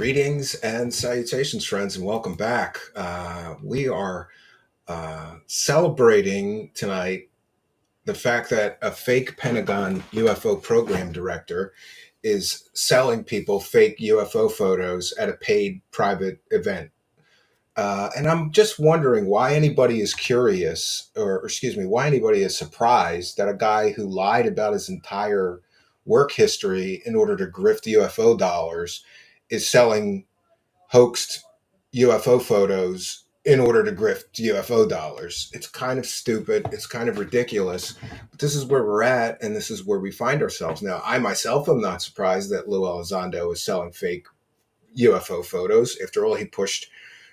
Greetings and salutations, friends, and welcome back. We are celebrating tonight the fact that a fake Pentagon UFO program director is selling people fake UFO photos at a paid private event. And I'm just wondering why anybody is curious, or excuse me, why anybody is surprised that a guy who lied about his entire work history in order to grift UFO dollars is selling hoaxed UFO photos in order to grift UFO dollars. It's kind of stupid. It's kind of ridiculous. But this is where we're at, and this is where we find ourselves now. I myself am not surprised that Lou Elizondo is selling fake UFO photos. After all, he pushed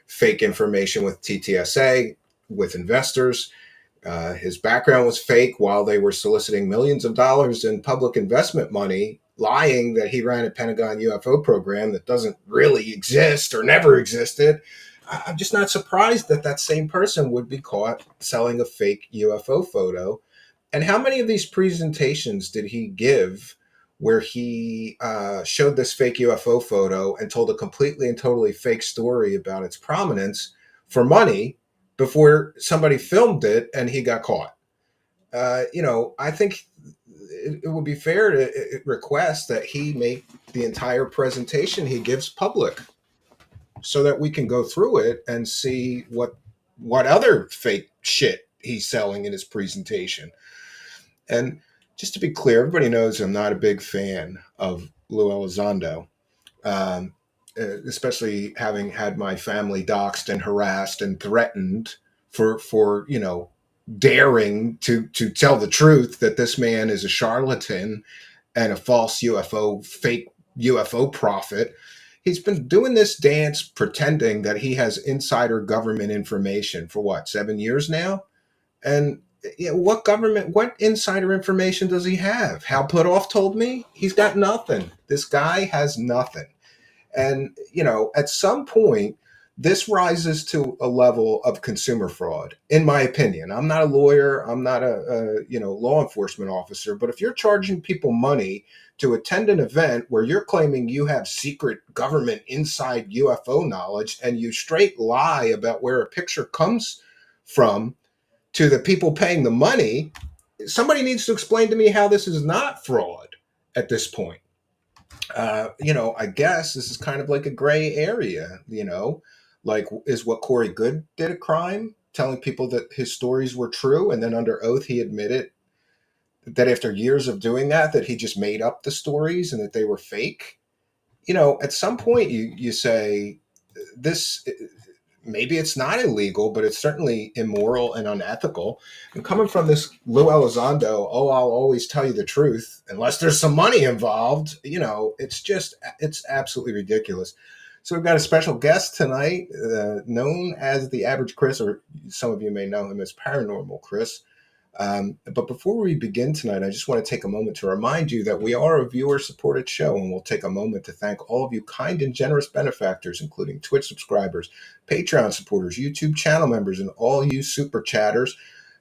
fake information with TTSA, with investors. His background was fake while they were soliciting millions of dollars in public investment money, lying that he ran a Pentagon UFO program that doesn't really exist or never existed. I'm just not surprised that that same person would be caught selling a fake UFO photo. And how many of these presentations did he give where he showed this fake UFO photo and told a completely and totally fake story about its prominence for money before somebody filmed it and he got caught? I think it would be fair to request that he make the entire presentation he gives public so that we can go through it and see what other fake shit he's selling in his presentation. And just to be clear, everybody knows I'm not a big fan of Lou Elizondo, especially having had my family doxxed and harassed and threatened for daring to tell the truth that this man is a charlatan and a false fake UFO prophet. He's been doing this dance pretending that he has insider government information for what, 7 years now? And what insider information does he have? Hal Puthoff told me he's got nothing. This guy has nothing. And, at some point, this rises to a level of consumer fraud, in my opinion. I'm not a lawyer. I'm not a law enforcement officer. But if you're charging people money to attend an event where you're claiming you have secret government inside UFO knowledge and you straight lie about where a picture comes from to the people paying the money, somebody needs to explain to me how this is not fraud at this point. I guess this is kind of like a gray area, like, is what Corey Good did a crime, telling people that his stories were true, and then under oath he admitted that after years of doing that he just made up the stories and that they were fake. At some point you say this, maybe it's not illegal, but it's certainly immoral and unethical. And coming from this Lou Elizondo, I'll always tell you the truth, unless there's some money involved, it's absolutely ridiculous. So we've got a special guest tonight, known as the Average Chris, or some of you may know him as Paranormal Chris. But before we begin tonight, I just want to take a moment to remind you that we are a viewer-supported show, and we'll take a moment to thank all of you kind and generous benefactors, including Twitch subscribers, Patreon supporters, YouTube channel members, and all you super chatters,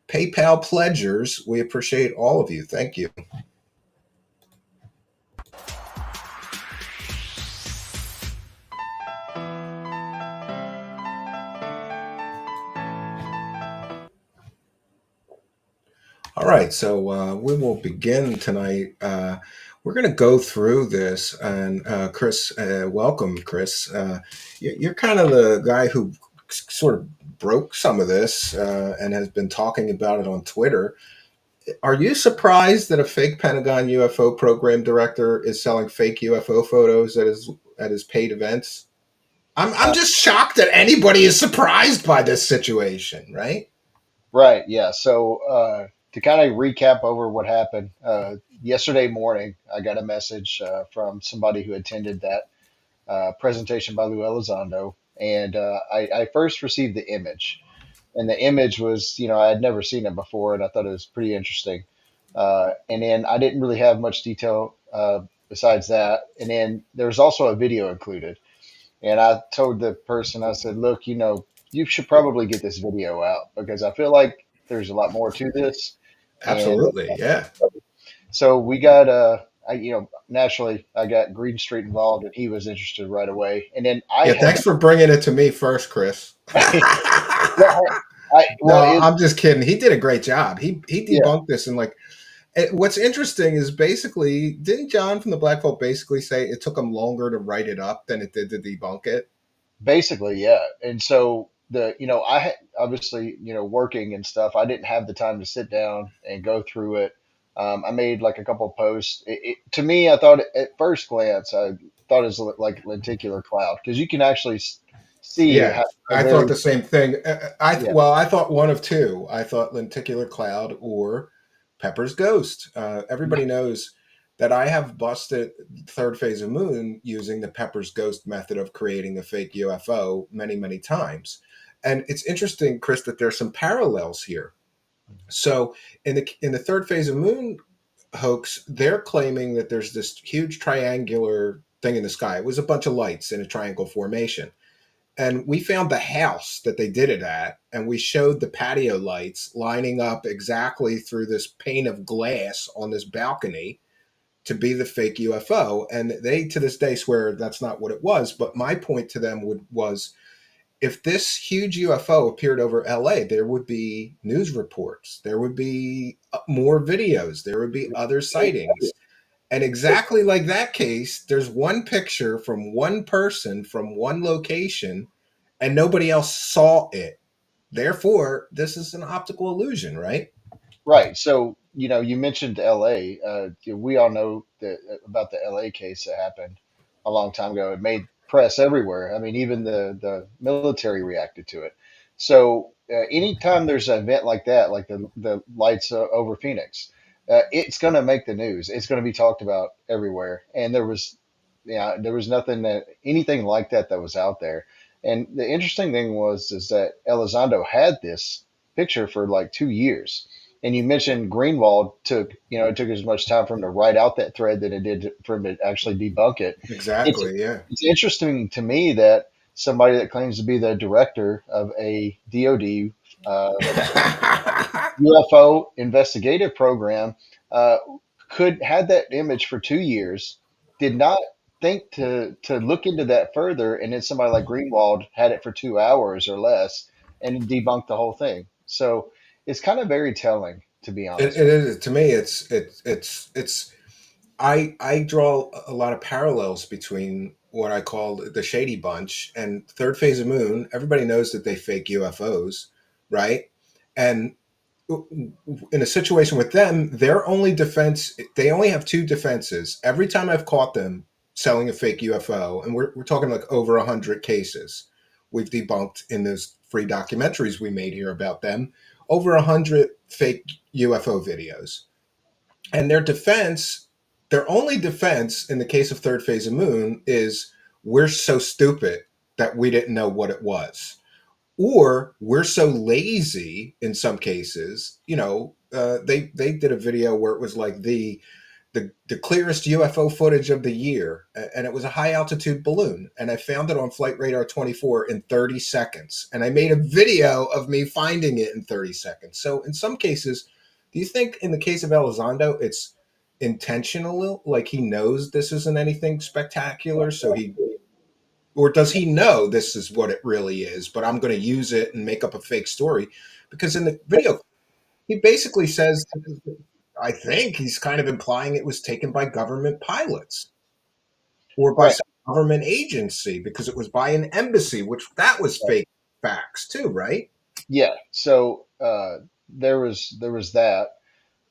PayPal pledgers. We appreciate all of you. Thank you. All right, so we will begin tonight. We're going to go through this, and Chris, welcome, Chris. You're kind of the guy who sort of broke some of this and has been talking about it on Twitter. Are you surprised that a fake Pentagon UFO program director is selling fake UFO photos at his paid events? I'm just shocked that anybody is surprised by this situation, right? Right. Yeah. So to kind of recap over what happened yesterday morning, I got a message from somebody who attended that presentation by Lou Elizondo, and I first received the image, and the image was, I had never seen it before, and I thought it was pretty interesting. And then I didn't really have much detail besides that, and then there was also a video included, and I told the person, I said, look, you should probably get this video out because I feel like there's a lot more to this. And Absolutely, yeah. so we got naturally I got Green Street involved, and he was interested right away. And then I Yeah, had, thanks for bringing it to me first, Chris. well, well, No, I'm just kidding. He did a great job. He yeah, debunked this, and like what's interesting is basically didn't John from the Black Vault basically say it took him longer to write it up than it did to debunk it? basically, yeah. And so I had obviously, working and stuff, I didn't have the time to sit down and go through it. I made like a couple of posts. To me, I thought at first glance, I thought it was like lenticular cloud, because you can actually see Yeah, how a I thought very, the same thing. yeah, Well, I thought one of two. I thought lenticular cloud or Pepper's ghost. Everybody knows that I have busted third phase of moon using the Pepper's ghost method of creating a fake UFO many, many times. And it's interesting, Chris, that there's some parallels here. So in the third phase of moon hoax, they're claiming that there's this huge triangular thing in the sky. It was a bunch of lights in a triangle formation, and we found the house that they did it at, and we showed the patio lights lining up exactly through this pane of glass on this balcony to be the fake UFO. And they to this day swear that's not what it was. But my point to them was if this huge UFO appeared over LA, there would be news reports, there would be more videos, there would be other sightings. And exactly like that case, there's one picture from one person from one location and nobody else saw it. Therefore, this is an optical illusion, right? right. So, you mentioned LA. We all know that about the LA case that happened a long time ago. It made press everywhere. I mean, even the military reacted to it. So, anytime there's an event like that, like the lights over Phoenix, it's going to make the news. It's going to be talked about everywhere. And there was nothing that anything like that was out there. And the interesting thing is that Elizondo had this picture for like 2 years. And you mentioned Greenwald it took as much time for him to write out that thread that it did for him to actually debunk it. It's Exactly, yeah. it's interesting to me that somebody that claims to be the director of a DoD UFO investigative program uh, could had that image for 2 years, did not think to look into that further, and then somebody like Greenwald had it for 2 hours or less and debunked the whole thing. So it's kind of very telling, to be it, honest it with is to me. It's. I draw a lot of parallels between what I call the Shady Bunch and Third Phase of Moon. Everybody knows that they fake UFOs, right? And in a situation with them, their only defense, they only have two defenses. Every time I've caught them selling a fake UFO, and we're talking like over 100 cases we've debunked in those free documentaries we made here about them, over 100 fake UFO videos. And their only defense in the case of Third Phase of Moon is we're so stupid that we didn't know what it was, or we're so lazy in some cases. They did a video where it was like the clearest UFO footage of the year, and it was a high altitude balloon, and I found it on Flight Radar 24 in 30 seconds, and I made a video of me finding it in 30 seconds. So in some cases, do you think in the case of Elizondo, it's intentional, like he knows this isn't anything spectacular, so he or does he know this is what it really is, but I'm going to use it and make up a fake story? Because in the video, he basically says, I think he's kind of implying it was taken by government pilots or by right. some government agency because it was by an embassy, which that was fake facts too, right? Yeah. So there was that.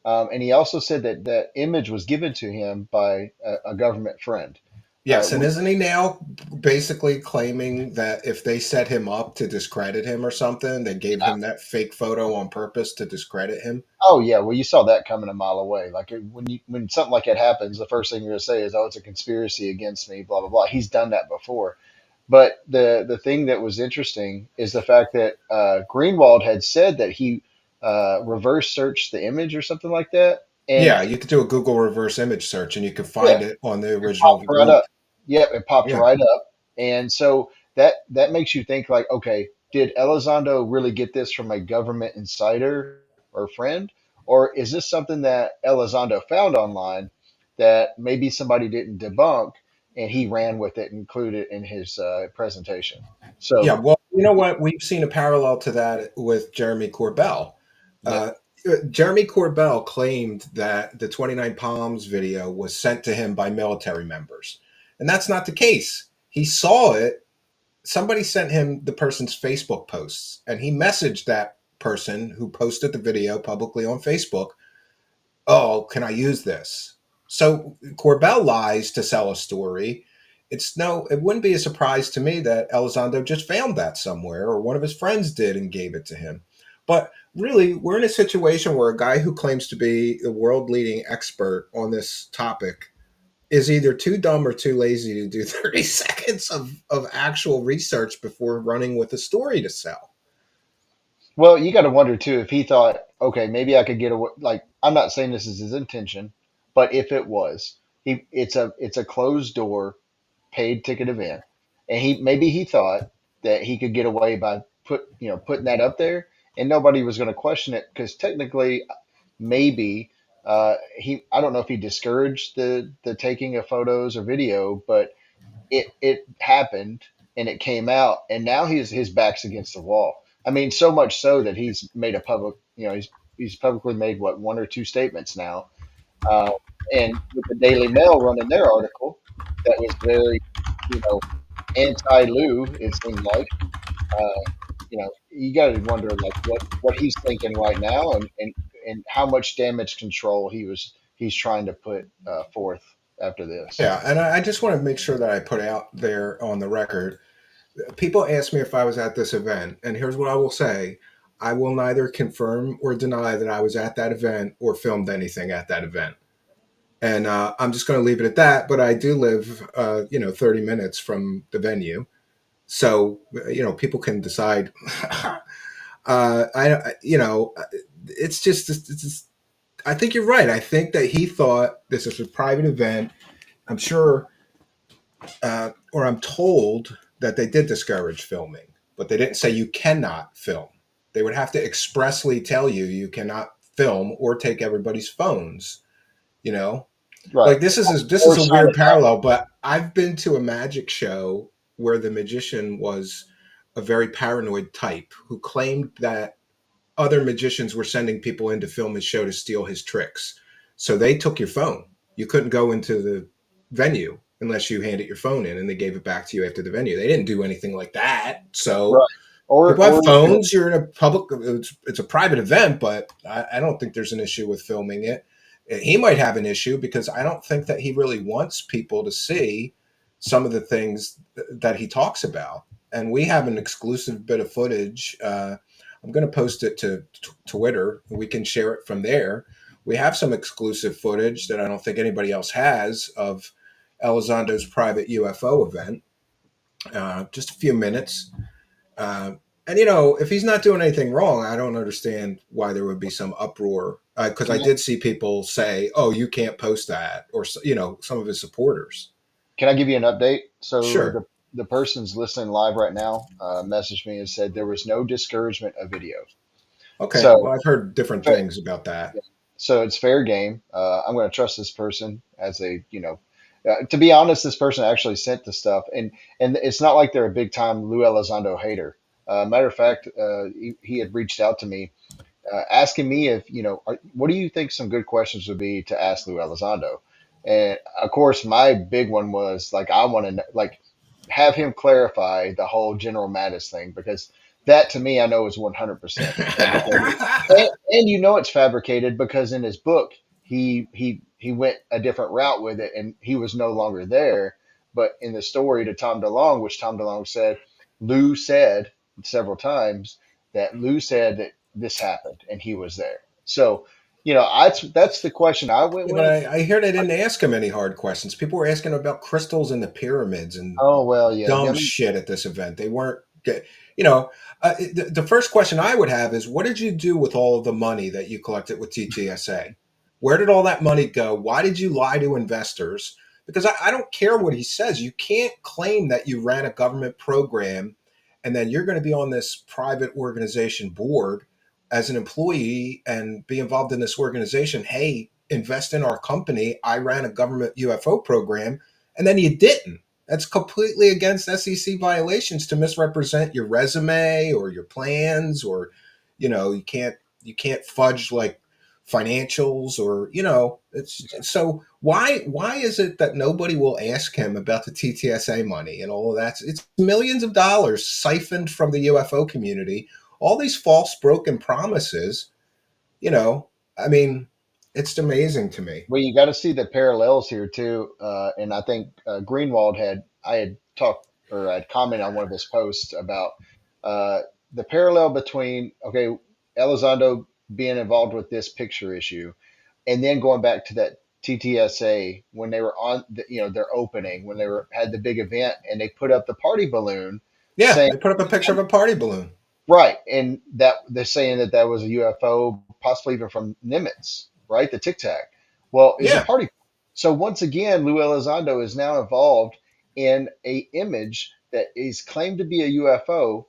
And he also said that that image was given to him by a government friend. Yes, and Which, isn't he now basically claiming that if they set him up to discredit him or something, they gave him that fake photo on purpose to discredit him? oh yeah, well you saw that coming a mile away. Like when something like that happens, the first thing you're gonna say is, "Oh, it's a conspiracy against me." Blah blah blah. He's done that before. But the thing that was interesting is the fact that Greenwald had said that he reverse searched the image or something like that, and Yeah, you could do a Google reverse image search and you could yeah, find it on the it original popped right link. up. Yep, it popped Yeah. right up. And so that makes you think like, okay, did Elizondo really get this from a government insider or friend, or is this something that Elizondo found online that maybe somebody didn't debunk, and he ran with it and included it in his presentation. Yeah, So, well, you know what? We've seen a parallel to that with Jeremy Corbell. yeah, Uh, Jeremy Corbell claimed that the 29 Palms video was sent to him by military members. And that's not the case. He saw it. Somebody sent him the person's Facebook posts, and he messaged that person who posted the video publicly on Facebook. Oh, can I use this? So Corbell lies to sell a story. It wouldn't be a surprise to me that Elizondo just found that somewhere or one of his friends did and gave it to him. But really, we're in a situation where a guy who claims to be the world leading expert on this topic is either too dumb or too lazy to do 30 seconds of actual research before running with a story to sell. well, you got to wonder too if he thought, okay, maybe I could get away. Like, I'm not saying this is his intention, but if it was, it's a closed door paid ticket event, and he thought that he could get away by putting that up there, and nobody was going to question it because technically, maybe he I don't know if he discouraged the taking of photos or video, but it happened and it came out, and now his back's against the wall. I mean, so much so that he's made a public, he's publicly made what, one or two statements now, uh, and with the Daily Mail running their article that was very, you know, anti-Lou, it seemed like. You got to wonder like what he's thinking right now, and how much damage control he's trying to put forth after this. Yeah, and I just want to make sure that I put out there on the record. People ask me if I was at this event, and here's what I will say. I will neither confirm or deny that I was at that event or filmed anything at that event. And I'm just going to leave it at that. But I do live, 30 minutes from the venue. So, people can decide. It's just, I think you're right. I think that he thought this is a private event. I'm sure, or I'm told that they did discourage filming, but they didn't say you cannot film. They would have to expressly tell you you cannot film or take everybody's phones. You know, Right. like this is Or a sign weird it out. parallel, but I've been to a magic show where the magician was a very paranoid type who claimed that other magicians were sending people in to film his show to steal his tricks. So they took your phone. You couldn't go into the venue unless you handed your phone in and they gave it back to you after the venue. They didn't do anything like that. So Right. Or people have or you could, phones. You're in a public, it's a private event, but I don't think there's an issue with filming it. He might have an issue because I don't think that he really wants people to see some of the things that he talks about. And we have an exclusive bit of footage. I'm going to post it to Twitter. We can share it from there. We have some exclusive footage that I don't think anybody else has of Elizondo's private UFO event. Just a few minutes. Uh, and if he's not doing anything wrong, I don't understand why there would be some uproar. Because I can I, did see people say, "Oh, you can't post that," or some of his supporters. can I give you an update? So Sure. the person's listening live right now messaged me and said there was no discouragement of video. Okay. So Well, I've heard different fa- things about that. so it's fair game. I'm going to trust this person as to be honest, this person actually sent the stuff, and it's not like they're a big time Lou Elizondo hater. Matter of fact, he had reached out to me asking me if what do you think some good questions would be to ask Lou Elizondo, and of course my big one was like I want to like have him clarify the whole General Mattis thing because that to me I know is 100% fabricated, and it's fabricated because in his book he went a different route with it and he was no longer there, but in the story to Tom DeLonge, which Tom DeLonge said, Lou said several times that Lou said that this happened and he was there. So, that's the question I went Yeah, but with. I hear they didn't ask him any hard questions. People were asking about crystals in the pyramids and Oh well, yeah. I dumb mean, shit at this event. They weren't, you know, the first question I would have is, what did you do with all of the money that you collected with TTSA? Where did all that money go? Why did you lie to investors? Because I don't care what he says. You can't claim that you ran a government program and then you're going to be on this private organization board as an employee and be involved in this organization. Hey, invest in our company. I ran a government UFO program, and then you didn't. That's completely against SEC violations to misrepresent your resume or your plans, or you can't fudge like financials, or it's so why is it that nobody will ask him about the TTSA money and all of that? It's millions of dollars siphoned from the UFO community, all these false broken promises, you know I mean, it's amazing to me. Well, you got to see the parallels here too, and I think Greenwald I had talked or I'd commented on one of his posts about uh, the parallel between Elizondo being involved with this picture issue, and then going back to that TTSA when they were on their opening when they were had the big event and they put up the party balloon Yeah, saying they put up a picture of a party balloon. right, and that they're saying that that was a UFO, possibly even from Nimitz, right? The Tic Tac. Well, is a Yeah. party. So once again, Lou Elizondo is now involved in a image that is claimed to be a UFO,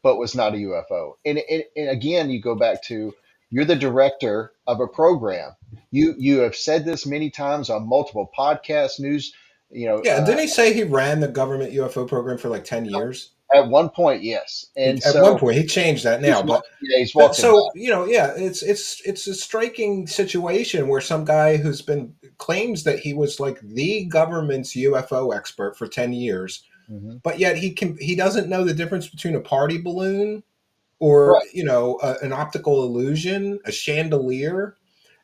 but was not a UFO. And again, you go back to you're the director of a program. You have said this many times on multiple podcasts, news. You know, Yeah, and didn't he say he ran the government UFO program for like 10 years? at one point, yes, and At one so point, he changed that now, but he's walked it so back. yeah, it's a striking situation where some guy who's been claims that he was like the government's UFO expert for 10 years, Mhm. but yet he doesn't know the difference between a party balloon or Right. an optical illusion, a chandelier,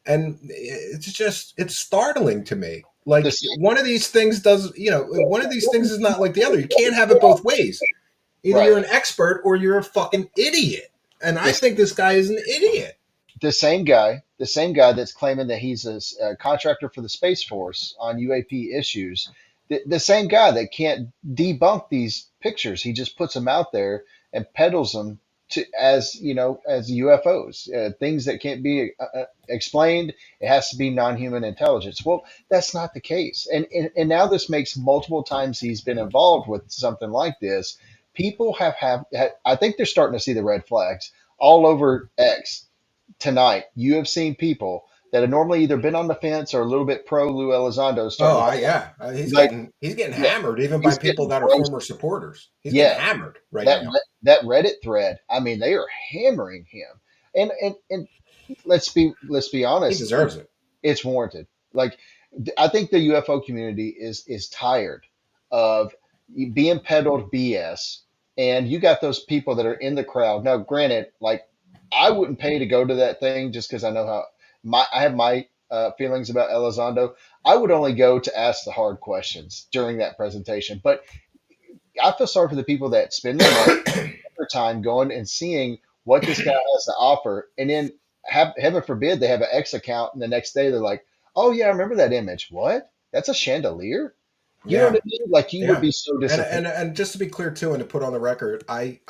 and it's startling to me. Like This one of these things does, one of these things is not like the other. You can't have it both ways. Either right. you're an expert or you're a fucking idiot. And I This think this guy is an idiot. the same guy that's claiming that he's a contractor for the Space Force on UAP issues, the same guy that can't debunk these pictures. He just puts them out there and peddles them to as UFOs, things that can't be explained. It has to be non-human intelligence. Well, that's not the case. And now this makes multiple times he's been involved with something like this. People I think they're starting to see the red flags all over X tonight. You have seen people that have normally either been on the fence or a little bit pro Lou Elizondo Oh, starting to yeah, he's like, getting yeah, hammered even by he's people getting that are former roasted. supporters. He's getting Yeah, hammered right that now. that Reddit thread. I mean, they are hammering him. And let's be He honest. deserves it. It's warranted. Like, I think the UFO community is tired of being peddled BS, and you got those people that are in the crowd. Now, granted, like I wouldn't pay to go to that thing just because I know how I have my feelings about Elizondo. I would only go to ask the hard questions during that presentation. But I feel sorry for the people that spend their money, their time going and seeing what this guy has to offer, and then heaven forbid they have an X account, and the next day they're like, "Oh yeah, I remember that image. What? That's a chandelier." You know what Yeah. I mean? Like you would Yeah. be so And, disappointed. and and just to be clear too, and to put on the record, I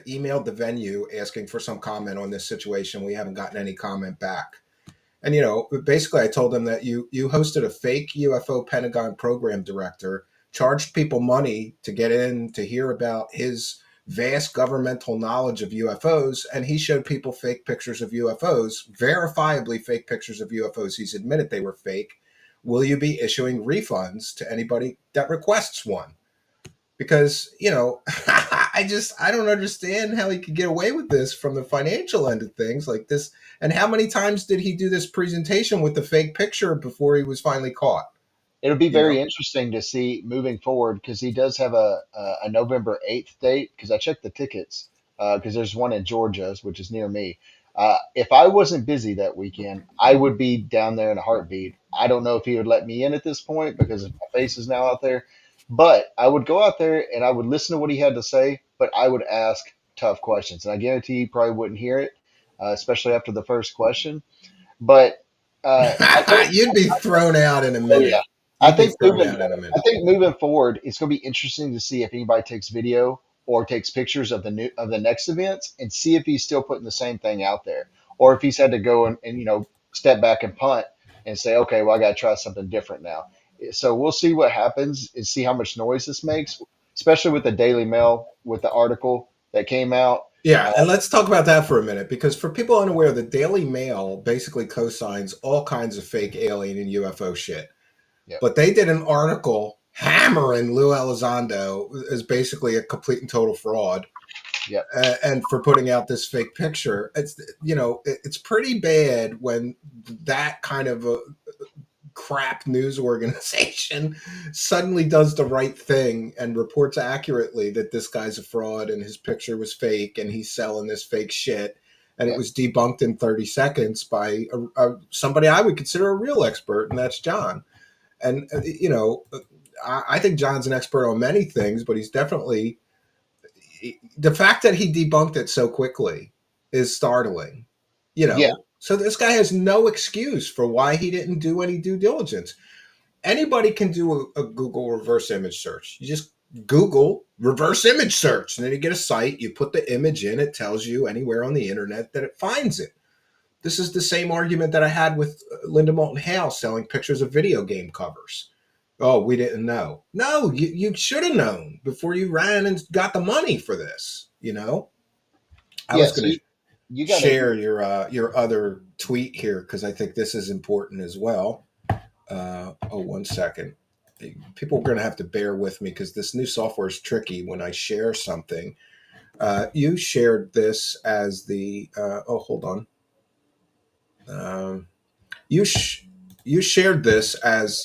emailed the venue asking for some comment on this situation. We haven't gotten any comment back. And basically, I told them that you hosted a fake UFO Pentagon program director, charged people money to get in to hear about his vast governmental knowledge of UFOs, and he showed people fake pictures of UFOs, verifiably fake pictures of UFOs. He's admitted they were fake. Will you be issuing refunds to anybody that requests one? Because I don't understand how he could get away with this from the financial end of things like this. And how many times did he do this presentation with the fake picture before he was finally caught? It'll be you very know interesting to see moving forward because he does have a November 8th date. Because I checked the tickets because there's one in Georgia, which is near me. If I wasn't busy that weekend, I would be down there in a heartbeat. I don't know if he would let me in at this point because my face is now out there, but I would go out there and I would listen to what he had to say, but I would ask tough questions, and I guarantee he probably wouldn't hear it, especially after the first question. But I think, You'd be thrown out in a oh yeah, minute. I You'd be think thrown out in a minute. moving forward, it's going to be interesting to see if anybody takes video or takes pictures of the next events and see if he's still putting the same thing out there, or if he's had to go and step back and punt and say, okay, well I got to try something different now. So we'll see what happens and see how much noise this makes, especially with the Daily Mail with the article that came out. Yeah, and let's talk about that for a minute because for people unaware, the Daily Mail basically co-signs all kinds of fake alien and UFO shit. Yep. But they did an article hammering Lou Elizondo as basically a complete and total fraud, Yep. and for putting out this fake picture. It's it's pretty bad when that kind of a crap news organization suddenly does the right thing and reports accurately that this guy's a fraud and his picture was fake and he's selling this fake shit, and it Yep. was debunked in 30 seconds by somebody I would consider a real expert, and that's John. And I think John's an expert on many things, but he's definitely, the fact that he debunked it so quickly is startling. Yeah. So this guy has no excuse for why he didn't do any due diligence. Anybody can do a Google reverse image search. You just Google reverse image search, and then you get a site, you put the image in, it tells you anywhere on the internet that it finds it. This is the same argument that I had with Linda Moulton Hale selling pictures of video game covers. Oh, we didn't know. No, you should have known before you ran and got the money for this. I Yeah. was So going to you got to, share your other tweet here because I think this is important as well. One second. People are going to have to bear with me because this new software is tricky when I share something. You shared this as the. Hold on. Um, you sh- you shared this as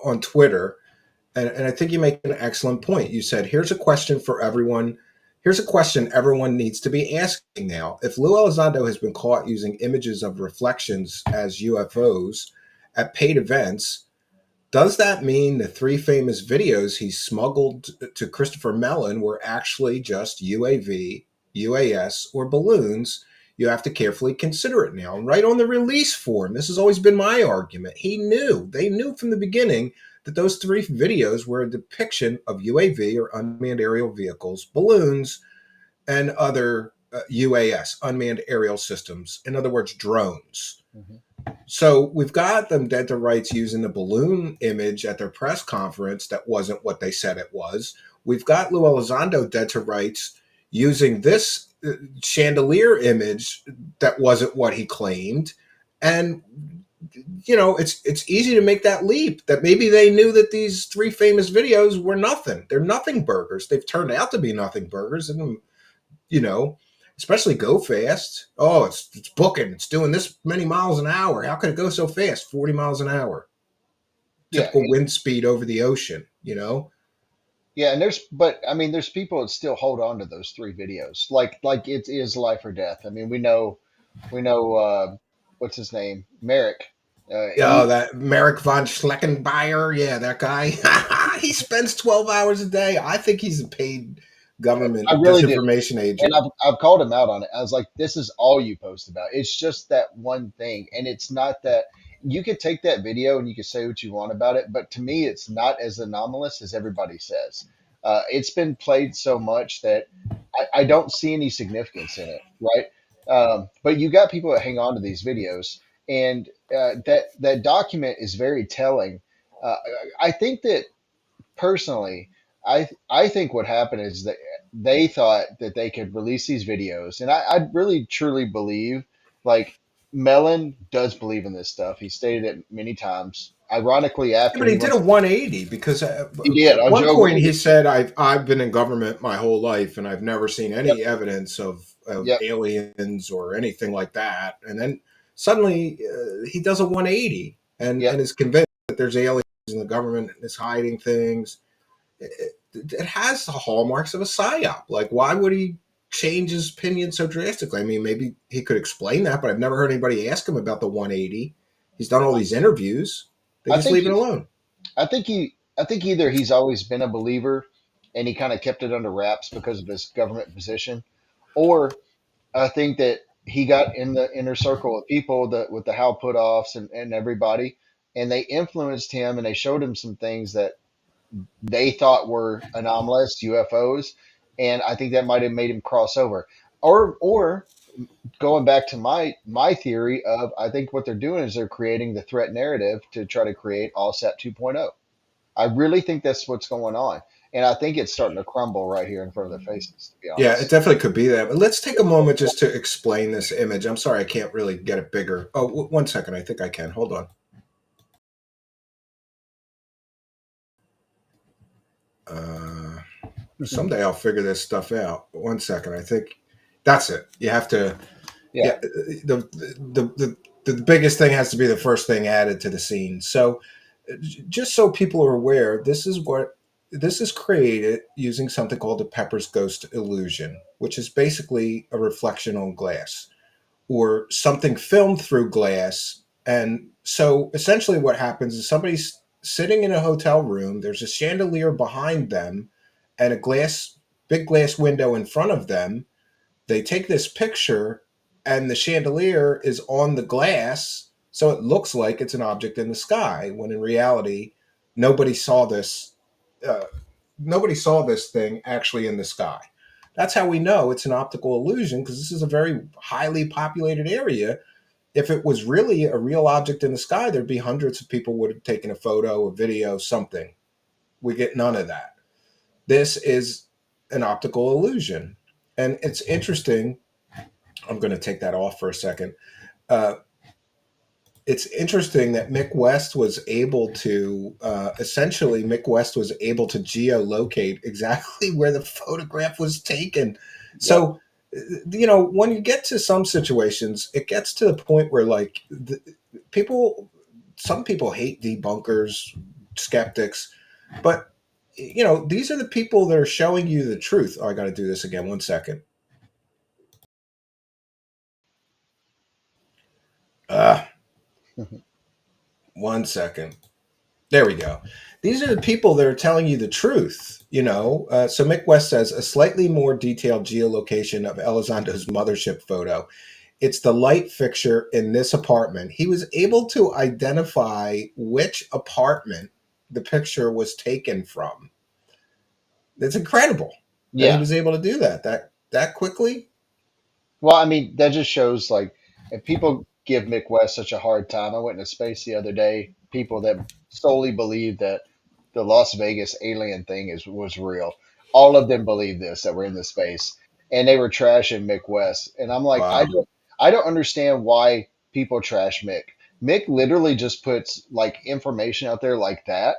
on Twitter, and I think you make an excellent point. You said, "Here's a question for everyone. Here's a question everyone needs to be asking now. If Lou Elizondo has been caught using images of reflections as UFOs at paid events, does that mean the three famous videos he smuggled to Christopher Mellon were actually just UAV, UAS, or balloons? You have to carefully consider it now." And right on the release form, this has always been my argument. They knew from the beginning that those three videos were a depiction of UAV or unmanned aerial vehicles, balloons, and other UAS, unmanned aerial systems. In other words, drones. Mhm. So we've got them dead to rights using the balloon image at their press conference that wasn't what they said it was. We've got Lou Elizondo dead to rights using this chandelier image that wasn't what he claimed. And it's easy to make that leap that maybe they knew that these three famous videos were nothing. They're nothing burgers. They've turned out to be nothing burgers, and you know, especially go fast. Oh, it's booking. It's doing this many miles an hour. How could it go so fast? 40 miles an hour. Yeah. Typical wind speed over the ocean. Yeah. And but I mean, there's people that still hold on to those three videos. Like it is life or death. I mean, we know, what's his name? Merrick. Yeah, that Merrick von Schleckenbeyer. Yeah, that guy. He spends 12 hours a day. I think he's a paid I government really do. disinformation And agent. I've called him out on it. I was like, this is all you post about. It's just that one thing. And it's not that you could take that video and you could say what you want about it. But to me, it's not as anomalous as everybody says. It's been played so much that I don't see any significance in it, right? But you got people that hang on to these videos. And that document is very telling. Uh, I think that personally, I think what happened is that they thought that they could release these videos, and I really truly believe, like, Mellon does believe in this stuff. He stated it many times. Ironically, Yeah, after but he he did went, a 180 because he did at on one Joe point he Rogan. said, "I've been in government my whole life and I've never seen Yep, any evidence of yep, aliens or anything like that." And then suddenly he does a 180 and yep. is convinced that there's aliens and the government is hiding things. It has the hallmarks of a psyop. Like, why would he change his opinion so drastically? I mean, maybe he could explain that, but I've never heard anybody ask him about the 180. He's done all these interviews. They I just think leave it alone. I think either he's always been a believer and he kind of kept it under wraps because of his government position, or I think that he got in the inner circle of people that with the how put offs and everybody, and they influenced him and they showed him some things that they thought were anomalous UFOs, and I think that might have made him cross over. Or going back to my theory of I think what they're doing is they're creating the threat narrative to try to create AllSat 2.0. I really think that's what's going on. And I think it's starting to crumble right here in front of their faces, to be Yeah, it honest. definitely could be that. But let's take a moment just to explain this image. I'm sorry, I can't really get it bigger. Oh, one second. I think I can. Hold on. Uh, Someday I'll figure this stuff out. One second. I think that's it. You have to. Yeah, Yeah, the biggest thing has to be the first thing added to the scene. So, just so people are aware, this is created using something called the Pepper's Ghost illusion, which is basically a reflection on glass or something filmed through glass. And so essentially what happens is somebody's sitting in a hotel room, there's a chandelier behind them and a big glass window in front of them. They take this picture and the chandelier is on the glass, so it looks like it's an object in the sky when in reality nobody saw this uh, nobody saw this thing actually in the sky. That's how we know it's an optical illusion, because this is a very highly populated area. If it was really a real object in the sky, there'd be hundreds of people would have taken a photo, a video, something. We get none of that. This is an optical illusion. And it's interesting. I'm going to take that off for a second. Uh, it's interesting that Mick West was able to essentially Mick West was able to geolocate exactly where the photograph was taken. yep, So, when you get to some situations, it gets to the point where like people, some people hate debunkers, skeptics, but these are the people that are showing you the truth. Oh, I got to do this again. One second. Uh, One second. There we go. These are the people that are telling you the truth. So Mick West says a slightly more detailed geolocation of Elizondo's mothership photo. It's the light fixture in this apartment. He was able to identify which apartment the picture was taken from. It's incredible that he yeah. was able to do that quickly. Well, I mean, that just shows like if people give Mick West such a hard time. I went into space the other day. People that solely believe that the Las Vegas alien thing is was real. All of them believe this that we're in this space, and they were trashing Mick West. And I'm like, Wow. I don't understand why people trash Mick. Mick literally just puts like information out there like that,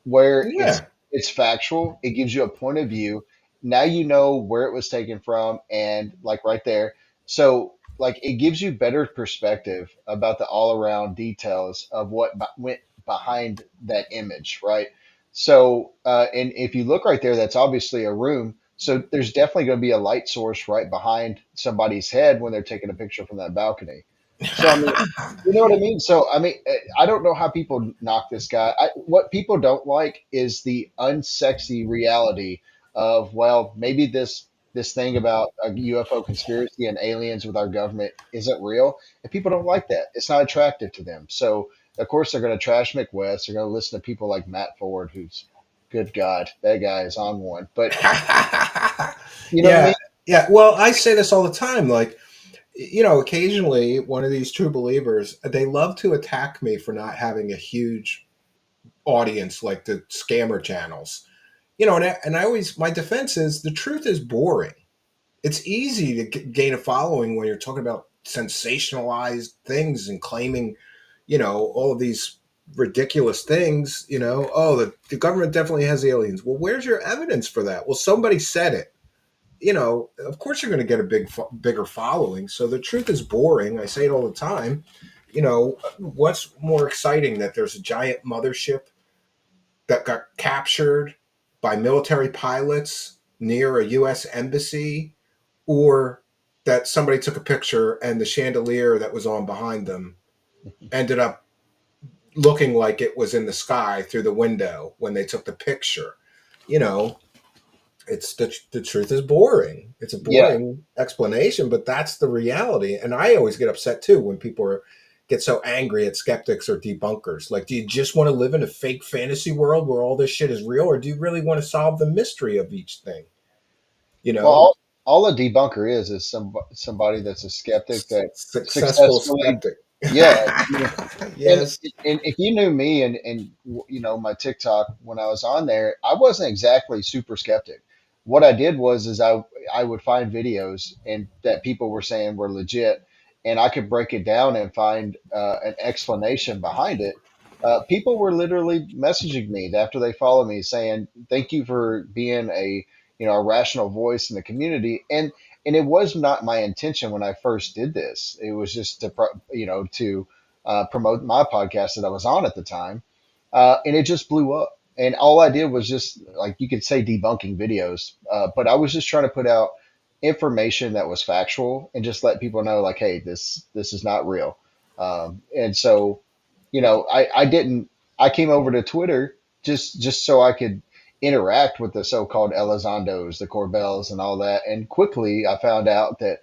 where Yeah. it's factual. It gives you a point of view. Now you know where it was taken from, and like right there, so like it gives you better perspective about the all around details of what went behind that image, right? So and if you look right there, that's obviously a room. So there's definitely going to be a light source right behind somebody's head when they're taking a picture from that balcony. So I mean, you know what I mean? So I mean, I don't know how people knock this guy. What people don't like is the unsexy reality of, well, maybe this thing about a UFO conspiracy and aliens with our government isn't real, and people don't like that. It's not attractive to them. So of course they're going to trash McWest. They're going to listen to people like Matt Ford, who's, good God, that guy is on one. But you know what I mean? Yeah. Yeah. Well, I say this all the time. Like, occasionally one of these true believers, they love to attack me for not having a huge audience like the scammer channels. And I always, my defense is the truth is boring. It's easy to gain a following when you're talking about sensationalized things and claiming, all of these ridiculous things. Oh, the government definitely has aliens. Well, where's your evidence for that? Well, somebody said it. Of course you're going to get a bigger following. So the truth is boring. I say it all the time. What's more exciting, that there's a giant mothership that got captured by military pilots near a U.S. embassy, or that somebody took a picture and the chandelier that was on behind them ended up looking like it was in the sky through the window when they took the picture? You know, it's the truth is boring. It's a Yeah. boring explanation, but that's the reality. And I always get upset too when get so angry at skeptics or debunkers. Like, do you just want to live in a fake fantasy world where all this shit is real, or do you really want to solve the mystery of each thing? You Well, know, all a debunker is somebody that's a skeptic that successful successfully skeptic. Yeah. And, Yes. and if you knew me and my TikTok when I was on there, I wasn't exactly super skeptic. What I did was is I would find videos and that people were saying were legit, and I could break it down and find an explanation behind it. People were literally messaging me after they follow me saying, "Thank you for being a rational voice in the community." And it was not my intention when I first did this. It was just to promote my podcast that I was on at the time, and it just blew up. And all I did was just like you could say debunking videos, but I was just trying to put out information that was factual and just let people know like, hey, this is not real. And so, I didn't. I came over to Twitter just so I could interact with the so-called Elizondos, the Corbells, and all that. And quickly, I found out that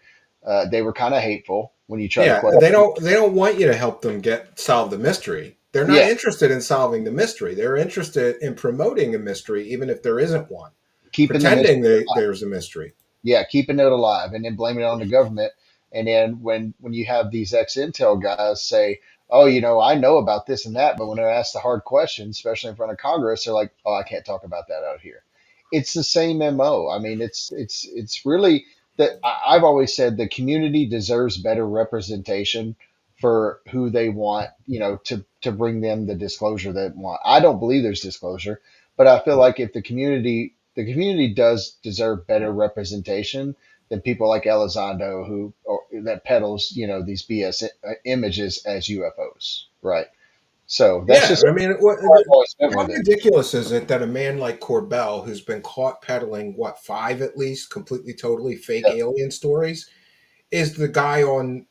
they were kind of hateful when you try to Yeah, question. they don't want you to help them get solve the mystery. They're not Yeah, interested in solving the mystery. They're interested in promoting a mystery, even if there isn't one, keeping the mystery pretending alive. there's a mystery. Yeah, keeping it alive, and then blaming it on the government. And then when you have these ex intel guys say, "Oh, I know about this and that," but when they're asked the hard questions, especially in front of Congress, they're like, "Oh, I can't talk about that out here." It's the same MO. I mean, it's really that I've always said the community deserves better representation for who they want, to bring them the disclosure they want. I don't believe there's disclosure, but I feel like if the community does deserve better representation than people like Elizondo that peddles, these BS images as UFOs, right? So that's Yeah, just I mean, where I've always been how with it. ridiculous is it that a man like Corbell, who's been caught peddling what five at least completely totally fake Yeah. alien stories, is the guy on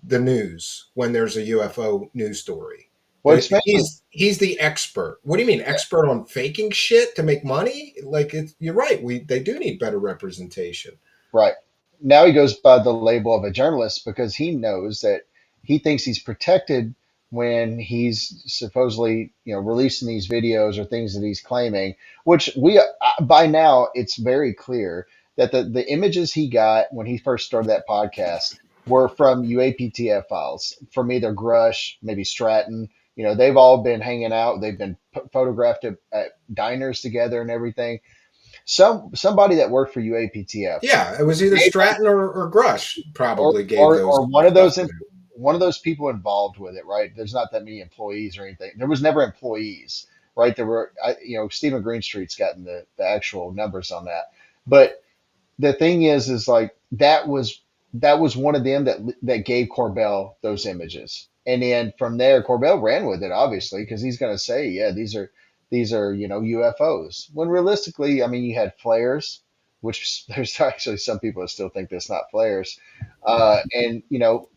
the news when there's a UFO news story? Well, it's mainly He's the expert. What do you mean, expert on faking shit to make money? Like you're right. They do need better representation. right. Now he goes by the label of a journalist because he knows that he thinks he's protected when he's supposedly, releasing these videos or things that he's claiming, which by now, it's very clear that the images he got when he first started that podcast were from UAPTF files from either Grush, maybe Stratten. They've all been hanging out. They've been photographed at diners together and everything. Somebody that worked for UAPTF Yeah, it was either gave Stratton or Grush or probably gave or those or one of stuff those to him. one of those people involved with it, right? There's not that many employees or anything. There was never employees, right? There were, Stephen Greenstreet's gotten the actual numbers on that, but the thing is like that was one of them that gave Corbell those images, and then from there, Corbell ran with it, obviously, because he's going to say, yeah, these are UFOs. When realistically, I mean, you had flares, which there's actually some people that still think that's not flares, and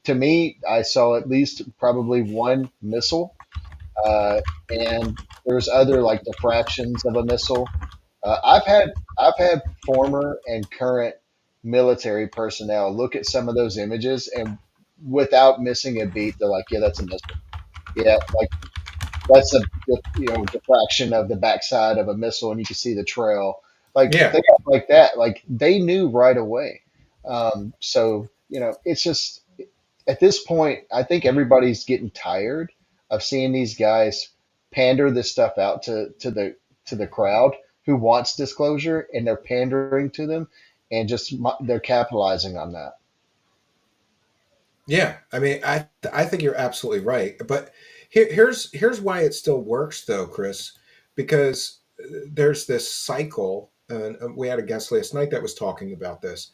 to me, I saw at least probably one missile, uh, and there's other like diffractions of a missile. I've had former and current military personnel look at some of those images and without missing a beat, they're like, "Yeah, that's a missile. Yeah, like that's diffraction of the backside of a missile, and you can see the trail." Like Yeah, things like that. Like they knew right away. So it's just at this point, I think everybody's getting tired of seeing these guys pander this stuff out to the crowd who wants disclosure, and they're pandering to them, and just they're capitalizing on that. yeah. I mean, I think you're absolutely right. But here's why it still works, though, Chris, because there's this cycle, and we had a guest last night that was talking about this.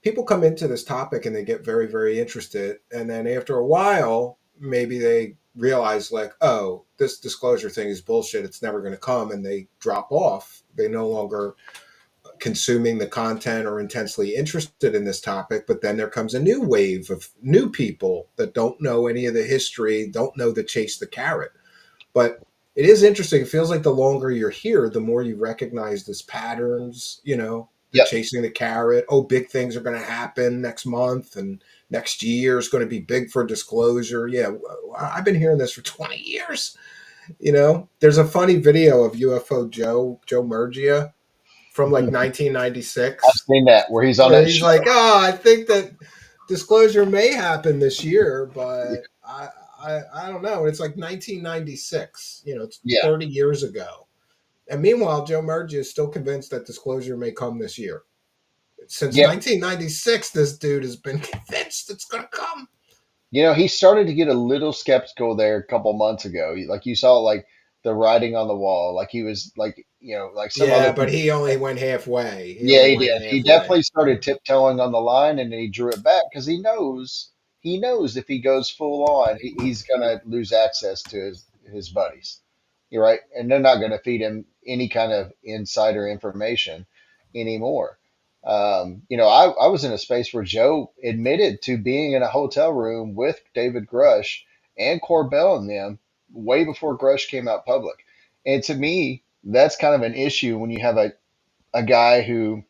People come into this topic and they get very, very interested, and then after a while, maybe they realize like, oh, this disclosure thing is bullshit. It's never going to come, and they drop off. They no longer consuming the content or intensely interested in this topic. But then there comes a new wave of new people that don't know any of the history, don't know the chase the carrot. But it is interesting. It feels like the longer you're here, the more you recognize these patterns, the Yep. chasing the carrot. Oh, big things are going to happen next month and next year is going to be big for disclosure. Yeah, I've been hearing this for 20 years. There's a funny video of UFO Joe Murgia from like I've 1996 seen that where he's on where that he's show. like, "Oh, I think that disclosure may happen this year, but I don't know. It's like 1996. It's Yeah. 30 years ago. And meanwhile, Joe Murgy is still convinced that disclosure may come this year. Since Yeah. 1996, this dude has been convinced it's going to come. He started to get a little skeptical there a couple months ago. Like you saw, like the writing on the wall. Like he was like, like some other Yeah, but people. he only went halfway. He Yeah, only he went did. He halfway. definitely started tiptoeing on the line, and then he drew it back because he knows if he goes full on, he's gonna lose access to his buddies. You're right, and they're not gonna feed him any kind of insider information anymore. I was in a space where Joe admitted to being in a hotel room with David Grush and Corbell and them way before Grush came out public. And to me, that's kind of an issue when you have a guy who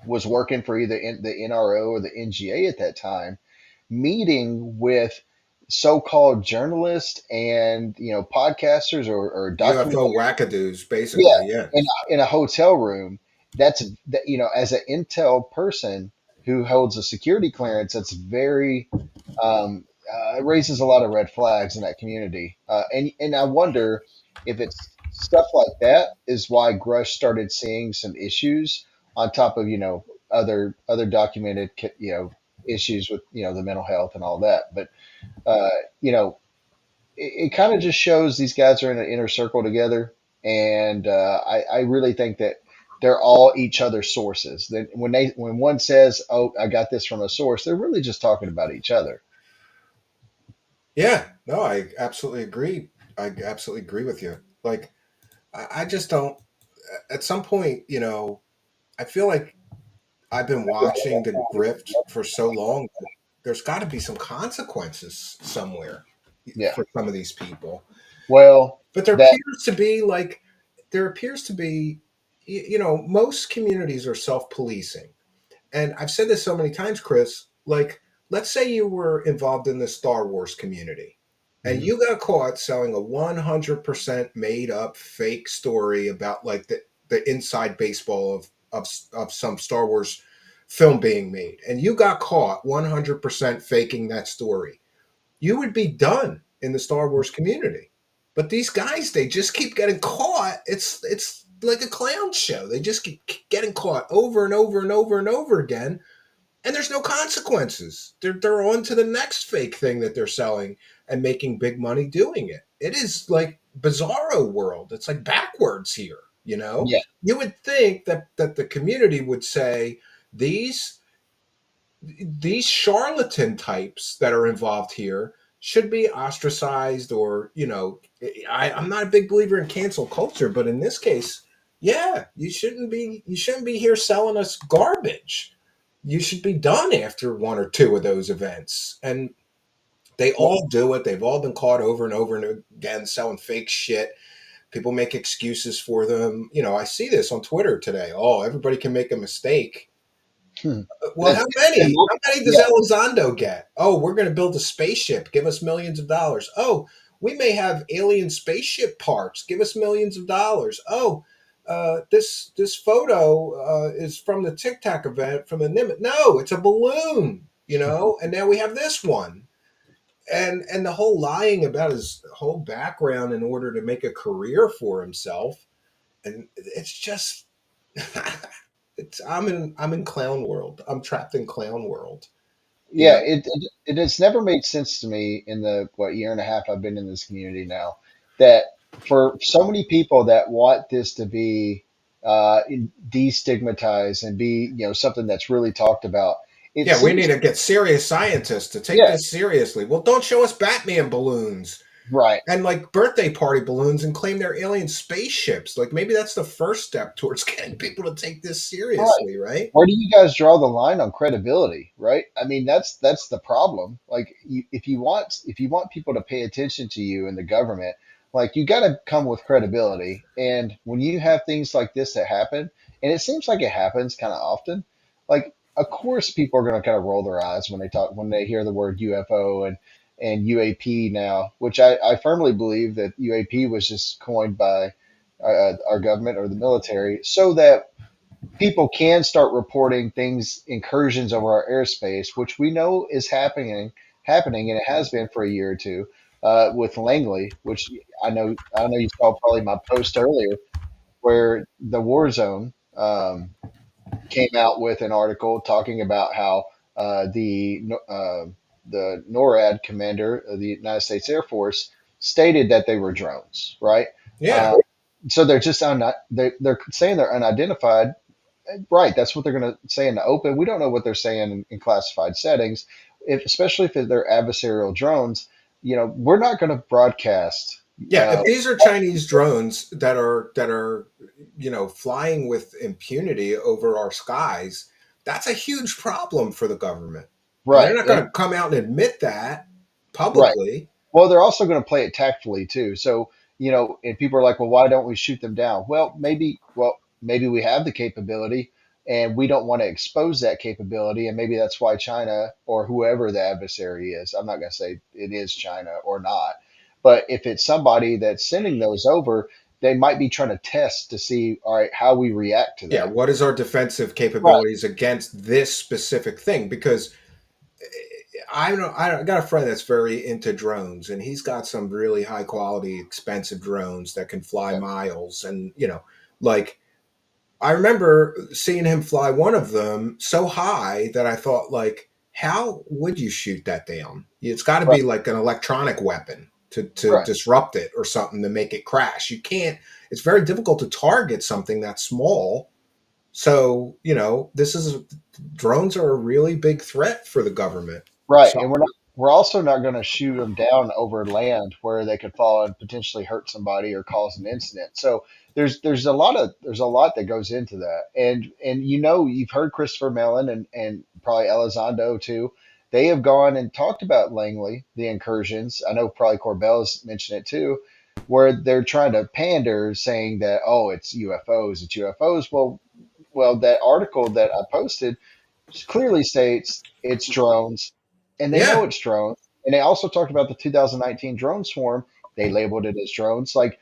was working for either the NRO or the NGA at that time, meeting with so-called journalists and podcasters or documentary, UFO wackadoos, yeah, basically. Yeah. in a hotel room. That's that as an intel person who holds a security clearance, that's very it raises a lot of red flags in that community. And I wonder if it's stuff like that is why Grush started seeing some issues on top of other documented issues with the mental health and all that. But uh, you know it kind of just shows these guys are in an inner circle together, and I really think that they're all each other's sources. That when one says, "Oh, I got this from a source," they're really just talking about each other. Yeah. No, I absolutely agree. I absolutely agree with you. Like, I just don't, at some point, I feel like I've been watching the grift for so long. There's got to be some consequences somewhere Yeah. for some of these people. Well, But that there appears to be, most communities are self policing. And I've said this so many times, Chris, like, let's say you were involved in the Star Wars community and mhm, you got caught selling a 100% made up fake story about like the inside baseball of some Star Wars film being made. And you got caught 100% faking that story. You would be done in the Star Wars community. But these guys, they just keep getting caught. It's like a clown show. They just keep getting caught over and over and over and over again, and there's no consequences. They're on to the next fake thing that they're selling and making big money doing it. It is like bizarro world. It's like backwards here. yeah, You would think that the community would say these these charlatan types that are involved here should be ostracized, or I'm not a big believer in cancel culture, but in this case, yeah, you shouldn't be here selling us garbage. You should be done after one or two of those events. And they well, all do it. They've all been caught over and over and again selling fake shit. People make excuses for them. I see this on Twitter today. Oh, everybody can make a mistake. hmm, Well, that's how many? How many does yeah, Elizondo get? Oh, we're going to build a spaceship. Give us millions of dollars. Oh, we may have alien spaceship parts. Give us millions of dollars. Oh, this photo is from the Tic Tac event from the Nimitz. No, it's a balloon. And now we have this one. And the whole lying about his whole background in order to make a career for himself, and it's just I'm in clown world. I'm trapped in clown world. You yeah. know? It's never made sense to me in the year and a half I've been in this community now that for so many people that want this to be destigmatized and be something that's really talked about. It Yeah, we need seems to get serious scientists to take yeah, this seriously. Well, don't show us Batman balloons right. and like birthday party balloons and claim they're alien spaceships. Like maybe that's the first step towards getting people to take this Right. seriously, right? Where do you guys draw the line on credibility, right? I mean, that's the problem. Like, if you want people to pay attention to you in the government, like you got to come with credibility. And when you have things like this that happen, and it seems like it happens kind of often, like of course people are going to kind of roll their eyes when they hear the word UFO and UAP now, which I firmly believe that UAP was just coined by our government or the military so that people can start reporting things, incursions over our airspace, which we know is happening, and it has been for a year or two. with Langley, which I know you saw probably my post earlier, where the war zone came out with an article talking about how the NORAD commander of the United States Air Force stated that they were drones, right? Yeah. Uh, so they're just they're saying they're unidentified. Right, that's what they're going to say in the open. We don't know what they're saying in classified settings, especially if they're adversarial drones. We're not going to broadcast. Yeah, Uh, if these are Chinese drones that are flying with impunity over our skies, that's a huge problem for the government. And they're right, not going to come out and admit that right. publicly. Well, they're also going to play it tactfully too. So, and people are like, well, why don't we shoot them down? Well, maybe we have the capability and we don't want to expose that capability. And maybe that's why China or whoever the adversary is, I'm not going to say it is China or not, but if it's somebody that's sending those over, they might be trying to test to see, all right, how we react to Yeah, that. what is our defensive Right. capabilities against this specific thing? Because I got a friend that's very into drones, and he's got some really high quality, expensive drones that can fly Yeah. miles, and like I remember seeing him fly one of them so high that I thought, like, how would you shoot that down? It's got to Right. be like an electronic weapon to Right. disrupt it or something to make it crash. You can't. It's very difficult to target something that small. So this is drones are a really big threat for the government. Right, So and we're also not going to shoot them down over land where they could fall and potentially hurt somebody or cause an incident. So there's a lot that goes into that, and you've heard Christopher Mellon and probably Elizondo too. They have gone and talked about Langley, the incursions. I know probably Corbell's mentioned it too, where they're trying to pander, saying that it's UFOs, it's UFOs. Well, that article that I posted clearly states it's drones, and they know yeah, it's drones. And they also talked about the 2019 drone swarm. They labeled it as drones. Like,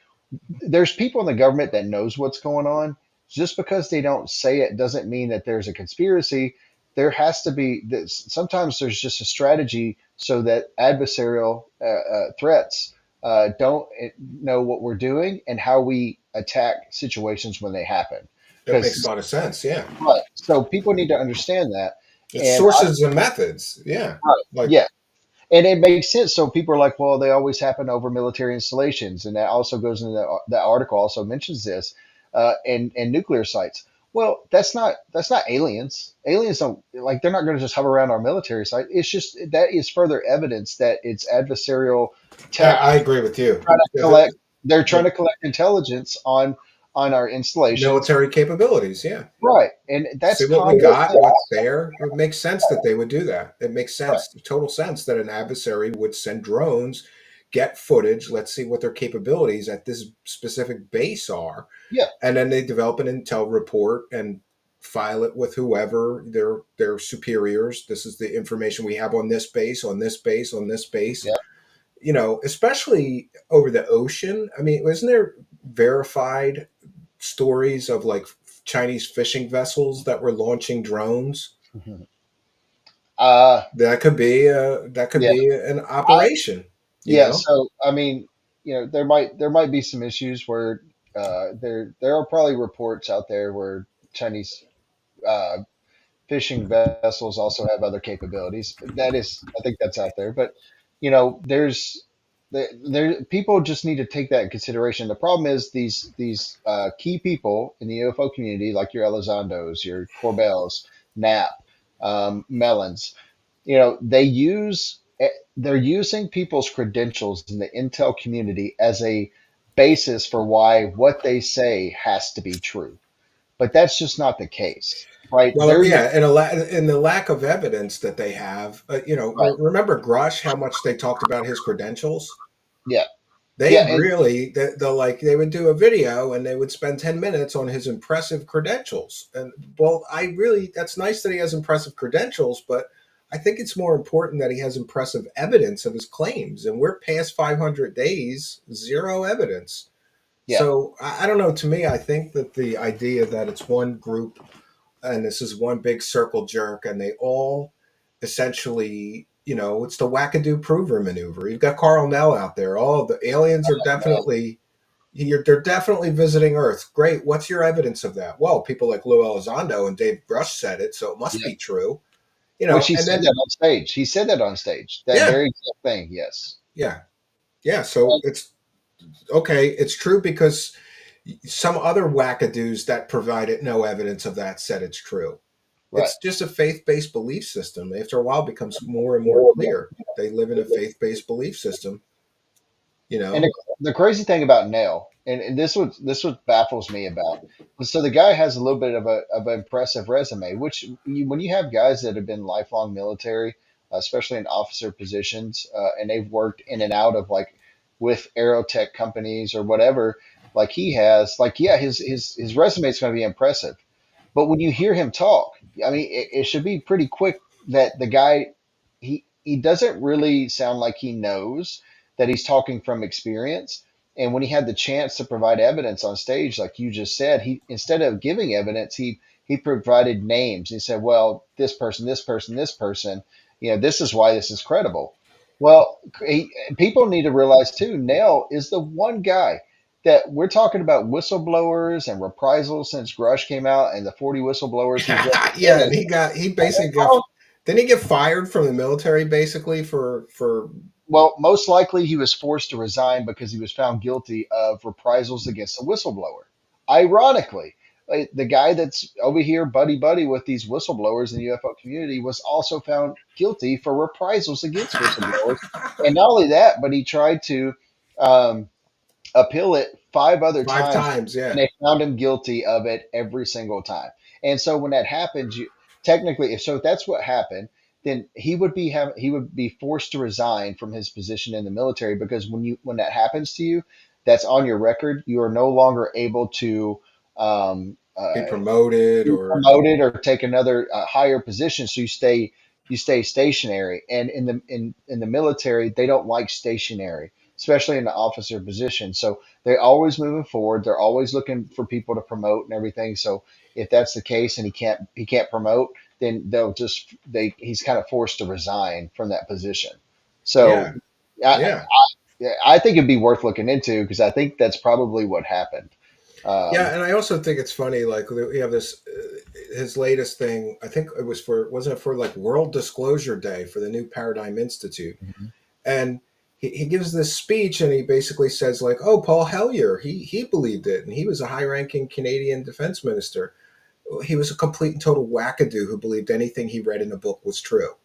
there's people in the government that knows what's going on. Just because they don't say it doesn't mean that there's a conspiracy. There has to be this. Sometimes there's just a strategy so that adversarial threats don't know what we're doing and how we attack situations when they happen. that makes a Because lot of sense. Yeah, right, so people need to understand that. it's And sources and methods. Yeah, right, like yeah, and it makes sense. So people are like, well, they always happen over military installations, and that also goes into that article also mentions this, and nuclear sites. Well, that's not aliens. Aliens don't like they're not going to just hover around our military site. It's just that is further evidence that it's adversarial tech I agree with you. trying to collect. They're trying The to collect intelligence on our installations, military capabilities. Yeah. right? And See that's what we common got, sense, what's there. It makes sense that they would do that. It makes right? sense, total sense that an adversary would send drones, get footage, let's see what their capabilities at this specific base are, Yeah, and then they develop an intel report and file it with whoever their superiors. This is the information we have on this base, on this base, on this base. yeah. Especially over the ocean. I mean, wasn't there verified stories of like Chinese fishing vessels that were launching drones? Uh, That could yeah, be an I, operation. You yeah. know, So I mean, there might be some issues where there are probably reports out there where Chinese uh, fishing vessels also have other capabilities. I think that's out there. But there people just need to take that in consideration. The problem is these key people in the UFO community, like your Elizondos, your Corbells, Knapp, Mellons, they're using people's credentials in the intel community as a basis for why what they say has to be true. But that's just not the case, right? well, yeah, and and the lack of evidence that they have. Right, Remember Grush? How much they talked about his credentials? yeah, They yeah, and really they would do a video and they would spend 10 minutes on his impressive credentials. And well, I really that's nice that he has impressive credentials, but I think it's more important that he has impressive evidence of his claims, and we're past 500 days, zero evidence. yeah, So I don't know. To me, I think that the idea that it's one group and this is one big circle jerk, and they all essentially it's the wackadoo prover maneuver. You've got Carl Nell out there. Oh, the aliens are Man, they're definitely visiting Earth. Great. What's your evidence of that? Well, people like Lou Elizondo and Dave Grush said it, so it must yeah. be true. Which he And said then that on stage. He said that on stage. That yeah, very exact thing. Yes. yeah, yeah. So it's okay. It's true because some other wackadoos that provided no evidence of that said it's true. Right. It's just a faith-based belief system. After a while, it becomes more and more clear. They live in a faith-based belief system. You And know, the crazy thing about Nail, and this what baffles me about. So the guy has a little bit of an impressive resume, which when you have guys that have been lifelong military, especially in officer positions, and they've worked in and out of like with aerotech companies or whatever, like he has, like yeah, his resume is going to be impressive. But when you hear him talk, I mean, it should be pretty quick that the guy he doesn't really sound like he knows that he's talking from experience. And when he had the chance to provide evidence on stage, like you just said, he instead of giving evidence, he provided names. He said, "Well, this person, this person, this person, this is why this is credible." Well, people need to realize too. Nail is the one guy that we're talking about whistleblowers and reprisals since Grush came out and the 40 whistleblowers he's yeah. And represented. he basically got. Didn't he get fired from the military basically for Well, most likely he was forced to resign because he was found guilty of reprisals against a whistleblower. Ironically, the guy that's over here buddy buddy with these whistleblowers in the UFO community was also found guilty for reprisals against whistleblowers. And not only that, but he tried to um, appeal it 5 other five times, times? and Yeah, they found him guilty of it every single time. And so when that happens, technically, if that's what happened, then he would be forced to resign from his position in the military because when that happens to you, that's on your record. You are no longer able to um, be uh, promoted be or promoted or take another higher position. So you stay stationary. And in the military, they don't like stationary, especially in the officer position. So they're always moving forward. They're always looking for people to promote and everything. So if that's the case and he can't promote, then he's kind of forced to resign from that position. So yeah, I yeah. I think it'd be worth looking into because I think that's probably what happened. Yeah, Um, and I also think it's funny. Like we have this, his latest thing. I think it was wasn't it for like World Disclosure Day for the New Paradigm Institute, Mhm. and he gives this speech and he basically says like, "Oh, Paul Hellyer, he believed it, and he was a high-ranking Canadian defense minister. He was a complete and total wackadoo who believed anything he read in a book was true.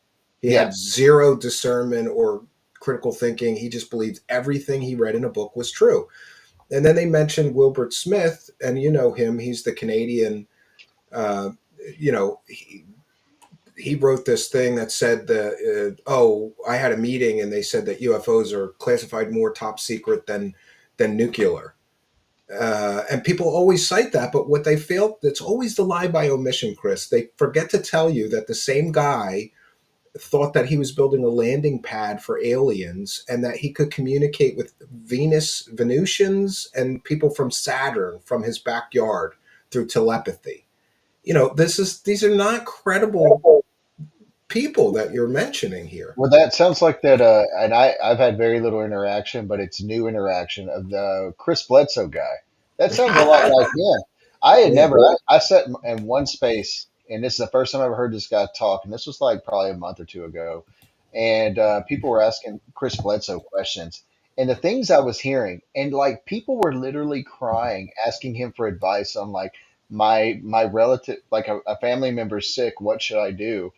He Yeah. had zero discernment or critical thinking. He just believed everything he read in a book was true." And then they mentioned Wilbert Smith, and you know him. He's the Canadian. Uh, you know, he wrote this thing that said that oh, I had a meeting and they said that UFOs are classified more top secret than nuclear. And people always cite that, but what they fail, it's always the lie by omission, Chris. They forget to tell you that the same guy thought that he was building a landing pad for aliens and that he could communicate with Venusians and people from Saturn from his backyard through telepathy. These are not credible people that you're mentioning here. Well, that sounds like that, and I've had very little interaction, but it's new interaction of the Chris Bledsoe guy. That sounds a lot like him. I had Yeah. never, I sat in one space, and this is the first time I ever heard this guy talk, and this was like probably a month or two ago, and people were asking Chris Bledsoe questions, and the things I was hearing, and like people were literally crying, asking him for advice on like my relative, like a family member's sick, what should I do?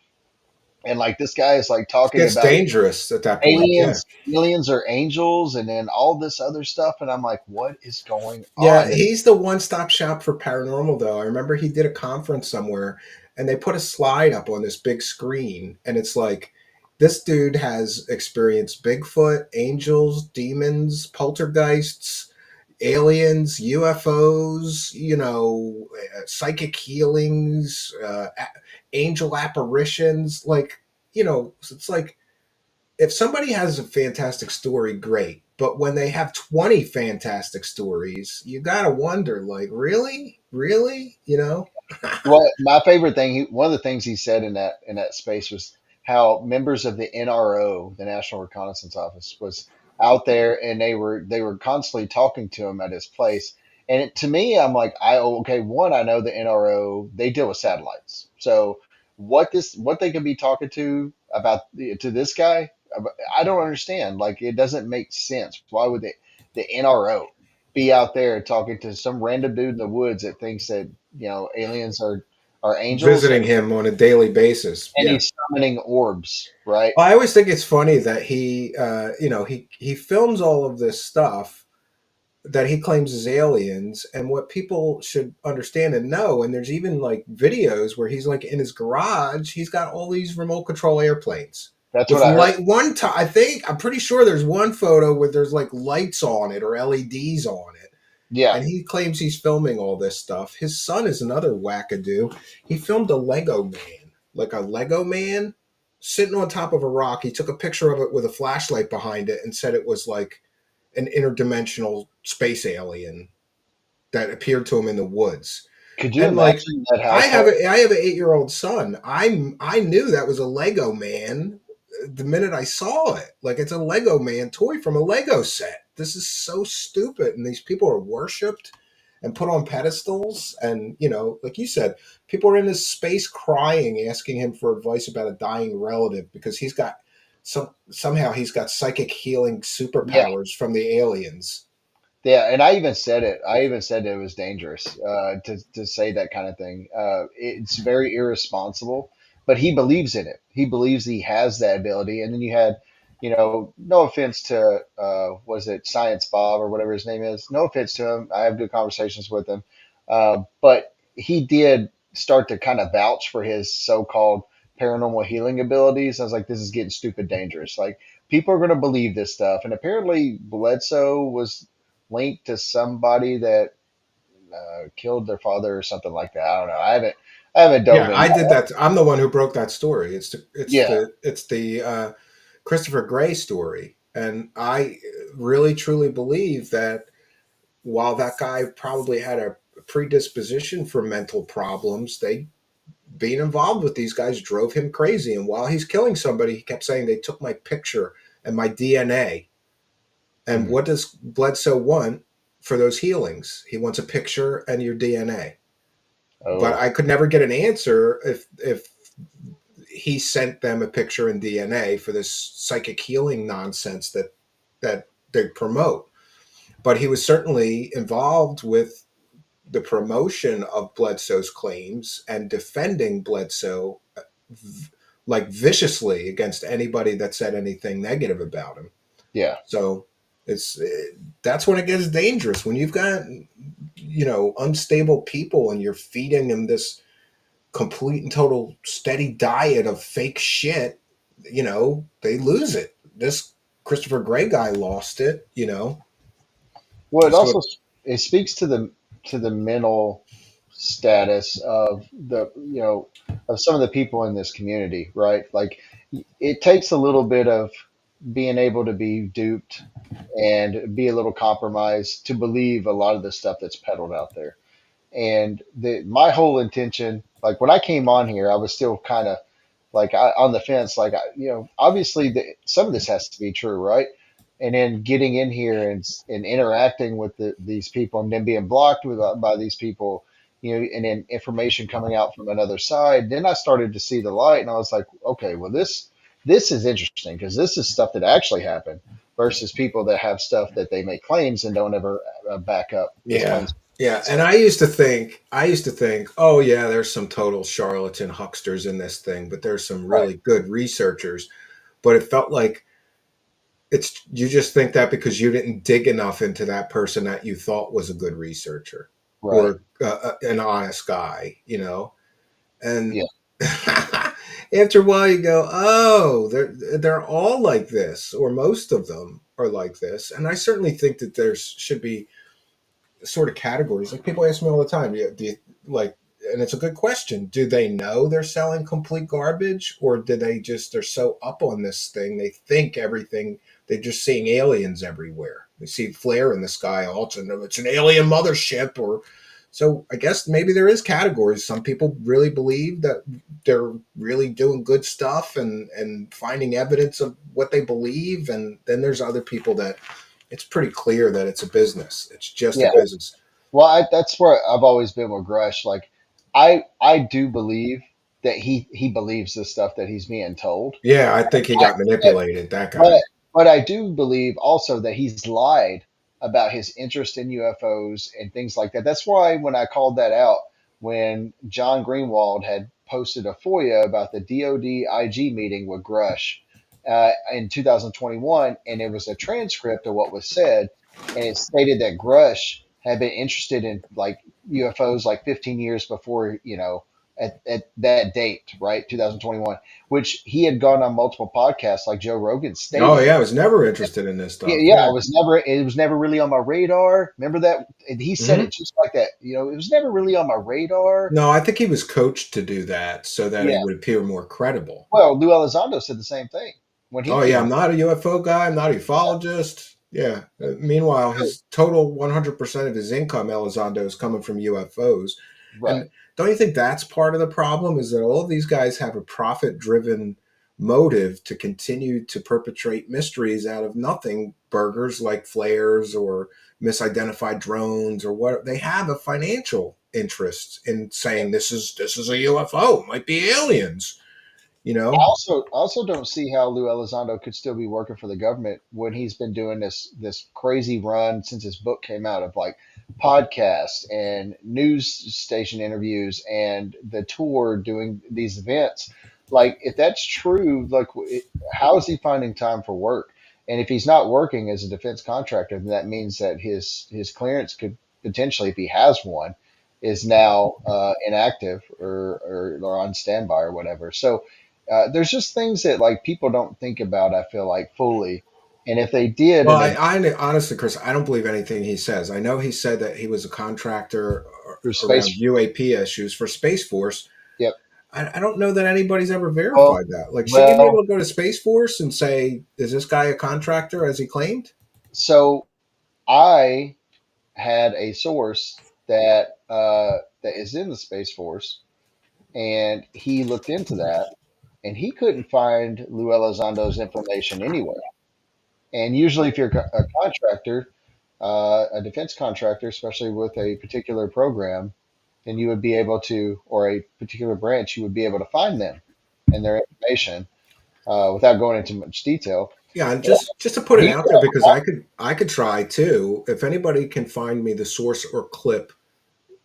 And like this guy is like It talking gets about dangerous at that point. Yeah. aliens or angels, and then all this other stuff. And I'm like, what is going Yeah, on? he's the one-stop shop for paranormal though. I remember he did a conference somewhere and they put a slide up on this big screen and it's like this dude has experienced Bigfoot, angels, demons, poltergeists, aliens, UFOs, psychic healings, angel apparitions, like, it's like if somebody has a fantastic story, great. But when they have 20 fantastic stories, you gotta wonder, like, really? Really? Well, my favorite thing, one of the things he said in that space was how members of the NRO, the National Reconnaissance Office, was out there, and they were constantly talking to him at his place. And to me, I'm like, okay, one, I know the NRO, they deal with satellites, so what they can be talking to about to this guy, I don't understand. Like, it doesn't make sense. Why would the NRO be out there talking to some random dude in the woods that thinks that aliens are angels, Visiting him on a daily basis. and Yeah. he's summoning orbs, right? Well, I always think it's funny that he films all of this stuff that he claims is aliens, and what people should understand and know. And there's even like videos where he's like in his garage, he's got all these remote control airplanes That's what with I heard. light. One time, I'm pretty sure there's one photo where there's like lights on it or LEDs on it. Yeah. And he claims he's filming all this stuff. His son is another wackadoo. He filmed a Lego man, like a Lego man sitting on top of a rock. He took a picture of it with a flashlight behind it and said it was like an interdimensional space alien that appeared to him in the woods. Could you And like imagine that household? I have an 8-year-old son. I knew that was a Lego man the minute I saw it. Like, it's a Lego man toy from a Lego set. This is so stupid, and these people are worshipped and put on pedestals. And like you said, people are in this space crying, asking him for advice about a dying relative because somehow he's got psychic healing Yeah. superpowers from the aliens. Yeah, and I even said it. I even said it was dangerous to say that kind of thing. It's very irresponsible, but he believes in it. He believes he has that ability. And then you had, no offense to, was it Science Bob or whatever his name is? No offense to him. I have good conversations with him, but he did start to kind of vouch for his so-called paranormal healing abilities. I was like, this is getting stupid dangerous. Like, people are going to believe this stuff, and apparently Bledsoe was linked to somebody that killed their father or something like that. I don't know. I haven't dove Yeah, into I did that. that. I'm the one who broke that story. Yeah, It's the Christopher Gray story, and I really truly believe that while that guy probably had a predisposition for mental problems, they being involved with these guys drove him crazy. And while he's killing somebody, he kept saying they took my picture and my DNA. And hmm. what does Bledsoe want for those healings? He wants a picture and your DNA. But Oh, I could never get an answer if he sent them a picture and DNA for this psychic healing nonsense that they promote. But he was certainly involved with the promotion of Bledsoe's claims and defending Bledsoe like viciously against anybody that said anything negative about him. yeah. So it's that's when it gets dangerous when you've got unstable people and you're feeding them this complete and total steady diet of fake shit. They lose it. This Christopher Gray guy lost it. Well, it So also it speaks to the mental status of of some of the people in this community, right? Like, it takes a little bit of being able to be duped and be a little compromised to believe a lot of the stuff that's peddled out there. And my whole intention, like when I came on here, I was still kind of like on the fence. Like, obviously some of this has to be true, right? And then getting in here and interacting with these people, and then being blocked by these people, and then information coming out from another side. Then I started to see the light, and I was like, okay, well, this is interesting because this is stuff that actually happened versus people that have stuff that they make claims and don't ever back up those yeah, claims. yeah. And So, I used to think, oh yeah, there's some total charlatan hucksters in this thing, but there's some right, really good researchers. But it felt like you just think that because you didn't dig enough into that person that you thought was a good researcher right, or an honest guy. And yeah. after a while, you go, "Oh, they're all like this, or most of them are like this." And I certainly think that there should be sort of categories. Like, people ask me all the time, "Yeah, do you like?" And it's a good question. Do they know they're selling complete garbage, or do they're so up on this thing they think everything? They're just seeing aliens everywhere. They see flare in the sky. Oh, it's an alien mothership, or So I guess maybe there is categories. Some people really believe that they're really doing good stuff and finding evidence of what they believe, and then there's other people that it's pretty clear that it's a business. It's just a Yeah. business. Well, that's where I've always been with Grush. Like, I do believe that he believes the stuff that he's being told. Yeah, I think he I, got manipulated. That But guy. but I do believe also that he's lied about his interest in UFOs and things like that. That's why when I called that out, when John Greenwald had posted a FOIA about the DoD IG meeting with Grush in 2021, and it was a transcript of what was said, and it stated that Grush had been interested in like UFOs like 15 years before, at that date, right, 2021, which he had gone on multiple podcasts like Joe Rogan Oh stating, yeah, I was never interested in this yeah, stuff. yeah, Yeah. it was never really on my radar. Remember that? And he said Hmm. it just like that. It was never really on my radar. No, I think he was coached to do that so that he Yeah. would appear more credible. Well, Lou Elizondo said the same thing when he Oh yeah, came I'm on. not a UFO guy. I'm not a ufologist. Yeah. Meanwhile, So, his total 100% of his income, Elizondo, is coming from UFOs. right. And don't you think that's part of the problem? Is that all of these guys have a profit-driven motive to continue to perpetrate mysteries out of nothing burgers like flares or misidentified drones or what they have a financial interest in saying this is a UFO, it might be aliens, you know? I also don't see how Lou Elizondo could still be working for the government when he's been doing this crazy run since his book came out of like podcasts and news station interviews and the tour doing these events. Like, if that's true, like, how is he finding time for work? And if he's not working as a defense contractor, then that means that his clearance could potentially, if he has one, is now inactive or on standby or whatever. So there's just things that like people don't think about. I feel like fully, and if they did, Well, and they I honestly, Chris, I don't believe anything he says. I know he said that he was a contractor through around space, UAP issues for Space Force. yep. I don't know that anybody's ever Well, verified that. Like, should you be well, able to go to Space Force and say, is this guy a contractor as he claimed? so I had a source that is in the space force, and he looked into that, and he couldn't find Lou Elizondo's information anywhere. And usually, if you're a contractor, a defense contractor, especially with a particular program, then you would be able to, or a particular branch, you would be able to find them and their information without going into much detail. Yeah, and But just to put it he out there because I could try too. If anybody can find me the source or clip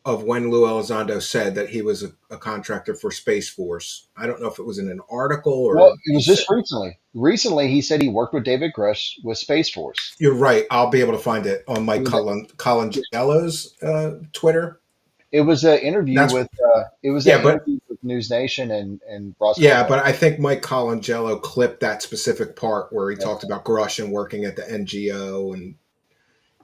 of when Lou Elizondo said that he was a contractor for Space Force, I don't know if it was in an article well, or it he was said. just recently. Recently, he said he worked with David Grush with Space Force. You're right. I'll be able to find it on It Mike was Colangello's Twitter. it was an interview That's with it was yeah, that but interview with News Nation and Ross yeah, Coleman. but I think Mike Colangello clipped that specific part where he Yeah. talked about Grush and working at the NGO, and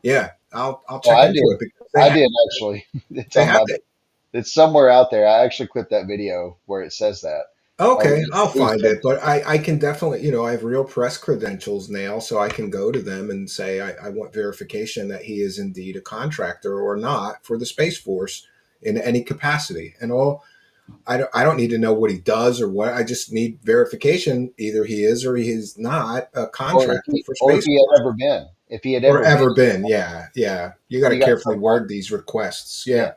yeah, I'll Well, check into it because I did actually. It's they on have my it. it's somewhere out there. I actually clipped that video where it says that. Okay, News I'll News find it, Nation. but I can definitely, I have real press credentials now, so I can go to them and say I want verification that he is indeed a contractor or not for the Space Force in any capacity. And I don't need to know what he does or what. I just need verification. Either he is or he is not a Or if contractor he for or if Space he Force had ever been. If he had or ever been, ever been. Yeah, yeah. You got to you got carefully something. word these requests. Yeah. Yeah,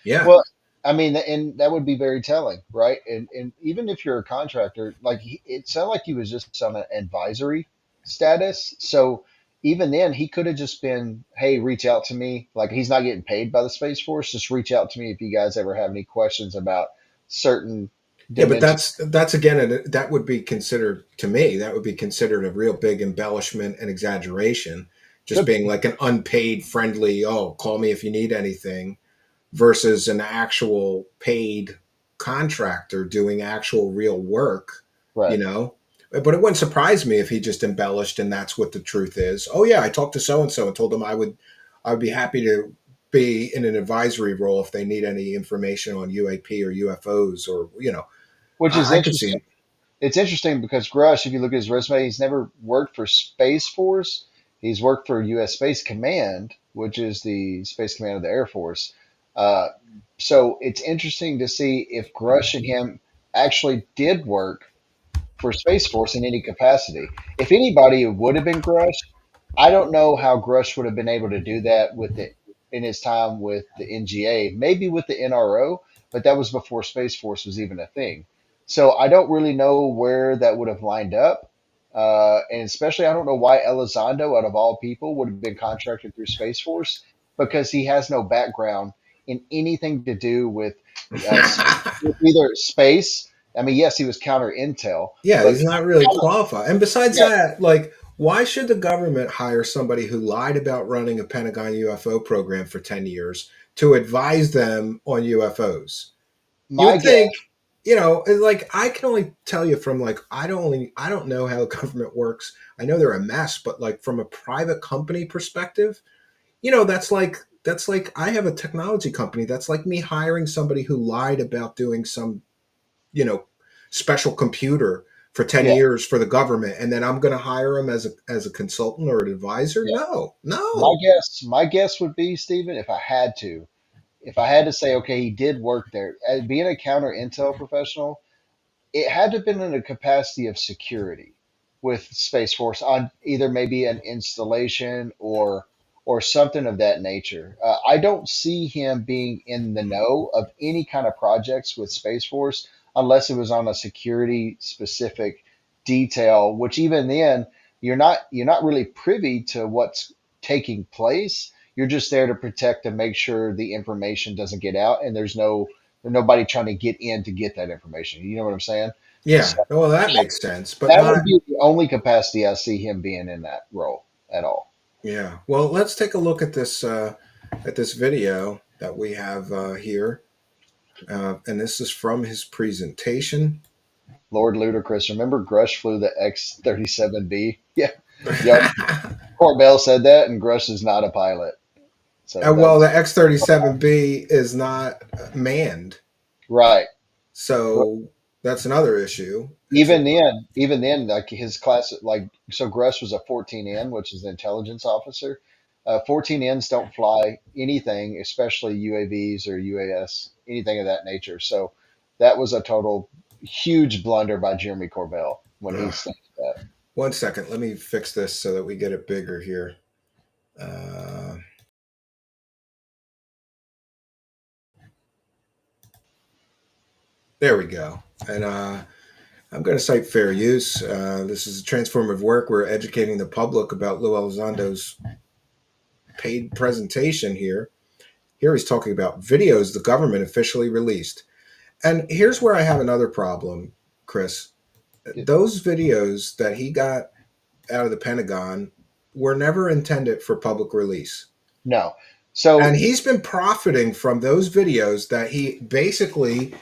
yeah, Well, I mean, and that would be very telling, right? And even if you're a contractor, like it sounded like he was just on an advisory status. So even then, he could have just been, "Hey, reach out to me." Like, he's not getting paid by the Space Force. Just reach out to me if you guys ever have any questions about certain yeah. But dimensions. that's again, that would be considered to me. That would be considered a real big embellishment and exaggeration. Just Could being be. like an unpaid, friendly, oh, call me if you need anything, versus an actual paid contractor doing actual real work, you Right. know. But it wouldn't surprise me if he just embellished and that's what the truth is. Oh yeah, I talked to so and so and told them I would be happy to be in an advisory role if they need any information on UAP or UFOs or Which is I could see interesting. it. It's interesting because Grush, if you look at his resume, he's never worked for Space Force. He's worked for U.S. Space Command, which is the Space Command of the Air Force. Uh, so it's interesting to see if Grush and him actually did work for Space Force in any capacity. If anybody, it would have been Grush. I don't know how Grush would have been able to do that with it in his time with the NGA, maybe with the NRO, but that was before Space Force was even a thing. So I don't really know where that would have lined up. And especially, I don't know why Elizondo, out of all people, would have been contracted through Space Force because he has no background in anything to do uh, with either space. I mean, yes, he was counter intel, Yeah, but he's not really qualified. And besides yeah, that, like, why should the government hire somebody who lied about running a Pentagon UFO program for 10 years to advise them on UFOs? You my would guess, think, like I can only tell you from like I don't know how the government works. I know they're a mess, but like from a private company perspective, that's like I have a technology company. That's like me hiring somebody who lied about doing some you know special computer for 10 yeah, years for the government, and then I'm going to hire him as a consultant or an advisor. yeah. No, My no. guess would be, Stephen, if I had to say, okay, he did work there, being a counter intel professional, it had to have been in a capacity of security with Space Force on either maybe an installation or something of that nature. I don't see him being in the know of any kind of projects with Space Force unless it was on a security specific detail, which even then you're not really privy to what's taking place. You're just there to protect and make sure the information doesn't get out and there's nobody trying to get in to get that information. You know what I'm saying? Yeah, So well, that makes sense, but that not. would be the only capacity I see him being in that role at all. Yeah, well, let's take a look at this video that we have here, and this is from his presentation. Lord Ludacris. Remember Grush flew the X-37B? Yeah. Yep. Corbell said that, and Grush is not a pilot. So that Well, was the X-37B is not manned, right. so that's another issue. It's a Even then, like his class, like so, Grush was a 14N, which is an intelligence officer. 14Ns don't fly anything, especially UAVs or UAS, anything of that nature. So that was a total huge blunder by Jeremy Corbell when he ugh. stated that. 1 second. Let me fix this so that we get it bigger here. Uh, there we go. And I'm going to cite fair use. This is a transformative work. We're educating the public about Lou Elizondo's paid presentation here. Here he's talking about videos the government officially released. And here's where I have another problem, Chris. Those videos that he got out of the Pentagon were never intended for public release. No. So And he's been profiting from those videos that he basically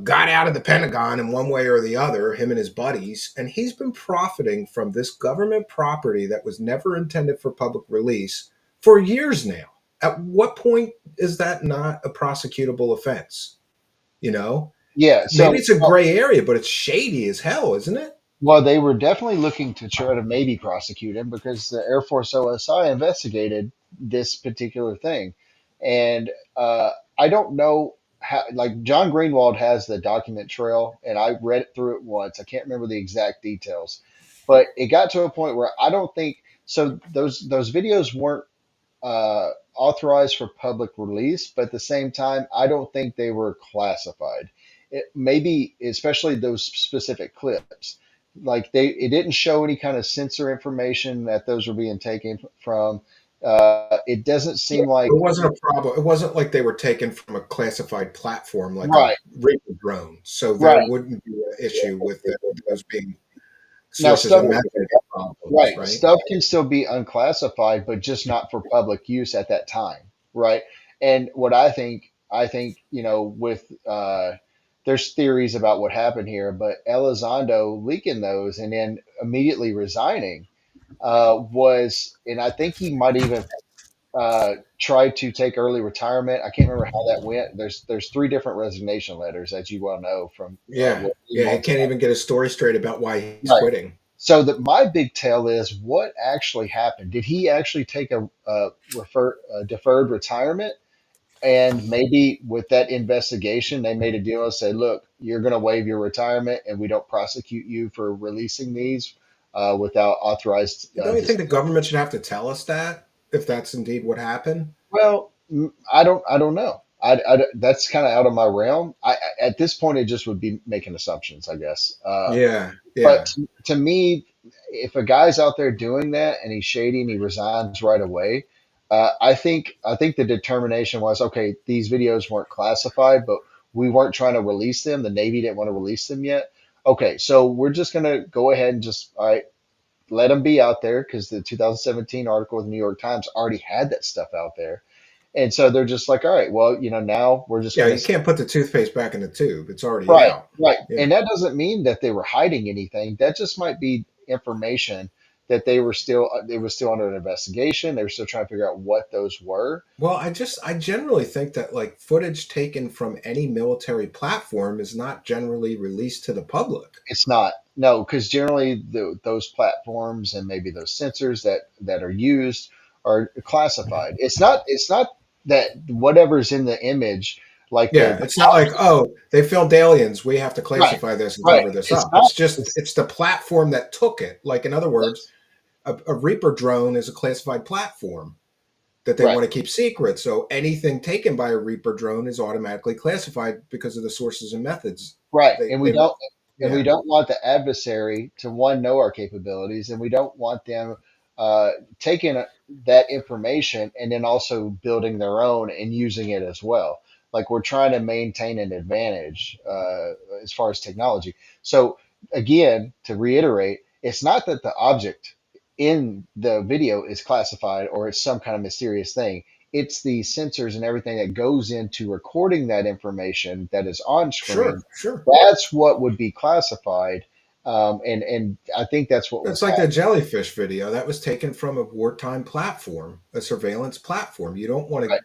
got out of the Pentagon in one way or the other, him and his buddies, and he's been profiting from this government property that was never intended for public release for years now. At what point is that not a prosecutable offense? You know, yeah, maybe so it's a gray area, but it's shady as hell, isn't it? well, they were definitely looking to try to maybe prosecute him because the Air Force OSI investigated this particular thing, and I don't know how. Like John Greenwald has the document trail, and I read through it once. I can't remember the exact details, but it got to a point where I don't think so. Those videos weren't authorized for public release, but at the same time, I don't think they were classified. It maybe, especially those specific clips, like it didn't show any kind of sensor information that those were being taken from. It doesn't Yeah, seem like it wasn't a problem. It wasn't like they were taken from a classified platform like a right, Reaper drone. So there right. wouldn't be an issue with those being Now sources stuff, of method problems, right, right? stuff can still be unclassified, but just not for public use at that time, right? And what I think, with there's theories about what happened here, but Elizondo leaking those and then immediately resigning and I think he might even tried to take early retirement. I can't remember how that went. There's three different resignation letters, as you well know from Yeah. what Yeah. He Greenwald's. can't even get a story straight about why he's Right. quitting. So that my big tell is what actually happened. Did he actually take a deferred retirement, And maybe with that investigation, they made a deal and said, look, you're going to waive your retirement and we don't prosecute you for releasing these without authorized Don't you think the disclosure. government should have to tell us that if that's indeed what happened? Well, I don't know. That's kind of out of my realm. At this point, it just would be making assumptions, I guess. Yeah, But yeah, to me, if a guy's out there doing that and he's shady and he resigns right away, I think the determination was okay. These videos weren't classified, but we weren't trying to release them. The Navy didn't want to release them yet. Okay, so we're just gonna go ahead and just all right, let them be out there because the 2017 article with the New York Times already had that stuff out there, and so they're just like, all right, well, now we're just yeah. gonna You can't put the toothpaste back in the tube. It's already right, out. right. Yeah. And that doesn't mean that they were hiding anything. That just might be information that they were still under an investigation. They were still trying to figure out what those were. Well, I generally think that like footage taken from any military platform is not generally released to the public. It's not. No, because generally those platforms and maybe those sensors that are used are classified. It's not that whatever's in the image, like Yeah, the it's not like, oh, they filmed aliens. We have to right, classify this and right. cover this It's up. not. It's just It's it's the platform that took it. Like in other words, yes, a Reaper drone is a classified platform that they right. want to keep secret. So anything taken by a Reaper drone is automatically classified because of the sources and methods. Right. They want. And we Yeah, don't want the adversary to one know our capabilities, and we don't want them uh, taking that information and then also building their own and using it as well. Like we're trying to maintain an advantage as far as technology. So again, to reiterate, it's not that the object in the video is classified or it's some kind of mysterious thing. It's the sensors and everything that goes into recording that information that is on screen. sure, sure. That's what would be classified, and I think that's what It's was like the happening. jellyfish video that was taken from a wartime platform, a surveillance platform. You don't want to Right,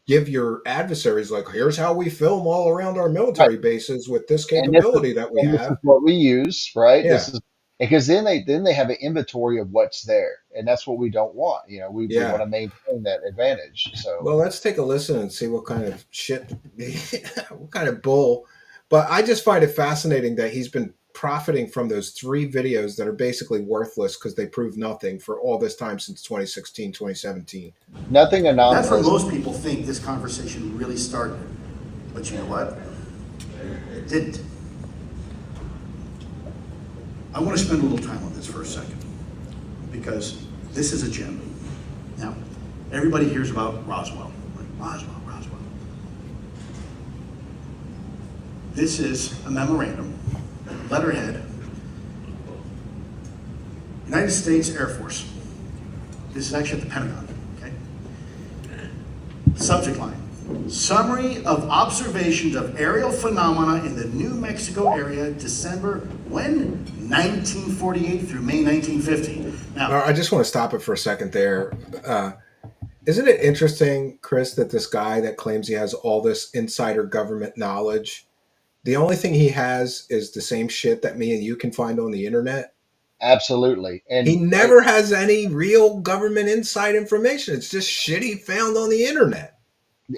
give your adversaries like, here's how we film all around our right. military bases with this And this is capability that we and this is have. what we use, right? This Yeah, is because then they have an inventory of what's there, and that's what we don't want. We want yeah. to maintain that advantage. So Well, let's take a listen and see what kind of shit, what kind of bull. But I just find it fascinating that he's been profiting from those three videos that are basically worthless because they prove nothing for all this time since 2016, 2017. nothing That's where anonymous. most people think this conversation really started. But you know what? It didn't. I want to spend a little time on this for a second because this is a gem. Now, everybody hears about Roswell. Right? Roswell, Roswell. This is a memorandum, letterhead, United States Air Force. This is actually at the Pentagon, okay? Subject line. Summary of observations of aerial phenomena in the New Mexico area, December, when? 1948 through May 1950. Now, I just want to stop it for a second there. Isn't it interesting, Chris, that this guy that claims he has all this insider government knowledge, the only thing he has is the same shit that me and you can find on the internet? Absolutely, He and never has any real government inside information. It's just shit he found on the internet.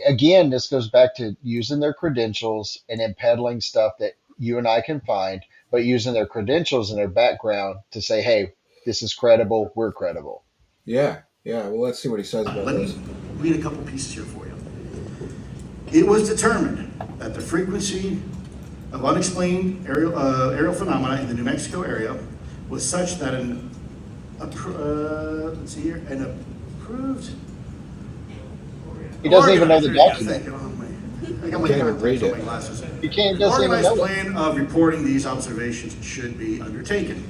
again, this goes back to using their credentials and then peddling stuff that you and I can find, but using their credentials and their background to say, hey, this is credible, we're credible. Yeah, yeah. Well, let's see what he says about let me this. read a couple pieces here for you. It was determined that the frequency of unexplained aerial phenomena in the New Mexico area was such that let's see here, an approved. He doesn't even know the Organized, document. I got my Can't even contacts read on it. my glasses. He can't, An doesn't even organized know it. plan of reporting these observations should be undertaken.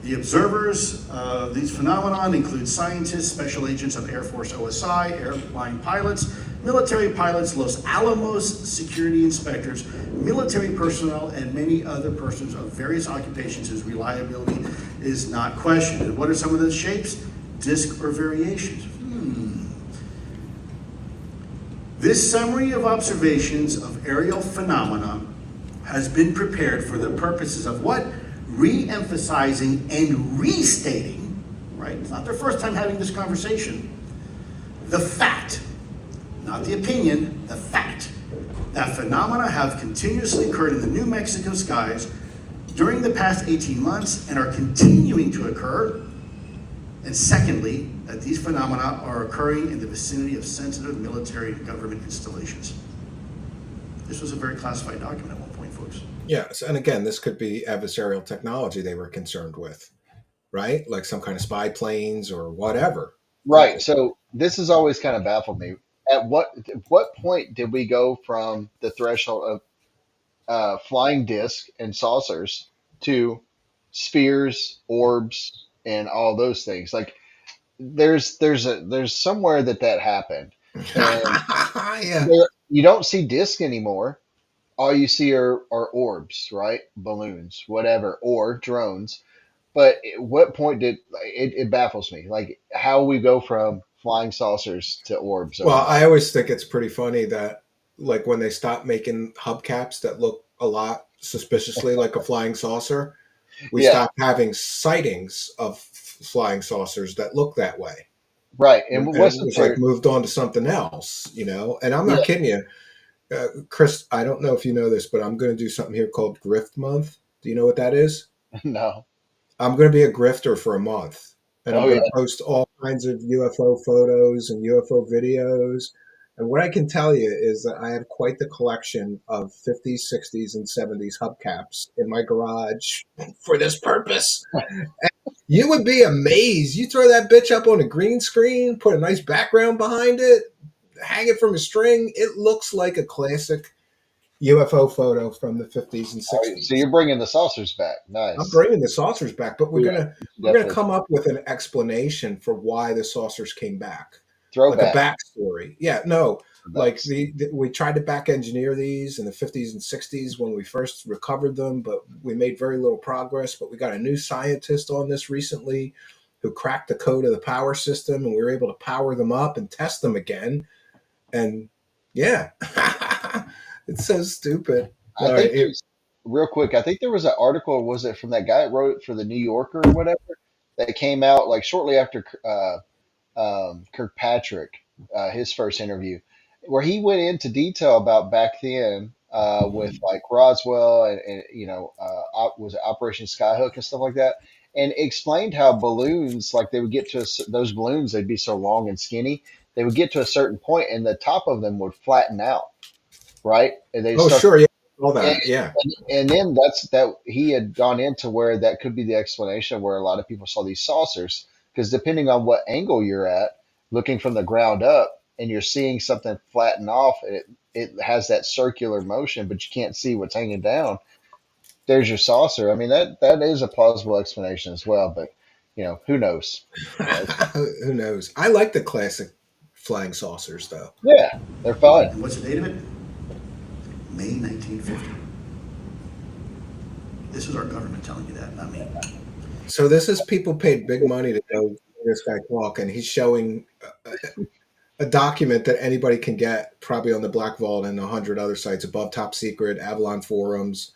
The observers of these phenomenon include scientists, special agents of Air Force OSI, airline pilots, military pilots, Los Alamos security inspectors, military personnel, and many other persons of various occupations whose reliability is not questioned. And what are some of those shapes? Disk or variations. This summary of observations of aerial phenomena has been prepared for the purposes of what? Re-emphasizing and restating, right? It's not their first time having this conversation. The fact not the opinion, the fact, that phenomena have continuously occurred in the New Mexico skies during the past 18 months and are continuing to occur. And secondly, that these phenomena are occurring in the vicinity of sensitive military and government installations. This was a very classified document at one point, folks. Yes, and again, this could be adversarial technology they were concerned with, right? Like some kind of spy planes or whatever. Right. So this has always kind of baffled me. At what point did we go from the threshold of flying disc and saucers to spheres, orbs, and all those things? Like there's somewhere that happened, and Yeah. you don't see disc anymore. All you see are orbs, right? Balloons, whatever, or drones. But at what point did it baffles me, like how we go from flying saucers to orbs Well, overnight. I always think it's pretty funny that, like, when they stopped making hubcaps that look a lot suspiciously like a flying saucer, we Yeah, stopped having sightings of flying saucers that look that way. right. And And it what's the was like theory? moved on to something else, you know? And I'm not Yeah, kidding you. Chris, I don't know if you know this, but I'm going to do something here called Grift Month. Do you know what that is? no. I'm going to be a grifter for a month, and I'm Oh going yeah, to post all kinds of UFO photos and UFO videos. And what I can tell you is that I have quite the collection of 50s, 60s, and 70s hubcaps in my garage for this purpose. You would be amazed. You throw that bitch up on a green screen, put a nice background behind it, hang it from a string. It looks like a classic UFO photo from the 50s and oh, so 60s. you're bringing the saucers back. I'm Nice. bringing the saucers back, but we're Yeah, gonna we're gonna definitely come up with an explanation for why the saucers came back, like a throwback. backstory. Yeah, no, like Throwbacks. we tried to back engineer these in the 50s and 60s when we first recovered them, but we made very little progress. But we got a new scientist on this recently who cracked the code of the power system, and we were able to power them up and test them again. And yeah, it's so stupid. I No, think there's real quick. I think there was an article. Was it from that guy that wrote it for the New Yorker or whatever that came out like shortly after Kirkpatrick, his first interview, where he went into detail about back then with like Roswell and was it Operation Skyhook and stuff like that, and explained how balloons, like they would get to those balloons, they'd be so long and skinny, they would get to a certain point and the top of them would flatten out, right? And they oh start. sure, yeah, all And, that, yeah. and then that's that he had gone into where that could be the explanation where a lot of people saw these saucers because depending on what angle you're at, looking from the ground up, and you're seeing something flatten off, and it has that circular motion, but you can't see what's hanging down. There's your saucer. I mean that is a plausible explanation as well, but who knows? Who knows? I like the classic flying saucers, though. Yeah, they're fun. And what's the date of it? May 1950. This is our government telling you that, not me. So this is people paid big money to go hear this guy talk, and he's showing a document that anybody can get, probably on the Black Vault and 100 other sites, above Top Secret, Avalon Forums.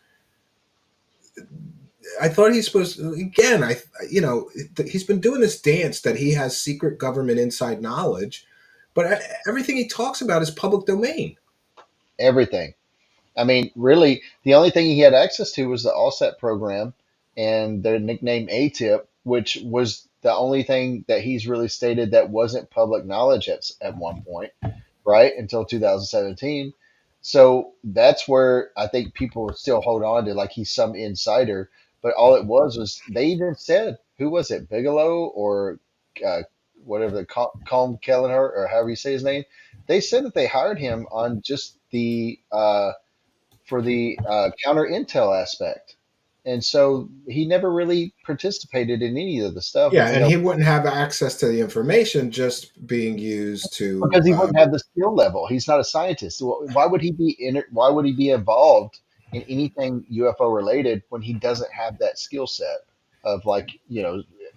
I thought he's supposed to, again, he's been doing this dance that he has secret government inside knowledge, but everything he talks about is public domain. Everything. I mean, really, the only thing he had access to was the Allset program and their nickname ATIP, which was the only thing that he's really stated that wasn't public knowledge at one point, right? Until 2017. So that's where I think people still hold on to like he's some insider. But all it was they even said, who was it, Bigelow or uh, whatever, the Calm Kelleher or however you say his name? They said that they hired him on just the for the counter intel aspect. And so he never really participated in any of the stuff, Yeah, and he wouldn't have access to the information just being used to. because he wouldn't have the skill level. He's not a scientist. Why would he be in it? Why would he be involved in anything UFO related when he doesn't have that skill set of like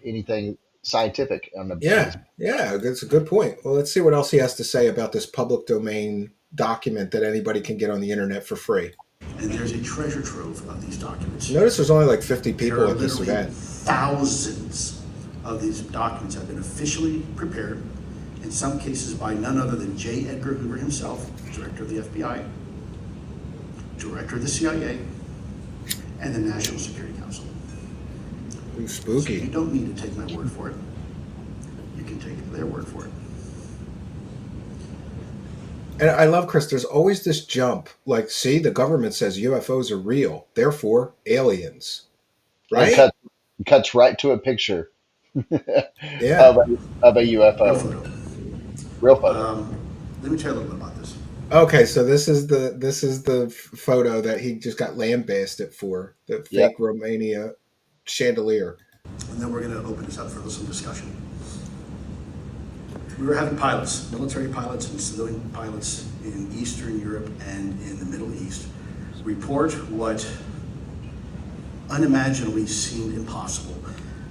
anything scientific on the Yeah, yeah, that's a good point. Well, let's see what else he has to say about this public domain document that anybody can get on the internet for free. And there's a treasure trove of these documents. Notice there's only like 50 There people are at this literally event. thousands of these documents have been officially prepared in some cases by none other than J. Edgar Hoover himself, director of the FBI, director of the CIA, and the National Security Council. Ooh, So you spooky. don't need to take my word for it. You can take their word for it. And I love, Chris, there's always this jump. Like, see, the government says UFOs are real, therefore aliens, And right? cuts right to a picture Yeah. of a Real UFO, photo. real photo. Let me tell you a little bit about this. Okay, so this is the photo that he just got lambasted for, the Yep. fake Romania chandelier. And then we're going to open this up for some discussion. We were having pilots, military pilots and civilian pilots in Eastern Europe and in the Middle East report what unimaginably seemed impossible.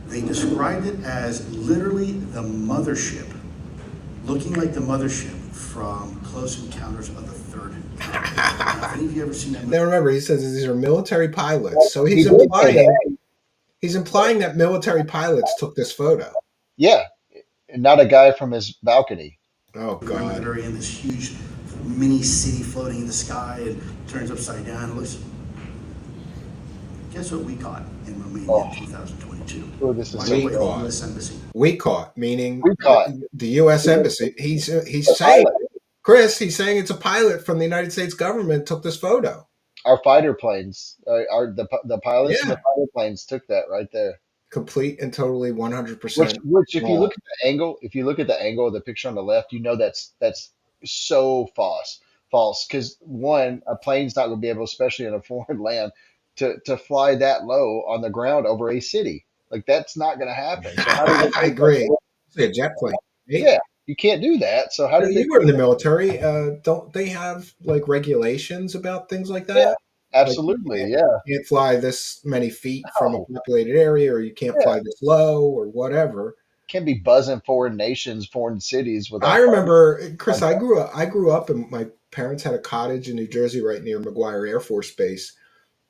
They described it as literally the mothership, looking like the mothership from Close Encounters of the Third Kind. Now, have any of you ever seen that movie? Now remember, he says these are military pilots, so He he's did say that. implying that military pilots took this photo. Yeah, and not a guy from his balcony. Oh Remember the God. very end, this huge mini city floating in the sky and turns upside down. It looks. Guess what we caught in Romania Oh, in 2022? oh, this is By so the way, the caught. U.S. Embassy. We caught, meaning we caught the U.S. Embassy. He's the saying, pilot. Chris, he's saying it's a pilot from the United States government took this photo. Our fighter planes, the pilots and the Yeah, fighter planes took that right there. complete and totally Which 100% which if you wrong. look at the angle, if you look at the angle of the picture on the left, you know that's so false. Because one, a plane's not going to be able, especially in a foreign land, to fly that low on the ground over a city. Like that's not going to happen. So how did they I take that agree. photo? It's a jet plane. Right? Yeah, you can't do that. So how did they You were in take the that? military. Don't they have like regulations about things like Yeah, that? Like absolutely. Yeah. you can't fly this many feet from a Oh, populated area, or you can't yeah. fly this low, or whatever. Can't be buzzing foreign nations, foreign cities I without remember, Chris. flying. I grew up, and my parents had a cottage in New Jersey, right near McGuire Air Force Base.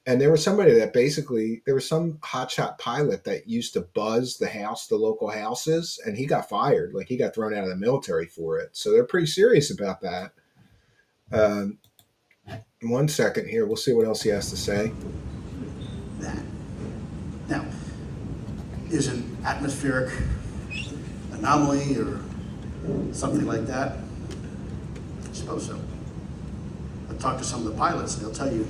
And there was somebody that basically there was some hotshot pilot that used to buzz the local houses, and he got fired. Like he got thrown out of the military for it. So they're pretty serious about that. Um, 1 second here, we'll see what else he has to say. That. Now, is an atmospheric anomaly or something like that? I suppose so. I talked to some of the pilots, and they'll tell you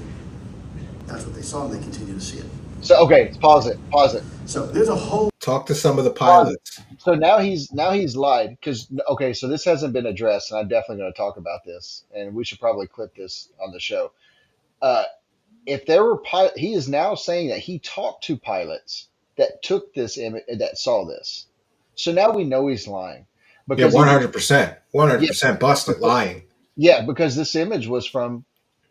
that's what they saw, and they continue to see it. So okay, pause it. Pause it. So there's a whole Talk to some of the Pause it. pilots. So now he's lied because okay, so this hasn't been addressed, and I'm definitely going to talk about this, and we should probably clip this on the show. Uh, if there were he is now saying that he talked to pilots that took this image that saw this. So now we know he's lying Yeah, because he 100%, yeah 100% busted lying. yeah because this image was from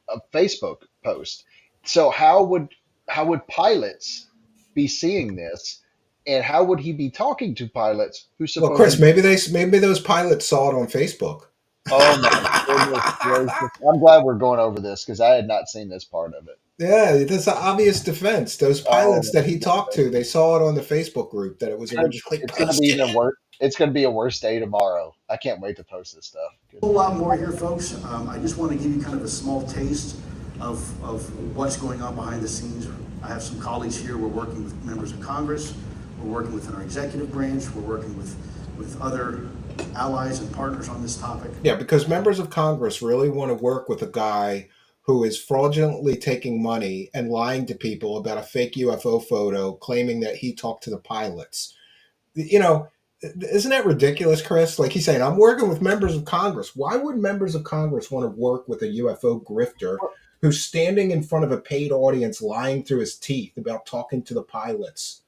a Facebook post. So how would pilots be seeing this, and how would he be talking to pilots who Well, Chris, supposedly? maybe those pilots saw it on Facebook. Oh my goodness gracious! I'm glad we're going over this because I had not seen this part of it. Yeah, that's an obvious defense. Those Oh pilots that he my talked to, goodness! they saw it on the Facebook group that it was originally It's gonna be posted. even worse. It's gonna be a worse day tomorrow. I can't wait to post this stuff. Good lot lord. more here, folks. I just want to give you kind of a small taste of what's going on behind the scenes. I have some colleagues here. We're working with members of Congress. We're working within our executive branch. We're working with other allies and partners on this topic. Yeah, because members of Congress really want to work with a guy who is fraudulently taking money and lying to people about a fake UFO photo, claiming that he talked to the pilots. You know, isn't that ridiculous, Chris? Like he's saying, I'm working with members of Congress. Why would members of Congress want to work with a UFO grifter who's standing in front of a paid audience lying through his teeth about talking to the pilots?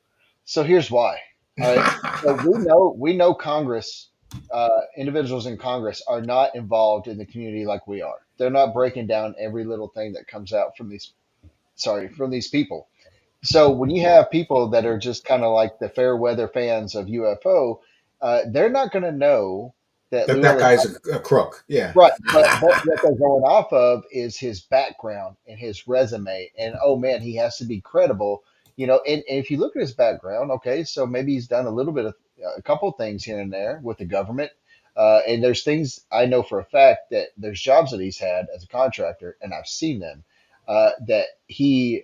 So here's why. All right. So we know Congress, individuals in Congress are not involved in the community like we are. They're not breaking down every little thing that comes out from these people. So when you have people that are just kind of like the fair weather fans of UFO, they're not going to know that That Llewellyn. guy's a crook. Yeah. Right, but what they're going off of is his background and his resume, and oh man, he has to be credible, And if you look at his background, okay, so maybe he's done a little bit of a couple things here and there with the government. And there's things I know for a fact that there's jobs that he's had as a contractor, and I've seen them that he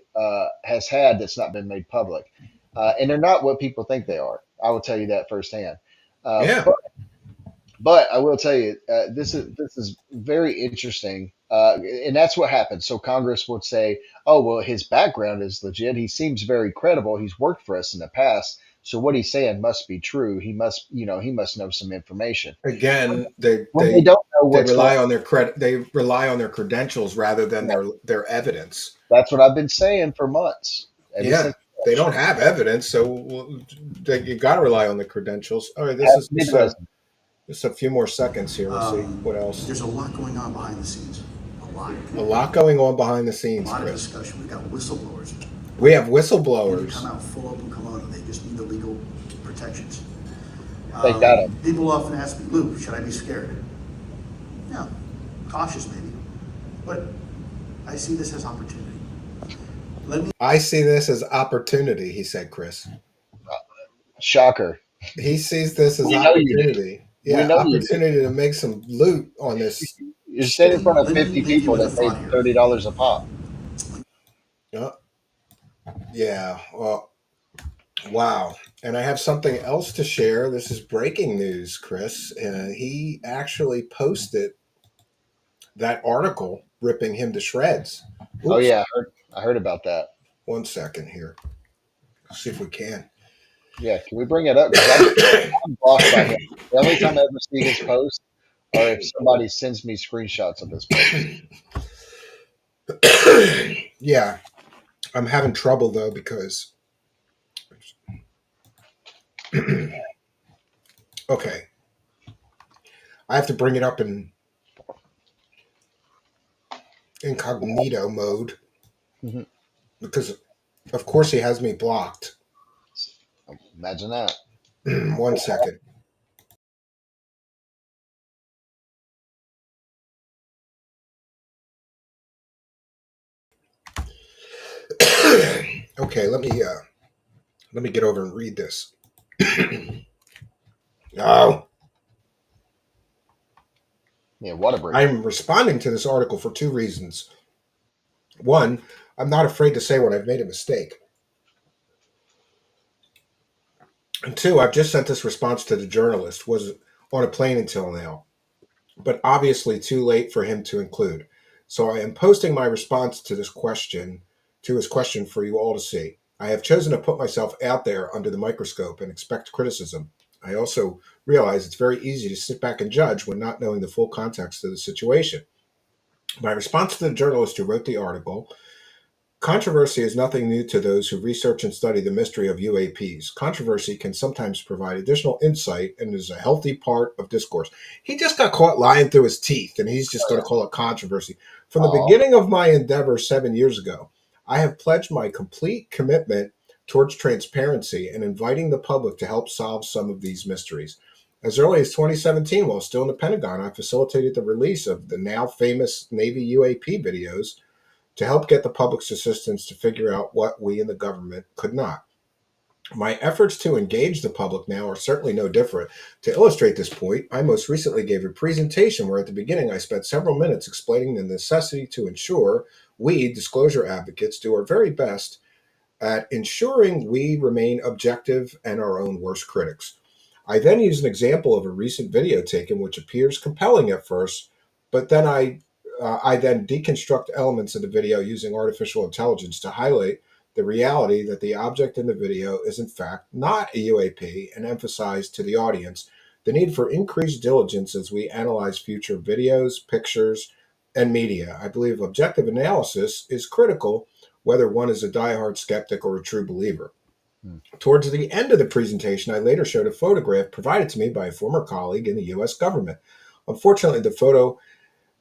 has had that's not been made public. And they're not what people think they are. I will tell you that firsthand. Uh, Yeah. but but I will tell you, this is very interesting, and that's what happens. So Congress would say, "Oh, well, his background is legit. He seems very credible. He's worked for us in the past, so what he's saying must be true. He must, he must know some information." Again, they When they they don't know they what's going, rely on their credit. They rely on their credentials rather than yeah, their evidence. that's what I've been saying for months, ever Yeah, since. they don't have evidence, so you got to rely on the credentials. All right, this Pass is me the resume. just a few more seconds here. Let's see what else. There's a lot going on behind the scenes. A lot. A lot going on behind the A scenes, lot of Chris. discussion. We've got whistleblowers. We have They whistleblowers. come out full open kimono. They just need the legal protections. They got him. People often ask me, Lou, should I be scared? No, cautious maybe, but I see this as opportunity. Let me. I see this as opportunity, he said, Chris. Shocker. He sees this as We know you do. opportunity. We Yeah, know you do. opportunity to make some loot on this You're standing in shit. front of Let me 50 leave you people with a that paid thought here. $30 a pop. Yeah, well, wow. And I have something else to share. This is breaking news, Chris. He actually posted that article ripping him to shreds. Oh Oops, yeah, I heard about that. 1 second here. See if we can. Yeah, can we bring it up? Because I'm blocked by him. The only time I ever see his posts are if somebody sends me screenshots of his posts. Yeah, I'm having trouble though because okay, I have to bring it up in incognito mode Mhm. because of course he has me blocked. Imagine that. 1 second. Okay, let me get over and read this. No, Yeah, water break. I'm responding to this article for two reasons. One, I'm not afraid to say when I've made a mistake. And two, I've just sent this response to the journalist, was on a plane until now, but obviously too late for him to include. So I am posting my response to his question for you all to see. I have chosen to put myself out there under the microscope and expect criticism. I also realize it's very easy to sit back and judge when not knowing the full context of the situation. My response to the journalist who wrote the article: controversy is nothing new to those who research and study the mystery of UAPs. Controversy can sometimes provide additional insight and is a healthy part of discourse. He just got caught lying through his teeth, and he's just going to call it controversy. From the Oh, beginning of my endeavor 7 years ago, I have pledged my complete commitment towards transparency and inviting the public to help solve some of these mysteries. As early as 2017, while still in the Pentagon, I facilitated the release of the now famous Navy UAP videos to help get the public's assistance to figure out what we in the government could not. My efforts to engage the public now are certainly no different. To illustrate this point, I most recently gave a presentation where at the beginning I spent several minutes explaining the necessity to ensure we, disclosure advocates, do our very best at ensuring we remain objective and our own worst critics. I then used an example of a recent video taken which appears compelling at first, but then I then deconstruct elements of the video using artificial intelligence to highlight the reality that the object in the video is in fact not a UAP and emphasize to the audience the need for increased diligence as we analyze future videos, pictures, and media. I believe objective analysis is critical whether one is a diehard skeptic or a true believer. hmm. Towards the end of the presentation, I later showed a photograph provided to me by a former colleague in the US government. Unfortunately, the photo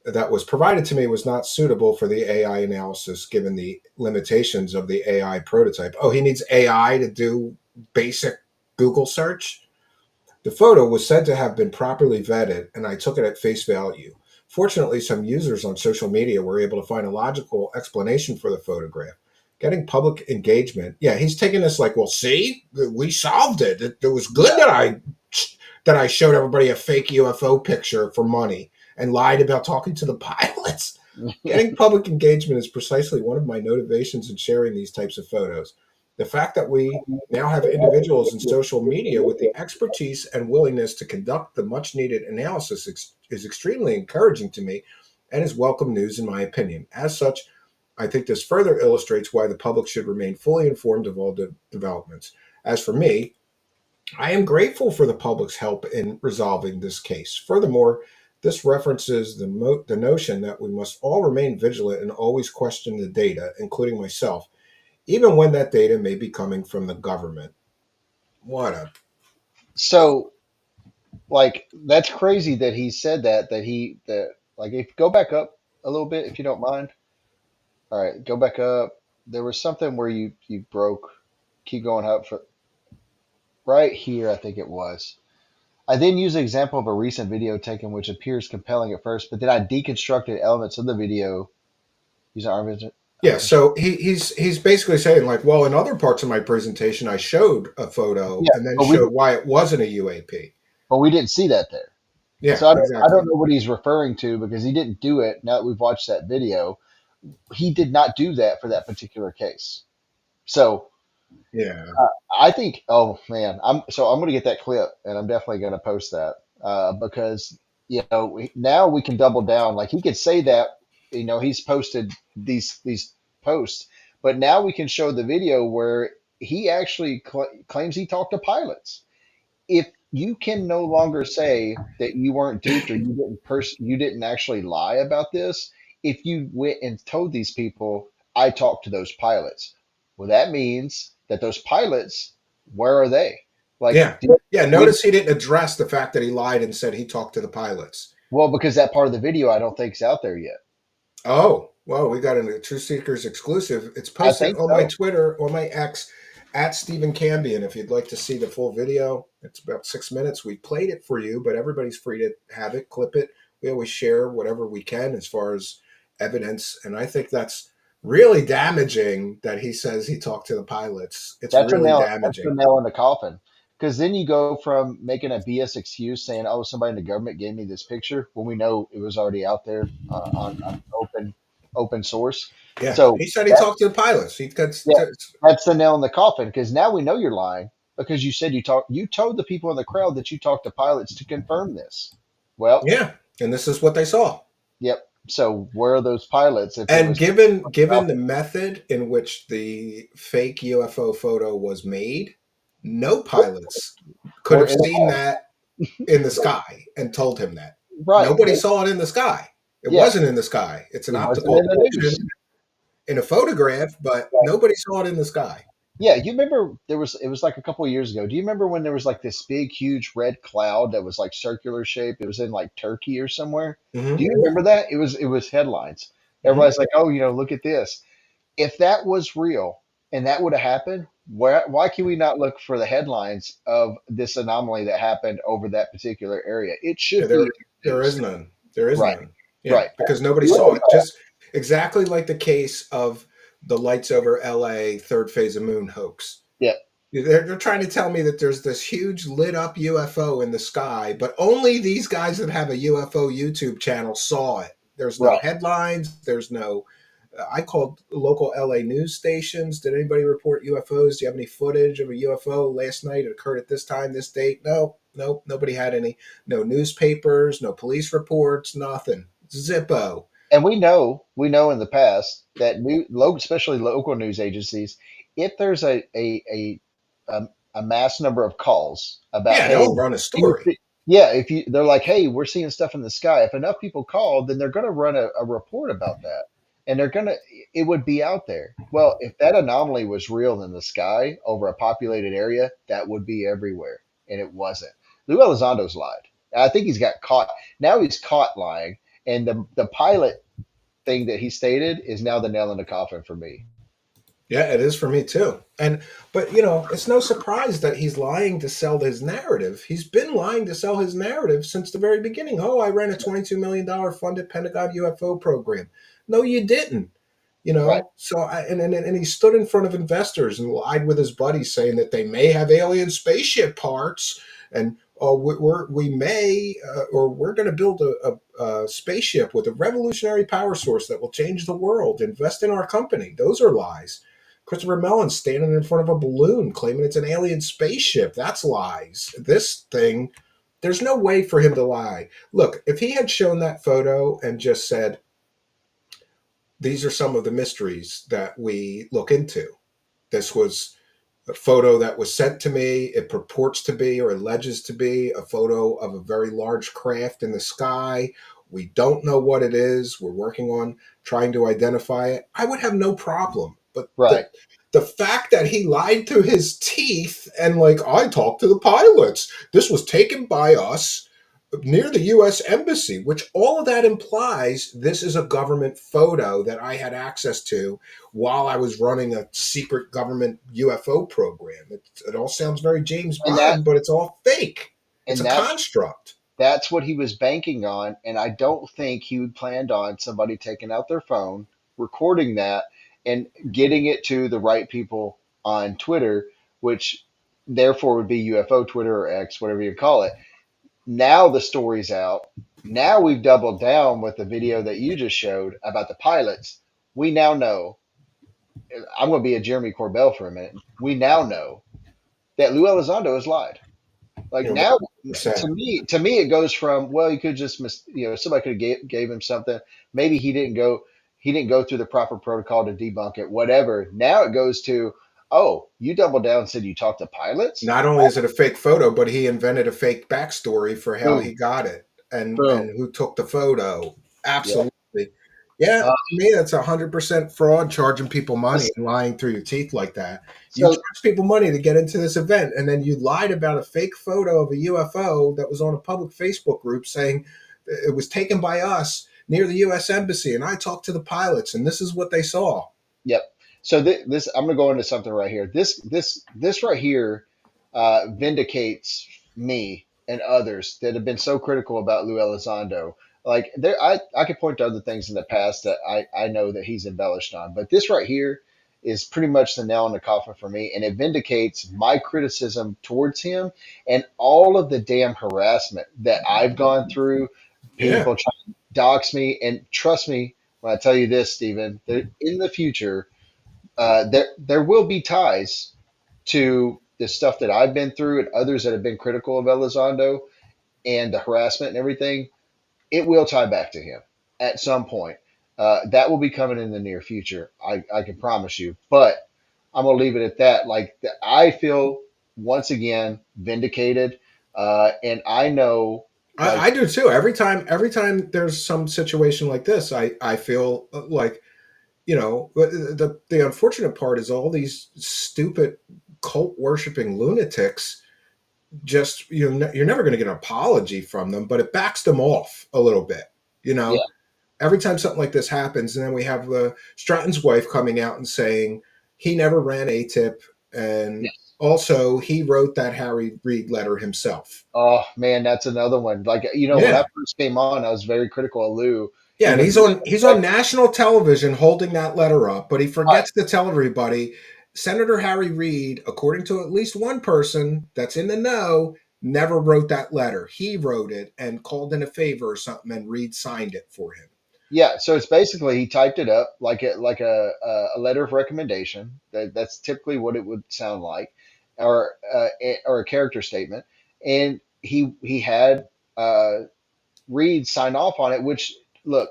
that was provided to me was not suitable for the AI analysis given the limitations of the AI prototype. Oh, he needs AI to do basic Google search? The photo was said to have been properly vetted, and I took it at face value. Fortunately, some users on social media were able to find a logical explanation for the photograph. Getting public engagement. Yeah, he's taking this like, well, see, we solved it. It was good Yeah, that I showed everybody a fake UFO picture for money and lied about talking to the pilots. Getting public engagement is precisely one of my motivations in sharing these types of photos. The fact that we now have individuals in social media with the expertise and willingness to conduct the much needed analysis is extremely encouraging to me and is welcome news in my opinion. As such, I think this further illustrates why the public should remain fully informed of all developments. As for me, I am grateful for the public's help in resolving this case. Furthermore, this references the notion that we must all remain vigilant and always question the data, including myself, even when that data may be coming from the government. What a So, like, that's crazy that he said that, like, if go back up a little bit, if you don't mind. All right, go back up. There was something where you broke. Keep going up for right here, I think it was. I then use an example of a recent video taken which appears compelling at first, but then I deconstructed elements of the video using yeah. So he's basically saying like, well, in other parts of my presentation, I showed a photo yeah, and then but we showed why it wasn't a UAP. but we didn't see that there. Yeah, So I exactly. don't know what he's referring to because he didn't do it. Now that we've watched that video, he did not do that for that particular case. So Yeah, I think, oh man, I'm going to get that clip and I'm definitely going to post that because now we can double down. Like he could say that he's posted these posts, but now we can show the video where he actually claims he talked to pilots. If you can no longer say that you weren't duped or you didn't actually lie about this, if you went and told these people I talked to those pilots, well, that means that those pilots, where are they? Like, yeah, yeah. we Notice he didn't address the fact that he lied and said he talked to the pilots. well because that part of the video I don't think is out there yet. Oh, well, we got a True Seekers exclusive. It's I posted think on my so. Twitter or my X at Stephen Cambion. If you'd like to see the full video, it's about 6 minutes. We played it for you, but everybody's free to have it, clip it. We always share whatever we can as far as evidence. And I think that's really damaging that he says he talked to the pilots. It's really That's the damaging. nail in the coffin. Because then you go from making a BS excuse saying, "Oh, somebody in the government gave me this picture," when we know it was already out there on open source. Yeah. So He said he that talked to the pilots. He got, yeah, that's the nail in the coffin. Because now we know you're lying because you said you told the people in the crowd that you talked to pilots to confirm this. Well, yeah. And this is what they saw. yep. So where are those pilots if it And was given the method in which the fake UFO photo was made, no pilots could we're have in the seen that in the sky and told him that. right? Nobody saw it in the sky. It Yeah, wasn't in the sky. It's an it wasn't optical in the news. illusion in a photograph, but nobody saw it in the sky. Yeah, you remember it was like a couple of years ago. Do you remember when there was like this big, huge red cloud that was like circular shape? It was in like Turkey or somewhere. Do Hmm. you remember that? It was headlines. Hmm. Everybody's like, oh, look at this. If that was real and that would have happened, why can we not look for the headlines of this anomaly that happened over that particular area? It Yeah, should be in the there is news. none. There is Right, none. Yeah, right. because nobody saw it. Just exactly like the case of the lights over LA third phase of moon hoax. Yeah, They're trying to tell me that there's this huge lit up UFO in the sky, but only these guys that have a UFO YouTube channel saw it. There's no right. headlines. There's no. I called local LA news stations. Did anybody report UFOs? Do you have any footage of a UFO last night? It occurred at this time, this date? No, no, nobody had any. No newspapers, no police reports, nothing. Zippo. And we know in the past that especially local news agencies, if there's a mass number of calls about, Yeah, hey, they'll run a story. yeah, if you they're like, hey, we're seeing stuff in the sky. If enough people call, then they're going to run a report about that, and it would be out there. Well, if that anomaly was real in the sky over a populated area, that would be everywhere, and it wasn't. Lou Elizondo's lied. I think he's got caught. Now he's caught lying, and the pilot thing that he stated is now the nail in the coffin for me. Yeah, it is for me too. But it's no surprise that he's lying to sell his narrative. He's been lying to sell his narrative since the very beginning. Oh, I ran a $22 million funded Pentagon UFO program. No, you didn't. Right. So and he stood in front of investors and lied with his buddies saying that they may have alien spaceship parts and we may, or we're going to build a spaceship with a revolutionary power source that will change the world. Invest in our company. Those are lies. Christopher Mellon standing in front of a balloon claiming it's an alien spaceship. That's lies. This thing, there's no way for him to lie. Look, if he had shown that photo and just said, these are some of the mysteries that we look into. This was a photo that was sent to me. It purports to be or alleges to be a photo of a very large craft in the sky. We don't know what it is. We're working on trying to identify it. I would have no problem. But Right. the fact that he lied through his teeth and, like, I talked to the pilots, this was taken by us near the U.S. Embassy, which all of that implies this is a government photo that I had access to while I was running a secret government UFO program. It all sounds very James And that Bond, but it's all fake. It's and a construct. that's what he was banking on. And I don't think he planned on somebody taking out their phone, recording that, and getting it to the right people on Twitter, which therefore would be UFO Twitter or X, whatever you call it. Now the story's out. Now we've doubled down with the video that you just showed about the pilots. We now know. I'm going to be a Jeremy Corbell for a minute. We now know that Lou Elizondo has lied. Like You know, now, 100%. to me, it goes from, well, he could just somebody could have gave him something. Maybe he didn't go through the proper protocol to debunk it. Whatever. Now it goes to, oh, you doubled down and said you talked to pilots. Not only is it a fake photo, but he invented a fake backstory for how Boom, he got it and boom. who took the photo. Yeah. Absolutely. Yeah, to Uh, me, that's 100% fraud, charging people money this, and lying through your teeth like that. You so charge people money to get into this event, and then you lied about a fake photo of a UFO that was on a public Facebook group saying it was taken by us near the U.S. Embassy, and I talked to the pilots, and this is what they saw. Yep. So this I'm going to go into something right here. This right here vindicates me and others that have been so critical about Lou Elizondo. Like there, I could point to other things in the past that I know that he's embellished on, but this right here is pretty much the nail in the coffin for me, and it vindicates my criticism towards him and all of the damn harassment that I've gone through. Yeah. People trying to dox me, and trust me when I tell you this, Stephen, that in the future, there will be ties to the stuff that I've been through and others that have been critical of Elizondo and the harassment and everything. It will tie back to him at some point. That will be coming in the near future. I can promise you. But I'm gonna leave it at that. Like I feel once again vindicated, and I know like I do too. Every time there's some situation like this, I feel like, the unfortunate part is all these stupid cult worshiping lunatics. Just, you're never going to get an apology from them, but it backs them off a little bit. You yeah, know, every time something like this happens, and then we have Stratton's wife coming out and saying he never ran ATIP, and yes. also he wrote that Harry Reid letter himself. Oh man, that's another one. Like when I Yeah. first came on, I was very critical of Lou, Yeah, and even he's on national television holding that letter up, but he right. forgets to tell everybody Senator Harry Reid, according to at least one person that's in the know, never wrote that letter. He wrote it and called in a favor or something, and Reid signed it for him. Yeah, so it's basically he typed it up like a letter of recommendation. That's typically what it would sound like, or a character statement, and he had Reed sign off on it. Which look,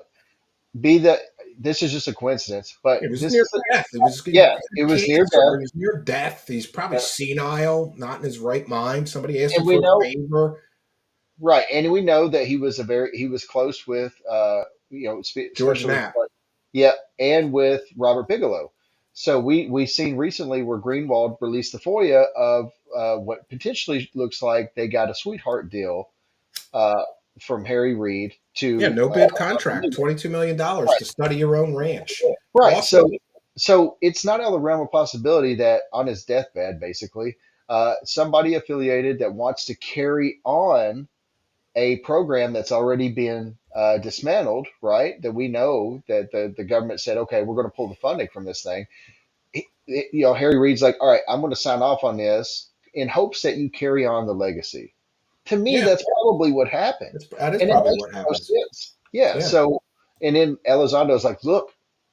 be that this is just a coincidence, but It was this near is death. He yeah, had it was near cancer. death, He was near death. He's probably senile, not in his right mind. Somebody asked him and we for a know favor. right, and we know that he was close with George especially Knapp. yeah, and with Robert Bigelow. So we've seen recently where Greenwald released the FOIA of what potentially looks like they got a sweetheart deal uh, from Harry Reid Yeah, to no bid contract, $22 million right, to study your own ranch. right. Awesome. So it's not out of the realm of possibility that on his deathbed, basically, somebody affiliated that wants to carry on a program that's already been dismantled, right? That we know that the government said, okay, we're going to pull the funding from this thing. Harry Reid's like, all right, I'm going to sign off on this in hopes that you carry on the legacy. To me, Yeah, that's probably what happened, that is and it probably makes what no happens. sense. Yeah. Yeah. So, and then Elizondo's like,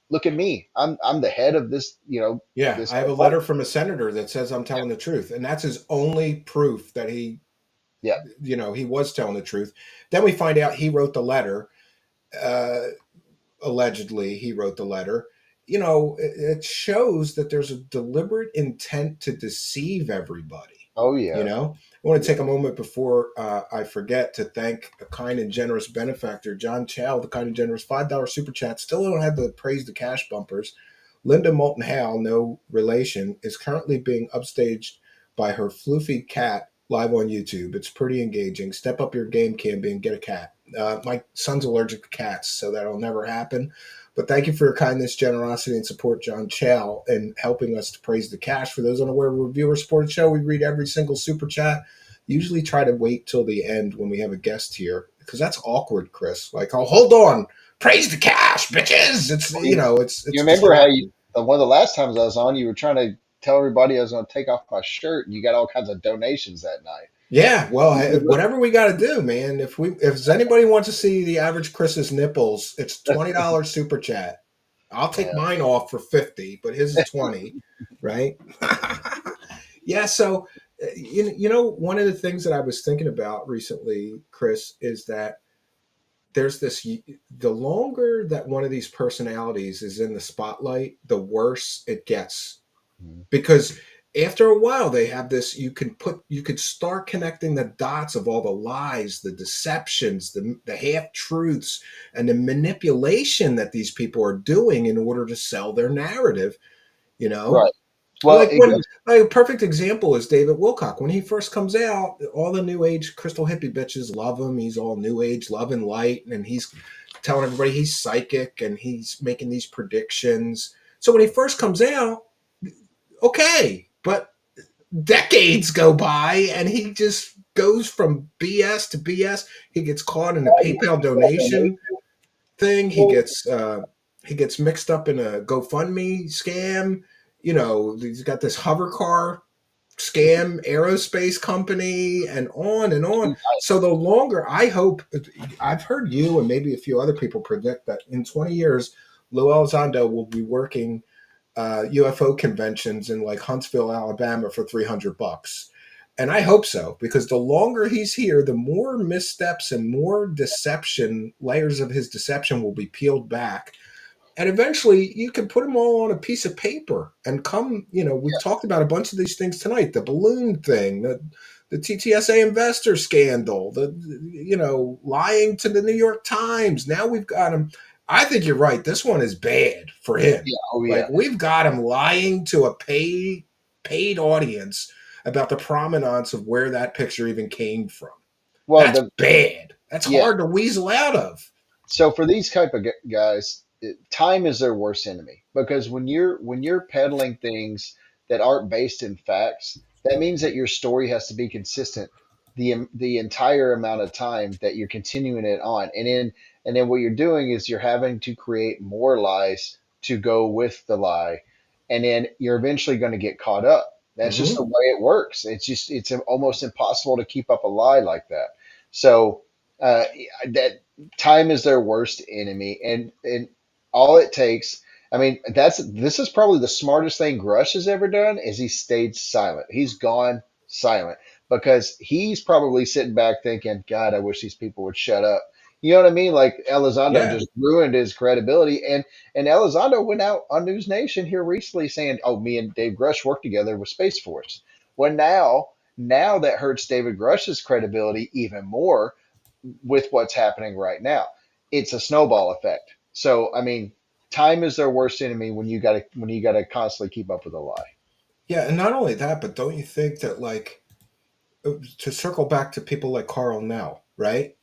look at me. I'm the head of this. Yeah, This I have a letter department. from a senator that says I'm telling the truth, and that's his only proof that Yeah. he was telling the truth. Then we find out he wrote the letter. Uh, Allegedly, he wrote the letter. It shows that there's a deliberate intent to deceive everybody. Oh You yeah. know, I want to Yeah. take a moment before I forget to thank a kind and generous benefactor, John Chow, the kind and generous $5 super chat. Still don't have the praise the cash bumpers. Linda Moulton Hale, no relation, is currently being upstaged by her floofy cat live on YouTube. It's pretty engaging. Step up your game, Camby, and get a cat. My son's allergic to cats, so that'll never happen. But thank you for your kindness, generosity, and support, John Chow, in helping us to praise the cash. For those unaware, reviewer support show. We read every single super chat. Usually try to wait till the end when we have a guest here because that's awkward, Chris. Like, oh, hold on, praise the cash, bitches. It's You, it's you remember how distracting. one of the last times I was on, you were trying to tell everybody I was going to take off my shirt, and you got all kinds of donations that night. Yeah, well, Remember? whatever we got to do, man. If anybody wants to see the average Chris's nipples, it's $20 super chat. I'll take Yeah. mine off for 50, but his is 20, right? Yeah. So, one of the things that I was thinking about recently, Chris, is that there's this. The longer that one of these personalities is in the spotlight, the worse it gets Mhm. because after a while they have this you could start connecting the dots of all the lies, the deceptions, the half truths, and the manipulation that these people are doing in order to sell their narrative, you know Right. Well, like it when goes. like a perfect example is David Wilcock. When he first comes out, all the new age crystal hippie bitches love him. He's all new age love and light, and he's telling everybody he's psychic and he's making these predictions. So when he first comes out, okay, but decades go by and he just goes from BS to BS. He gets caught in a PayPal donation thing. He gets mixed up in a GoFundMe scam. He's got this hover car scam, aerospace company, and on and on. So the longer I hope, I've heard you and maybe a few other people predict that in 20 years, Lou Elizondo will be working UFO conventions in like Huntsville, Alabama for $300. And I hope so, because the longer he's here, the more missteps and more deception, layers of his deception will be peeled back. And eventually you can put them all on a piece of paper and we've talked about a bunch of these things tonight, the balloon thing, the TTSA investor scandal, lying to the New York Times. Now we've got him. I think you're right. This one is bad for him. Yeah. Oh Like yeah. we've got him lying to a paid audience about the provenance of where that picture even came from. Well, That's bad. That's yeah. hard to weasel out of. So for these type of guys, time is their worst enemy because when you're peddling things that aren't based in facts, that means that your story has to be consistent the entire amount of time that you're continuing it on, and then what you're doing is you're having to create more lies to go with the lie, and then you're eventually going to get caught up. That's just the Mm-hmm. way it works. It's almost impossible to keep up a lie like that. So uh, that time is their worst enemy, and all it takes. I mean, this is probably the smartest thing Grush has ever done is he stayed silent. He's gone silent because he's probably sitting back thinking, God, I wish these people would shut up. You know what I mean? Like Elizondo Yeah. just ruined his credibility, and Elizondo went out on News Nation here recently saying, "Oh, me and Dave Grush worked together with Space Force." Well, now that hurts David Grush's credibility even more with what's happening right now. It's a snowball effect. So I mean, time is their worst enemy when you gotta constantly keep up with a lie. Yeah, and not only that, but don't you think that to circle back to people like Carl Nell, right?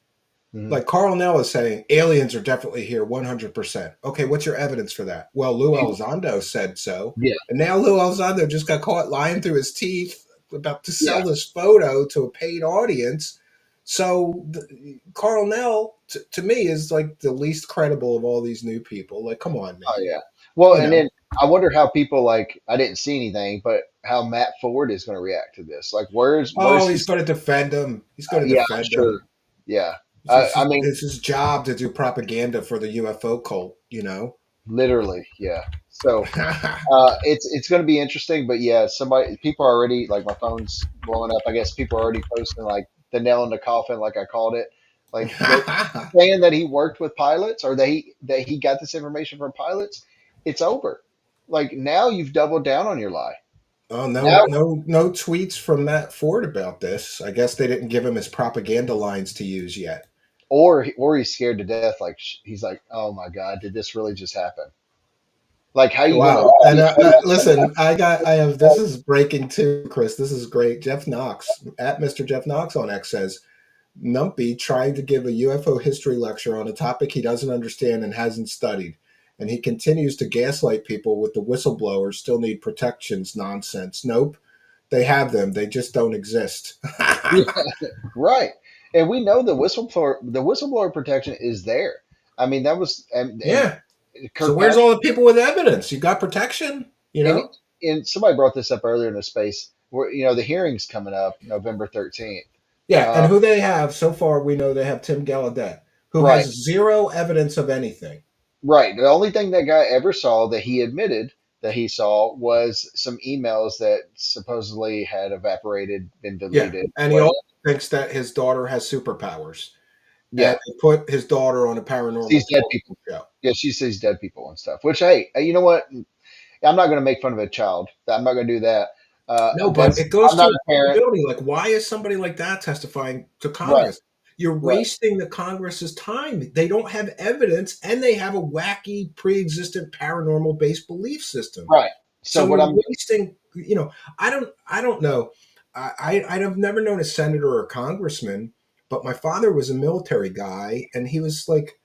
Hmm. Like Carl Nell is saying aliens are definitely here 100%. Okay, what's your evidence for that? Well, Lou Elizondo said so. Yeah, And now Lou Elizondo just got caught lying through his teeth about to yeah, sell this photo to a paid audience. So Carl Nell, to me, is like the least credible of all these new people. Like, come on, oh man. yeah. Well, You and know, then I wonder how people like I didn't see anything, but how Matt Ford is going to react to this. Like, where's Oh, he's his? going to defend him. He's going to Yeah, I'm defend sure. him. Yeah, It's I mean, his job to do propaganda for the UFO cult, you know? literally, yeah. So it's going to be interesting, but yeah, people are already like my phone's blowing up. I guess people are already posting like the nail in the coffin, like I called it, like that, saying that he worked with pilots or that he got this information from pilots. It's over. Like now you've doubled down on your lie. Oh, Now, no tweets from Matt Ford about this. I guess they didn't give him his propaganda lines to use yet. or he's scared to death. Like he's like, oh my god, did this really just happen? Like how you gonna? Wow. And listen, I have, this is breaking too, Chris. This is great. Jeff Knox at Mr. Jeff Knox on X says, Numpy trying to give a UFO history lecture on a topic he doesn't understand and hasn't studied. And he continues to gaslight people with the whistleblowers still need protections nonsense. Nope. They have them. They just don't exist. Yeah, right. And we know the whistleblower protection is there. I mean, that was and Yeah. So where's Kirkpatrick all the people with evidence? You got protection, you and know? and somebody brought this up earlier in the space where the hearings coming up November 13th. Yeah, Uh, and who they have so far, we know they have Tim Gallaudet, who right, has zero evidence of anything. right. The only thing that guy ever saw that he admitted that he saw was some emails that supposedly had evaporated, been Yeah, deleted, and he whatever. also thinks that his daughter has superpowers, and Yeah, he put his daughter on a sees paranormal dead people. show. Yeah, she sees dead people and stuff. Which, hey, you know what? I'm not going to make fun of a child. I'm not going to do that. No, but That's it goes I'm to not a parent. accountability. Like, why is somebody like that testifying to Right, Congress? You're right, wasting the Congress's time. They don't have evidence, and they have a wacky, pre-existent paranormal-based belief system. right. So So what you're I'm wasting. I don't know. I've never known a senator or a congressman, but my father was a military guy, and he was like,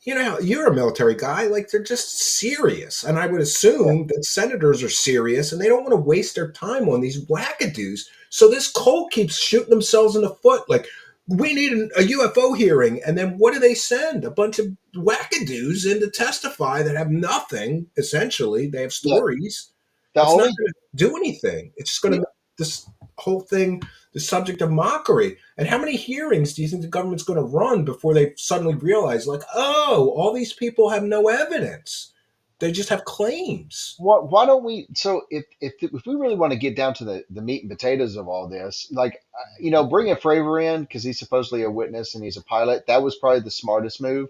you're a military guy, like they're just serious. And I would yeah, assume that senators are serious and they don't want to waste their time on these wackadoos. So this cult keeps shooting themselves in the foot. Like, we need a UFO hearing. And then what do they send? A bunch of wackadoos in to testify that have nothing, essentially. They have yeah. stories. The It's not only going to do anything. It's just going yeah, to make this whole thing the subject of mockery. And how many hearings do you think the government's going to run before they suddenly realize, like, oh, all these people have no evidence? They just have claims. why don't we? So if we really want to get down to the meat and potatoes of all this, like bringing Fravor in because he's supposedly a witness and he's a pilot, that was probably the smartest move.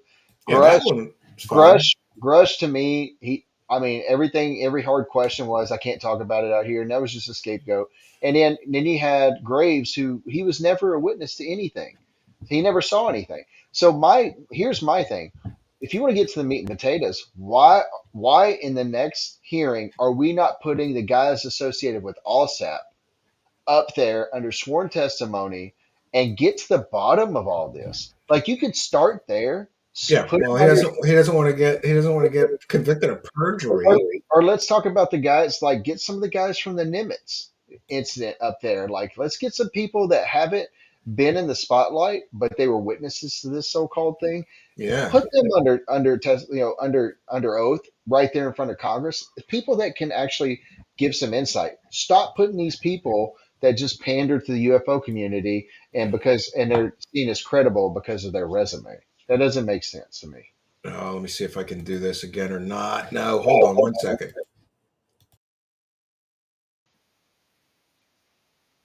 Yeah, that Grush one is fine. Grush to me, I mean, every hard question was, I can't talk about it out here. And that was just a scapegoat. And then you had Graves, who he was never a witness to anything. He never saw anything. So here's my thing. If you want to get to the meat and potatoes, why in the next hearing are we not putting the guys associated with ALSAP up there under sworn testimony and get to the bottom of all this? Like you could start there, Yeah, put well, them under. he doesn't want to get convicted of Or, perjury. or let's talk about the guys, like get some of the guys from the Nimitz incident up there. Like, let's get some people that haven't been in the spotlight, but they were witnesses to this so-called thing. Yeah. Put them under test, under oath right there in front of Congress. People that can actually give some insight. Stop putting these people that just pander to the UFO community and they're seen as credible because of their resume. That doesn't make sense to me. Oh, let me see if I can do this again or not. No, hold on one second.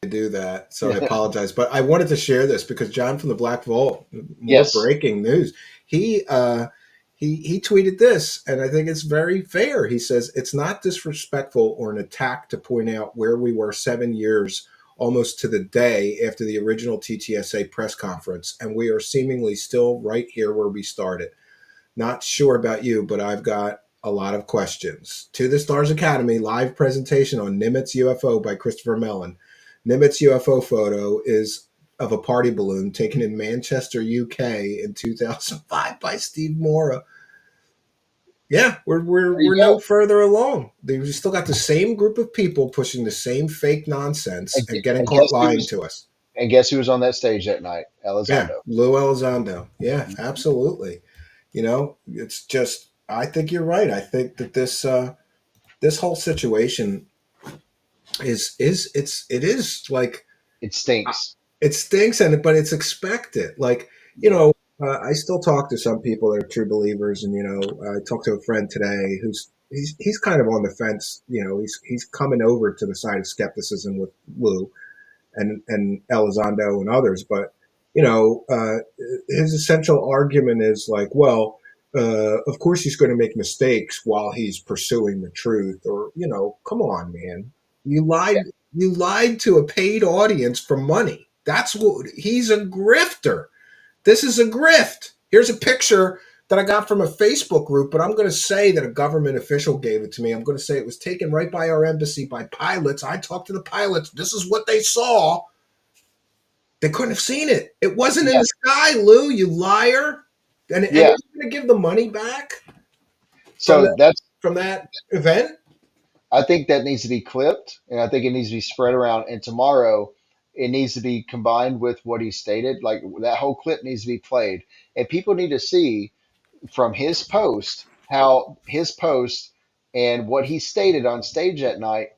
Do that. So I apologize, but I wanted to share this because John from the Black Vault, more Yes. breaking news. He tweeted this, and I think it's very fair. He says it's not disrespectful or an attack to point out where we were 7 years, almost to the day after the original TTSA press conference, and we are seemingly still right here where we started. Not sure about you, but I've got a lot of questions. To the Stars Academy live presentation on Nimitz UFO by Christopher Mellon. Nimitz UFO photo is of a party balloon taken in Manchester, UK in 2005 by Steve Mora. Yeah, There you we're go. no further along. We still got the same group of people pushing the same fake nonsense And, and getting and caught guess who lying was to us. and guess who was on that stage that night? Yeah, Elizondo. Lou Elizondo. Yeah, absolutely. It's just, I think you're right. I think that this whole situation it is like It stinks. it stinks, and but it's expected. Like, you Yeah. know, I still talk to some people that are true believers, and I talked to a friend today who's he's kind of on the fence. He's coming over to the side of skepticism with Lou and Elizondo and others, but his essential argument is like, well. Of course, he's going to make mistakes while he's pursuing the truth. Or, come on, man, you lied. You lied to a paid audience for money. That's what he's a grifter. This is a grift. Here's a picture that I got from a Facebook group, but I'm going to say that a government official gave it to me. I'm going to say it was taken right by our embassy by pilots. I talked to the pilots. This is what they saw. They couldn't have seen it. It wasn't in Yeah. the sky, Lou, you liar. And Yeah. you're going to give the money back from So that's, from that event? I think that needs to be clipped, and I think it needs to be spread around. And tomorrow, it needs to be combined with what he stated. Like that whole clip needs to be played, and people need to see from his post how his post and what he stated on stage that night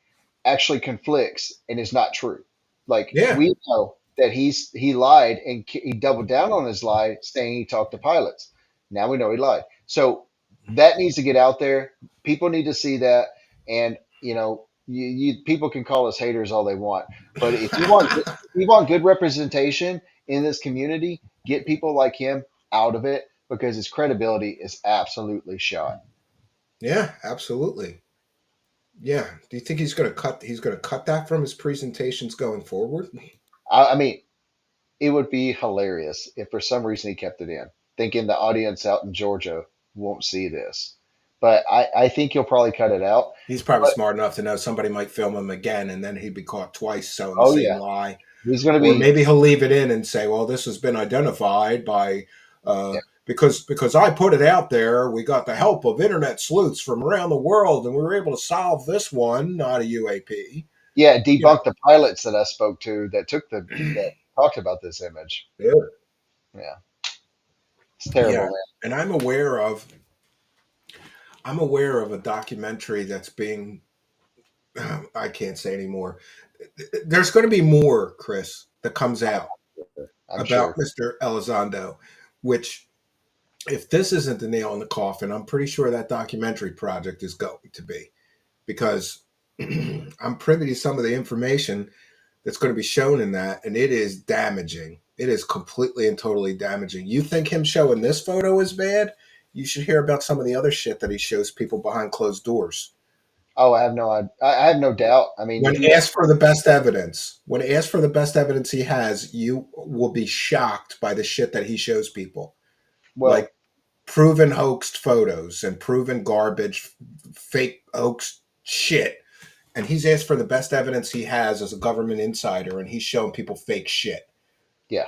actually conflicts and is not true. Like Yeah. we know that he lied and he doubled down on his lie, saying he talked to pilots. Now we know he lied. So that needs to get out there. People need to see that, and you people can call us haters all they want, but if you want good representation in this community, get people like him out of it because his credibility is absolutely shot. Yeah, absolutely. Yeah. Do you think he's going to cut that from his presentations going forward? I mean, it would be hilarious if for some reason he kept it in, thinking the audience out in Georgia won't see this. But I think he'll probably cut it out. He's probably But smart enough to know somebody might film him again and then he'd be caught twice selling the oh same yeah, lie. he's going to Or be. maybe he'll leave it in and say, "Well, this has been identified by Yeah, because I put it out there. We got the help of internet sleuths from around the world, and we were able to solve this one, not a UAP." yeah, You debunk the pilots that I spoke to that took that talked about this image. know, Yeah, it's yeah. terrible, man. And I'm aware of a documentary that's being I can't say anymore. There's going to be more, Chris, that comes out I'm about sure. Mr. Elizondo, which if this isn't the nail in the coffin, I'm pretty sure that documentary project is going to be because I'm privy to some of the information that's going to be shown in that, and it is damaging. It is completely and totally damaging. You think him showing this photo is bad? You should hear about some of the other shit that he shows people behind closed doors. Oh, I have no doubt. I mean, When if you asked for the best evidence, when asked for the best evidence he has, you will be shocked by the shit that he shows people. Like well, proven hoaxed photos and proven garbage, fake hoax shit. And he's asked for the best evidence he has as a government insider, and he's showing people fake shit. yeah,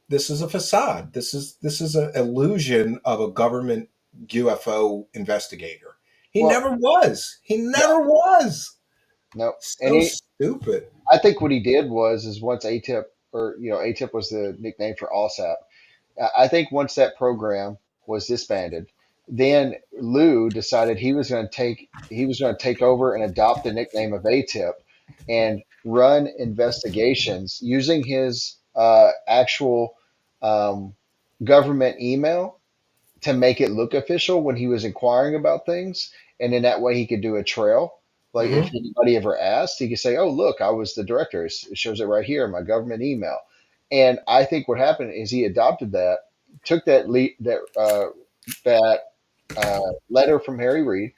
This is a facade. This is an illusion of a government UFO investigator. He well, never was. He no, never was. no, and So stupid. I think what he did was is once ATIP or ATIP was the nickname for ALSAP. I think once that program was disbanded, then Lou decided he was going to take over and adopt the nickname of ATIP and run investigations using his actual um, government email to make it look official when he was inquiring about things, and then that way he could do a trail. Like if Hmm. anybody ever asked, he could say, "Oh, look, I was the director. It shows it right here in my government email." And I think what happened is he adopted that, took that letter from Harry Reid,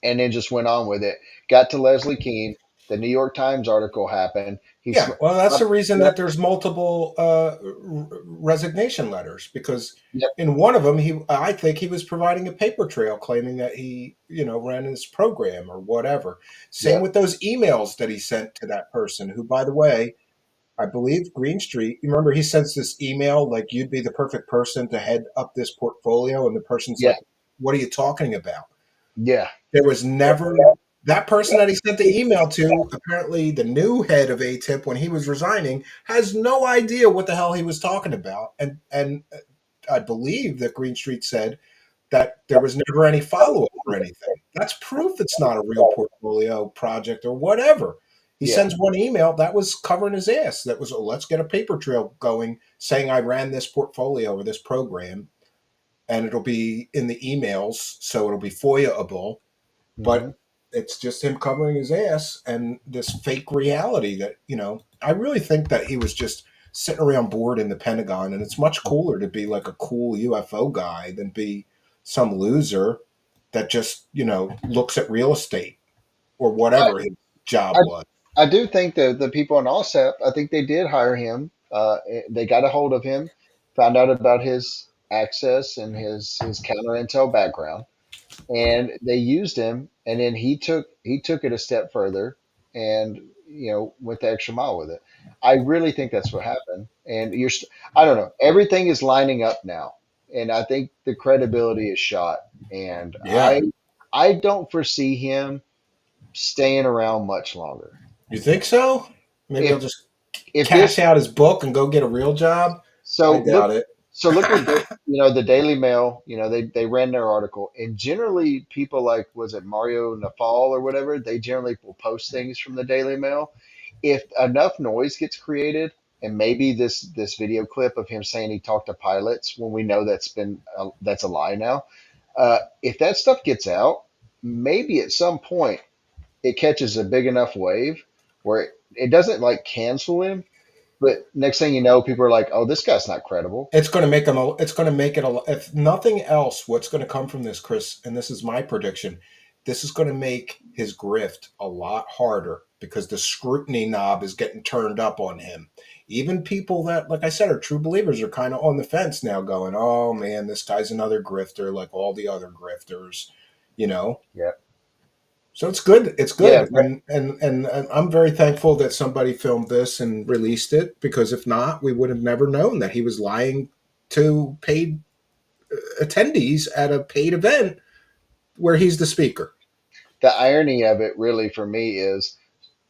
and then just went on with it. Got to Leslie Keene. The New York Times article happened. Yeah, well, that's the reason that there's multiple resignation letters because Yep, in one of them, I think he was providing a paper trail claiming that he, ran this program or whatever. Same yep, with those emails that he sent to that person, who, by the way, I believe Green Street. You remember he sends this email like you'd be the perfect person to head up this portfolio, and the person's yeah, like, "What are you talking about?" yeah, There was never that person that he sent the email to. Apparently, the new head of ATIP, when he was resigning, has no idea what the hell he was talking about. And I believe that Green Street said that there was never any follow up or anything. That's proof it's not a real portfolio project or whatever. He Yeah. sends one email that was covering his ass. That was, oh, let's get a paper trail going saying I ran this portfolio or this program, and it'll be in the emails, so it'll be FOIA-able. Hmm. But it's just him covering his ass and this fake reality that, I really think that he was just sitting around bored in the Pentagon, and it's much cooler to be like a cool UFO guy than be some loser that just, looks at real estate or I, whatever his job I, was. I do think that the people in OSAP, I think they did hire him. They got a hold of him, found out about his access and his counter intel background, and they used him. And then he took it a step further, and went the extra mile with it. I really think that's what happened. And I don't know. Everything is lining up now, and I think the credibility is shot. And Yeah. I don't foresee him staying around much longer. You think so? Maybe If he'll just if cash this out his book and go get a real job? so I look doubt it. so look what the Daily Mail, they ran their article, and generally people like, was it Mario Nafal or whatever, they generally will post things from the Daily Mail. If enough noise gets created, and maybe this video clip of him saying he talked to pilots, when we know that's a lie now, if that stuff gets out, maybe at some point it catches a big enough wave where it doesn't like cancel him, but next thing you know, people are like, "Oh, this guy's not credible." It's going to make him. It's going to make it a. If nothing else, what's going to come from this, Chris? And this is my prediction. This is going to make his grift a lot harder because the scrutiny knob is getting turned up on him. Even people that, like I said, are true believers are kind of on the fence now, going, "Oh man, this guy's another grifter, like all the other grifters," you know. Yeah, So it's good. It's yeah. good, and I'm very thankful that somebody filmed this and released it, because if not, we would have never known that he was lying to paid attendees at a paid event where he's the speaker. The irony of it, really, for me, is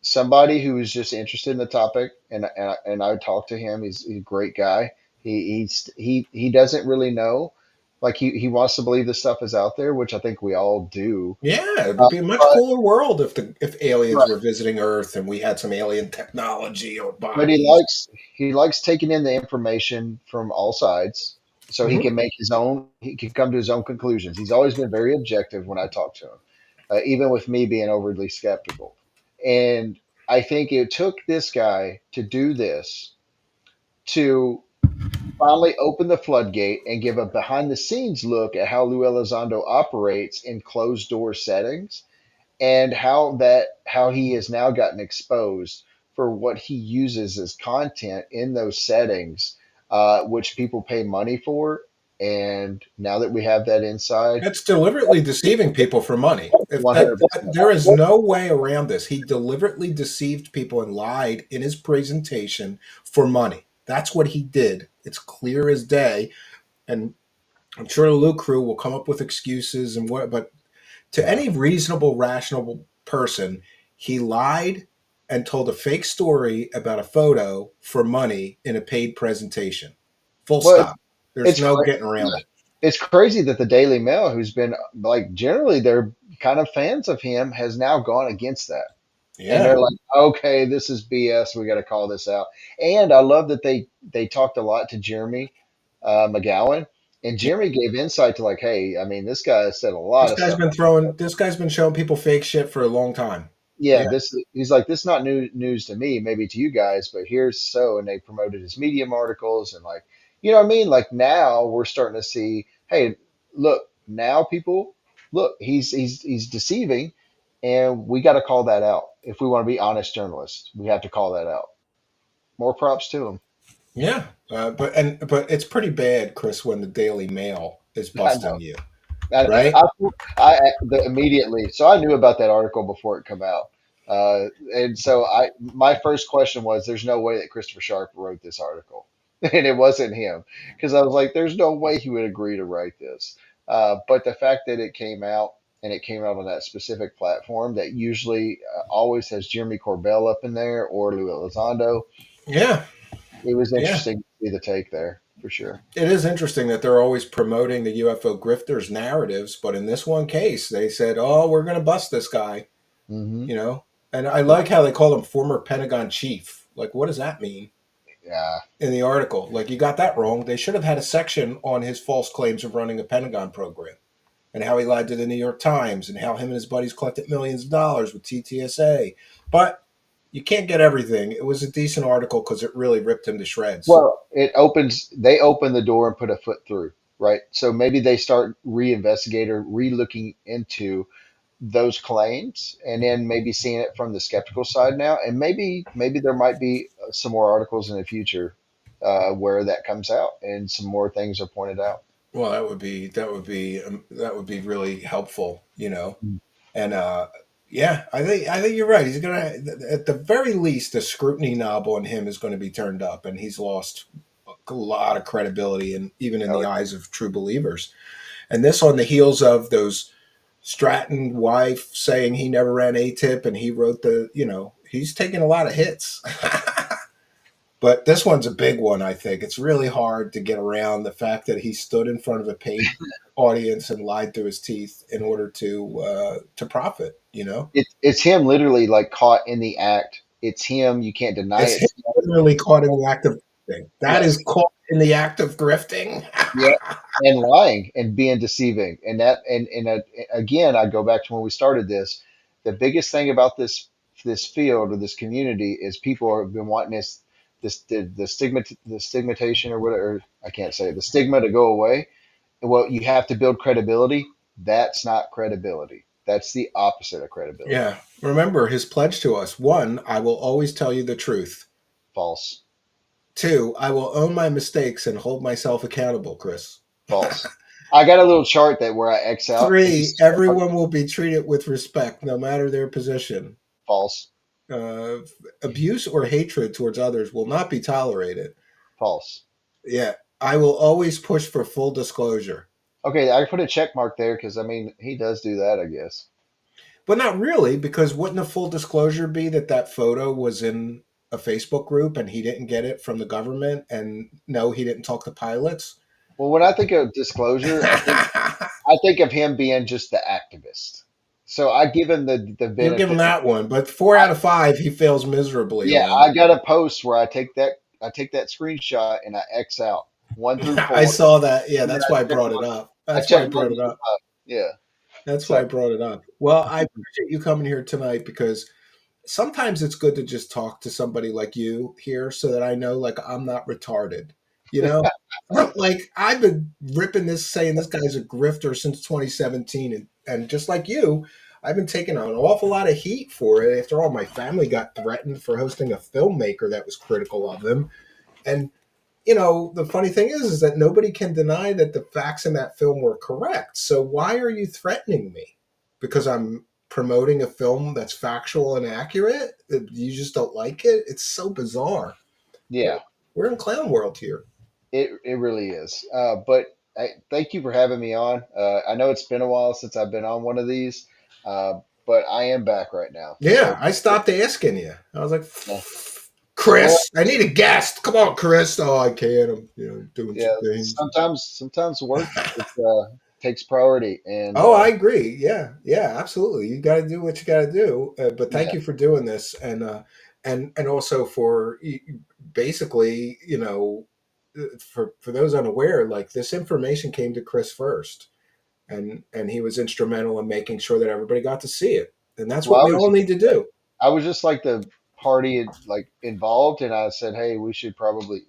somebody who is just interested in the topic, and I would talk to him. He's a great guy. He doesn't really know. Like he wants to believe this stuff is out there, which I think we all do. Yeah, it Uh, would be a much but cooler world if aliens right. were visiting Earth and we had some alien technology or But he bodies. likes he likes taking in the information from all sides, so he Hmm. can make his own. He can come to his own conclusions. He's always been very objective when I talk to him, even with me being overly skeptical. And I think it took this guy to do this to finally open the floodgate and give a behind the scenes look at how Lou Elizondo operates in closed door settings, and how he has now gotten exposed for what he uses as content in those settings, which people pay money for. And now that we have that inside, That's deliberately deceiving people for money. If that, 100%. there is no way around this. He deliberately deceived people and lied in his presentation for money. That's what he did. It's clear as day, and I'm sure the Luke crew will come up with excuses and what. But to Yeah. any reasonable, rational person, he lied and told a fake story about a photo for money in a paid presentation. Full Well, stop. There's it's no cra- getting around yeah. it. It's crazy that the Daily Mail, who's been like generally they're kind of fans of him, has now gone against that. And Yeah. they're like, okay, this is BS. We got to call this out. And I love that they talked a lot to Jeremy McGowan, and Jeremy gave insight to like, hey, I mean, this guy said a lot of stuff. This guy's been showing people fake shit for a long time. Yeah, Yeah. this he's like, this is not news to me, maybe to you guys, but here's so. And they promoted his Medium articles, and like, you know what I mean? Like now we're starting to see, hey, look, now people, look, he's deceiving, and we got to call that out. If we want to be honest journalists, we have to call that out. More props to him. Yeah. But it's pretty bad, Chris, when the Daily Mail is I know. busting you, And right? immediately, so I knew about that article before it come out. And so my first question was, there's no way that Christopher Sharp wrote this article. And it wasn't him, because I was like, there's no way he would agree to write this. But the fact that it came out, and it came out on that specific platform that usually always has Jeremy Corbell up in there or Lou Elizondo, Yeah. it was Yeah. interesting to see the take there for sure. It is interesting that they're always promoting the UFO grifters narratives, but in this one case, they said, "Oh, we're going to bust this guy," Hmm. you know. And I like how they call him former Pentagon chief. Like, what does that mean Yeah. in the article? Like, you got that wrong. They should have had a section on his false claims of running a Pentagon program and how he lied to the New York Times and how him and his buddies collected millions of dollars with TTSA. But you can't get everything. It was a decent article because it really ripped him to shreds. Well, they open the door and put a foot through, right? So maybe they start reinvestigating or re-looking into those claims and then maybe seeing it from the skeptical side now. And maybe there might be some more articles in the future where that comes out and some more things are pointed out. Well, that would be really helpful, you know. Mm. And yeah, I think you're right. He's gonna, at the very least, the scrutiny knob on him is going to be turned up, and he's lost a lot of credibility, and even in Oh, the eyes of true believers. And this on the heels of those Strattton wife saying he never ran ATIP, and he wrote he's taking a lot of hits. But this one's a big one, I think. It's really hard to get around the fact that he stood in front of a paid audience and lied through his teeth in order to profit, you know? it's him literally like caught in the act. It's him. You can't deny It's it. him literally caught in the act of grifting. That Yes. is caught in the act of grifting. Yeah, and lying and being deceiving, and again, I go back to when we started this. The biggest thing about this field or this community is people have been wanting the stigmatization or whatever, I can't say it, the stigma to go away. Well, you have to build credibility. That's not credibility. That's the opposite of credibility. Yeah. Remember his pledge to us. One, I will always tell you the truth. False. Two, I will own my mistakes and hold myself accountable, Chris. False. I got a little chart that where I X out. Three, everyone will be treated with respect, no matter their position. False. Uh, Abuse or hatred towards others will not be tolerated. False. Yeah, I will always push for full disclosure. Okay, I put a check mark there because I mean he does do that, I guess. But not really, because wouldn't a full disclosure be that that photo was in a Facebook group and he didn't get it from the government? And no, he didn't talk to pilots? Well, when I think of disclosure, I think of him being just the activist. So I give him the You'll give him benefit. that one, but 4 out of 5, he fails miserably Yeah, on. I got a post where I take that screenshot and I X out 1 through 4. I saw that. Yeah, And then that's why I brought it up. I That's why I check brought 1 it through up. 5. Yeah. That's why So I brought it up. Well, I appreciate you coming here tonight because sometimes it's good to just talk to somebody like you here so that I know like I'm not retarded. You know? Like I've been ripping this saying this guy's a grifter since 2017 and just like you, I've been taking an awful lot of heat for it. After all, my family got threatened for hosting a filmmaker that was critical of him. And the funny thing is that nobody can deny that the facts in that film were correct. So why are you threatening me? Because I'm promoting a film that's factual and accurate? You just don't like it? It's so bizarre. yeah, We're in clown world here. it really is. But thank you for having me on. I know it's been a while since I've been on one of these, but I am back right now. Yeah, So I stopped asking you. I was like, yeah, well, Chris, I need a guest. Come on, Chris. Oh, I can't. I'm doing some yeah. things. Sometimes work takes priority, and Oh, I agree. Yeah, yeah, absolutely. You got to do what you got to do. But thank yeah, you for doing this, and also for basically, for those unaware, like this information came to Chris first, and he was instrumental in making sure that everybody got to see it, and that's well, what we all need to do. I was just like the party like involved, and I said, hey, we should probably,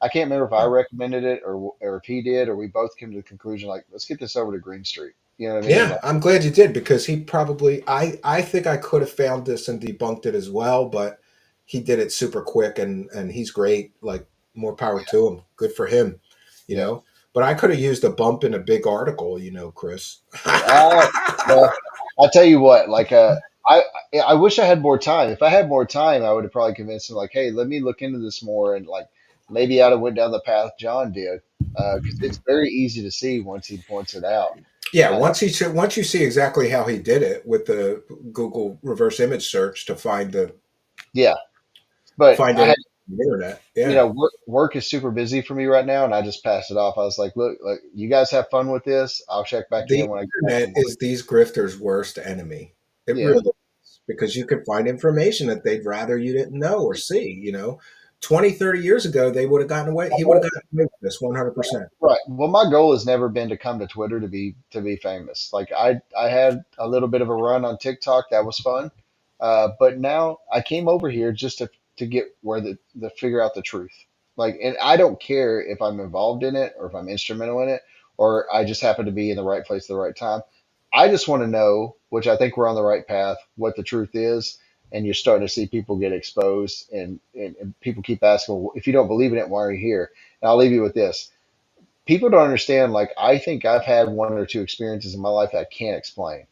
I can't remember if I recommended it or if he did, or we both came to the conclusion like, let's get this over to Green Street. You know what I mean? Yeah, Like, I'm glad you did because he probably I think I could have found this and debunked it as well, but he did it super quick and he's great. Like more power to him. Good for him, you yeah. know. But I could have used a bump in a big article, Chris. Uh, well, I'll tell you what, like, I I wish I had more time. If I had more time, I would have probably convinced him, like, hey, let me look into this more, and like maybe I'd have went down the path John did, because it's very easy to see once he points it out. Yeah, Uh, once you see exactly how he did it with the Google reverse image search to yeah, but find I it had, on the internet. Yeah. work is super busy for me right now, and I just passed it off. I was like, look, like you guys have fun with this. I'll check back The in when I get back internet from work. is these grifters' worst enemy. It Yeah, really is because you could find information that they'd rather you didn't know or see. 20, 30 years ago, they would have gotten away. He would have gotten away with this 100%. Right. Well, my goal has never been to come to Twitter to be famous. Like I had a little bit of a run on TikTok that was fun, but now I came over here just to get where the figure out the truth. Like, and I don't care if I'm involved in it or if I'm instrumental in it or I just happen to be in the right place at the right time. I just want to know, which I think we're on the right path, what the truth is. And you're starting to see people get exposed, and people keep asking, well, if you don't believe in it, why are you here? And I'll leave you with this: people don't understand. Like, I think I've had one or two experiences in my life that I can't explain,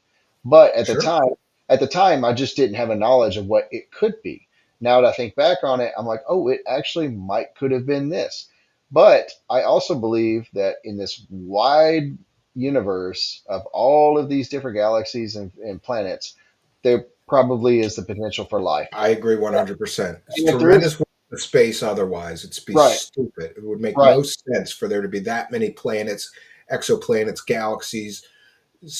but Sure. at the time I just didn't have a knowledge of what it could be. Now that I think back on it, I'm like, oh, it actually might could have been this. But I also believe that in this wide universe of all of these different galaxies and planets, there probably is the potential for life. I agree 100%. It's And if there is, tremendous waste of space otherwise. It'd be right, stupid. It would make right, no sense for there to be that many planets, exoplanets, galaxies,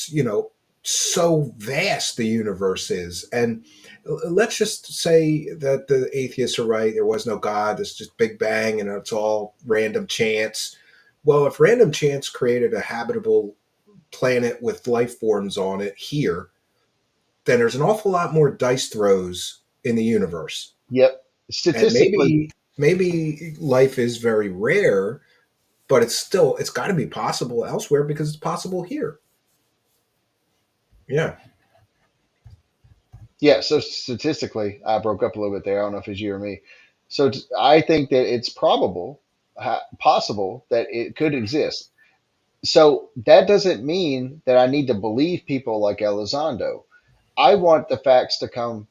you know, so vast the universe is. And let's just say that the atheists are right. There was no God. It's just Big Bang and it's all random chance. Well, if random chance created a habitable planet with life forms on it here, then there's an awful lot more dice throws in the universe. yep. And Statistically, maybe life is very rare, but it's got to be possible elsewhere because it's possible here. Yeah, yeah, so statistically, I broke up a little bit there. I don't know if it's you or me. So I think that it's possible that it could exist. So that doesn't mean that I need to believe people like Elizondo. I want the facts to come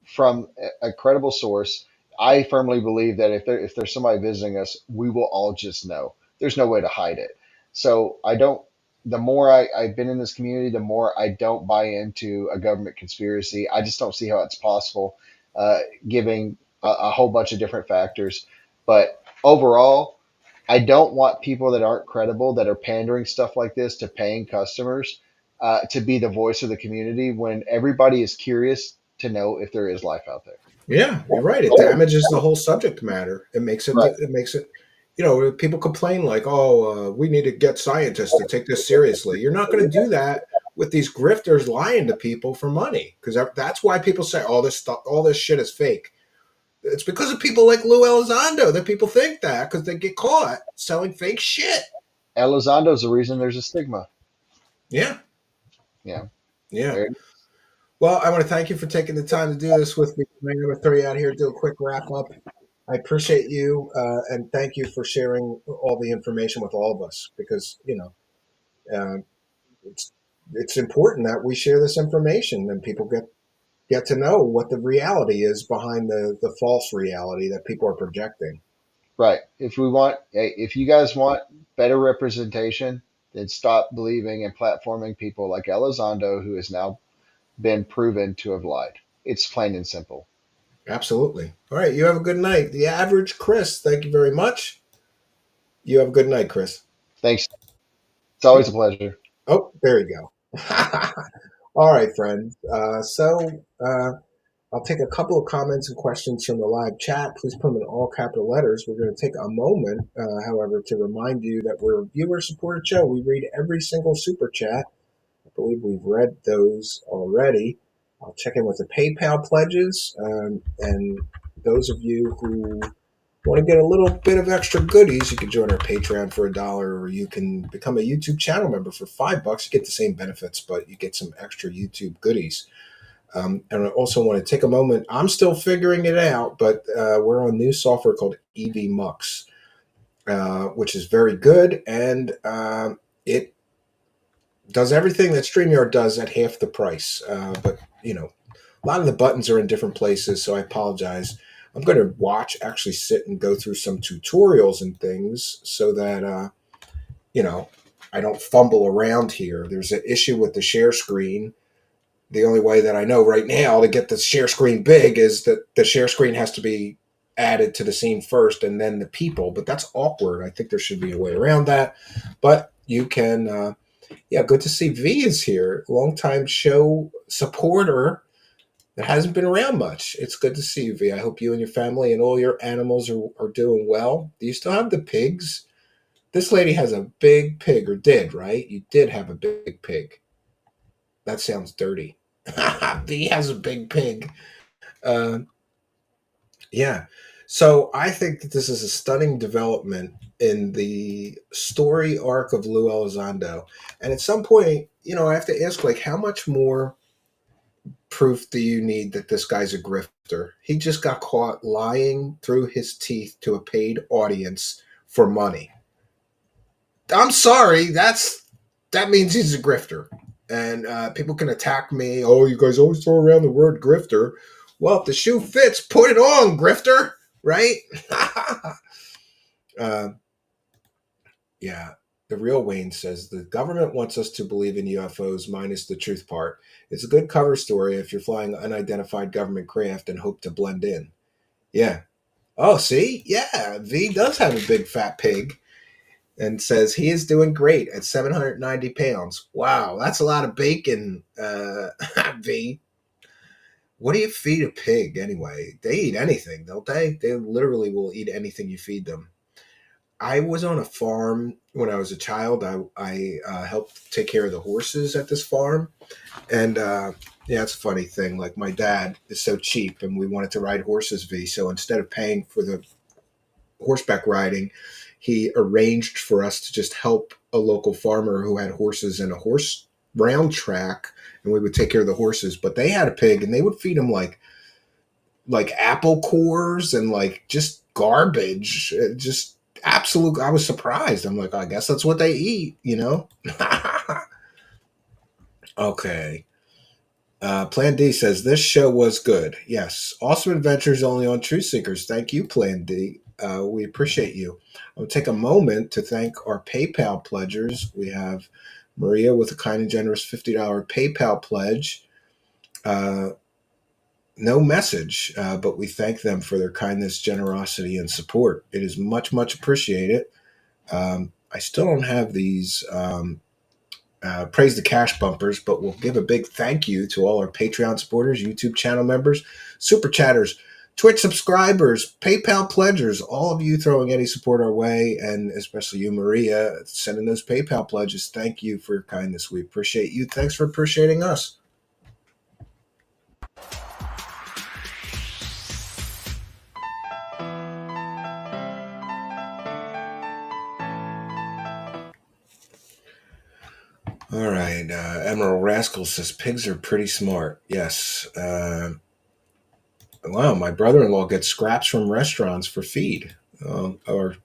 from a credible source. I firmly believe that if there's somebody visiting us, we will all just know. There's no way to hide it. So I don't. The more I've been in this community, the more I don't buy into a government conspiracy. I just don't see how it's possible, giving a whole bunch of different factors. But overall, I don't want people that aren't credible, that are pandering stuff like this to paying customers, to be the voice of the community when everybody is curious to know if there is life out there. yeah, you're right. It damages the whole subject matter. Right. It makes it. People complain like, "Oh, we need to get scientists to take this seriously." You're not going to do that with these grifters lying to people for money, because that's why people say, "Oh, this stuff, all this shit is fake." It's because of people like Lou Elizondo that people think that because they get caught selling fake shit. Elizondo is the reason there's a stigma. Yeah, Yeah. yeah. There, Well, I want to thank you for taking the time to do this with me. I'm going to throw you out here, do a quick wrap up. I appreciate you, and thank you for sharing all the information with all of us because uh, it's it's important that we share this information and people get to know what the reality is behind the false reality that people are projecting. right. If you guys want better representation, then stop believing and platforming people like Elizondo, who has now been proven to have lied. It's plain and simple. Absolutely. All right. You have a good night. The average Chris. Thank you very much. You have a good night, Chris. Thanks. It's always a pleasure. Oh, there you go. All right, friends. So I'll take a couple of comments and questions from the live chat. Please put them in all capital letters. We're going to take a moment, however, to remind you that we're a viewer-supported show. We read every single super chat. I believe we've read those already. I'll check in with the PayPal pledges, and those of you who want to get a little bit of extra goodies, you can join our Patreon for $1, or you can become a YouTube channel member for $5. You get the same benefits, but you get some extra YouTube goodies. And I also want to take a moment. I'm still figuring it out, but we're on new software called EV Mux, which is very good, and it does everything that StreamYard does at half the price. But a lot of the buttons are in different places, so I apologize. I'm going to actually sit and go through some tutorials and things so that I don't fumble around here. There's an issue with the share screen. The only way that I know right now to get the share screen big is that the share screen has to be added to the scene first and then the people, but that's awkward. I think there should be a way around that. But you can, yeah, good to see V is here, longtime show supporter. It hasn't been around much. It's good to see you, V. I hope you and your family and all your animals are doing well. Do you still have the pigs? This lady has a big pig, or did, right? You did have a big pig. That sounds dirty. V has a big pig. Uh, yeah. So I think that this is a stunning development in the story arc of Lou Elizondo. And at some point, I have to ask, like, how much more proof do you need that this guy's a grifter? He just got caught lying through his teeth to a paid audience for money. I'm sorry, that means he's a grifter. And people can attack me. Oh, you guys always throw around the word grifter. Well, if the shoe fits, put it on, grifter, right? uh, yeah. The real Wayne says the government wants us to believe in UFOs minus the truth part. It's a good cover story if you're flying unidentified government craft and hope to blend in. Yeah. Oh, see? Yeah. V does have a big fat pig and says he is doing great at 790 pounds. Wow, that's a lot of bacon, V. What do you feed a pig anyway? They eat anything, don't they? They literally will eat anything you feed them. I was on a farm when I was a child. I helped take care of the horses at this farm. And yeah, it's a funny thing. Like, my dad is so cheap and we wanted to ride horses, V. So instead of paying for the horseback riding, he arranged for us to just help a local farmer who had horses in a horse round track, and we would take care of the horses. But they had a pig, and they would feed him like apple cores and like just garbage, just absolute. I was surprised. I'm like, I guess that's what they eat, Okay. Plan D says this show was good. Yes, awesome adventures only on Truth Seekers. Thank you, Plan D. We appreciate you. I'll take a moment to thank our PayPal pledgers. We have Maria with a kind and generous $50 PayPal pledge. No message, but we thank them for their kindness, generosity, and support. It is much, much appreciated. I still don't have these praise the cash bumpers, but we'll give a big thank you to all our Patreon supporters, YouTube channel members, super chatters, Twitch subscribers, PayPal pledgers, all of you throwing any support our way, and especially you, Maria, sending those PayPal pledges. Thank you for your kindness. We appreciate you. Thanks for appreciating us. All right. Emerald Rascal says pigs are pretty smart. Yes. Wow, my brother-in-law gets scraps from restaurants for feed. Our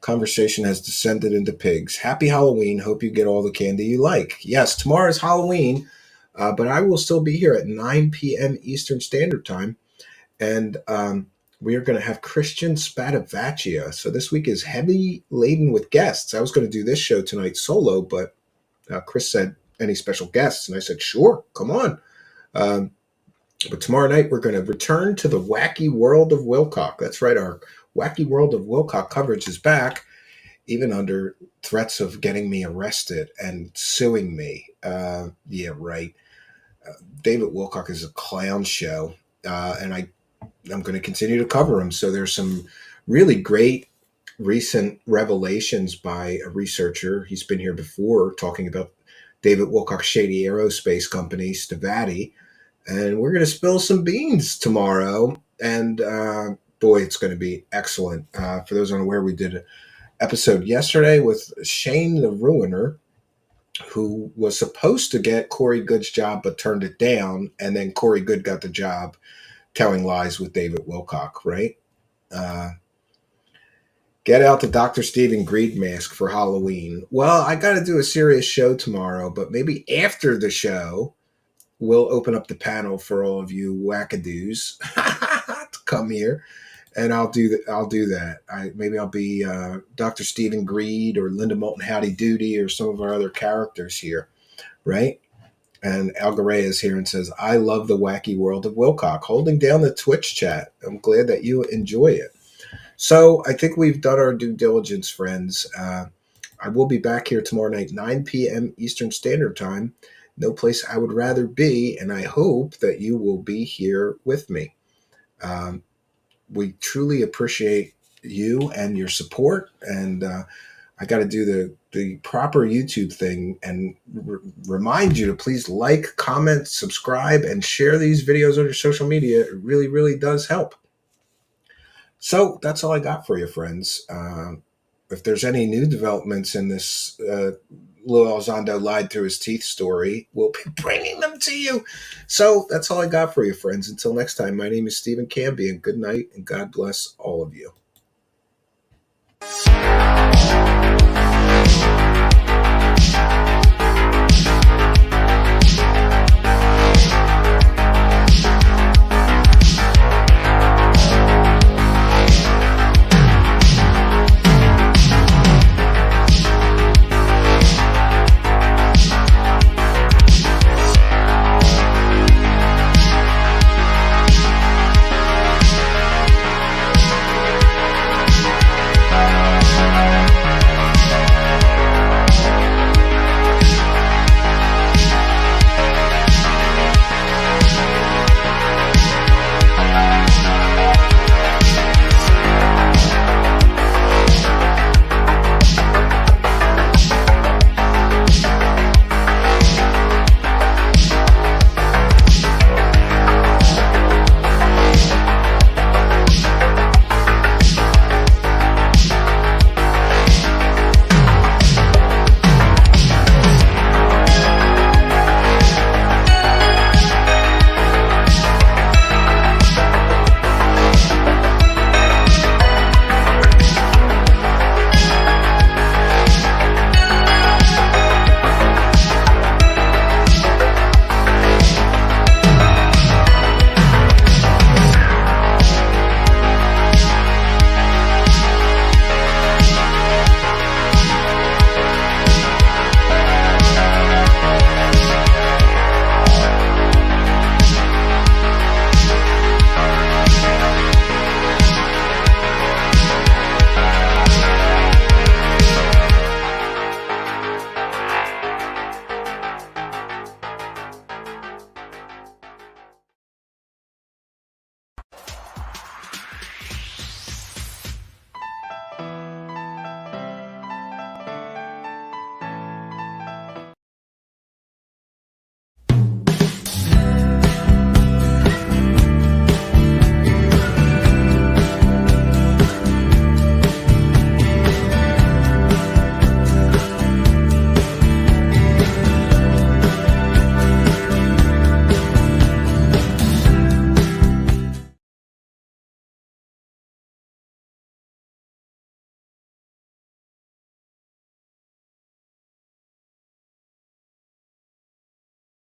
conversation has descended into pigs. Happy Halloween. Hope you get all the candy you like. Yes, tomorrow is Halloween, but I will still be here at 9 p.m. Eastern Standard Time. And we are going to have Christian Spadavaccia. So this week is heavy laden with guests. I was going to do this show tonight solo, but Chris said, any special guests? And I said, sure, come on. But tomorrow night, we're going to return to the wacky world of Wilcock. That's right. Our wacky world of Wilcock coverage is back, even under threats of getting me arrested and suing me. Yeah, right. David Wilcock is a clown show, and I'm going to continue to cover him. So there's some really great recent revelations by a researcher. He's been here before talking about David Wilcock's shady aerospace company, Stavati. And we're going to spill some beans tomorrow. And boy, it's going to be excellent. For those unaware, we did an episode yesterday with Shane the Ruiner, who was supposed to get Corey Good's job but turned it down. And then Corey Good got the job telling lies with David Wilcock, right? Get out the Dr. Stephen Greed mask for Halloween. Well, I got to do a serious show tomorrow, but maybe after the show, we'll open up the panel for all of you wackadoos to come here, and I'll do that. Maybe I'll be Dr. Stephen Greed or Linda Moulton Howdy Doody or some of our other characters here, right? And Algaray is here and says, I love the wacky world of Wilcock, holding down the Twitch chat. I'm glad that you enjoy it. So I think we've done our due diligence, friends. I will be back here tomorrow night, 9 p.m. Eastern Standard Time. no place I would rather be, and I hope that you will be here with me. We truly appreciate you and your support, and I got to do the proper YouTube thing and remind you to please like, comment, subscribe, and share these videos on your social media. It really, really does help. So that's all I got for you, friends. If there's any new developments in this Lou Elizondo lied through his teeth story, we'll be bringing them to you. So that's all I got for you, friends. Until next time, my name is Stephen Canby, and good night, and God bless all of you.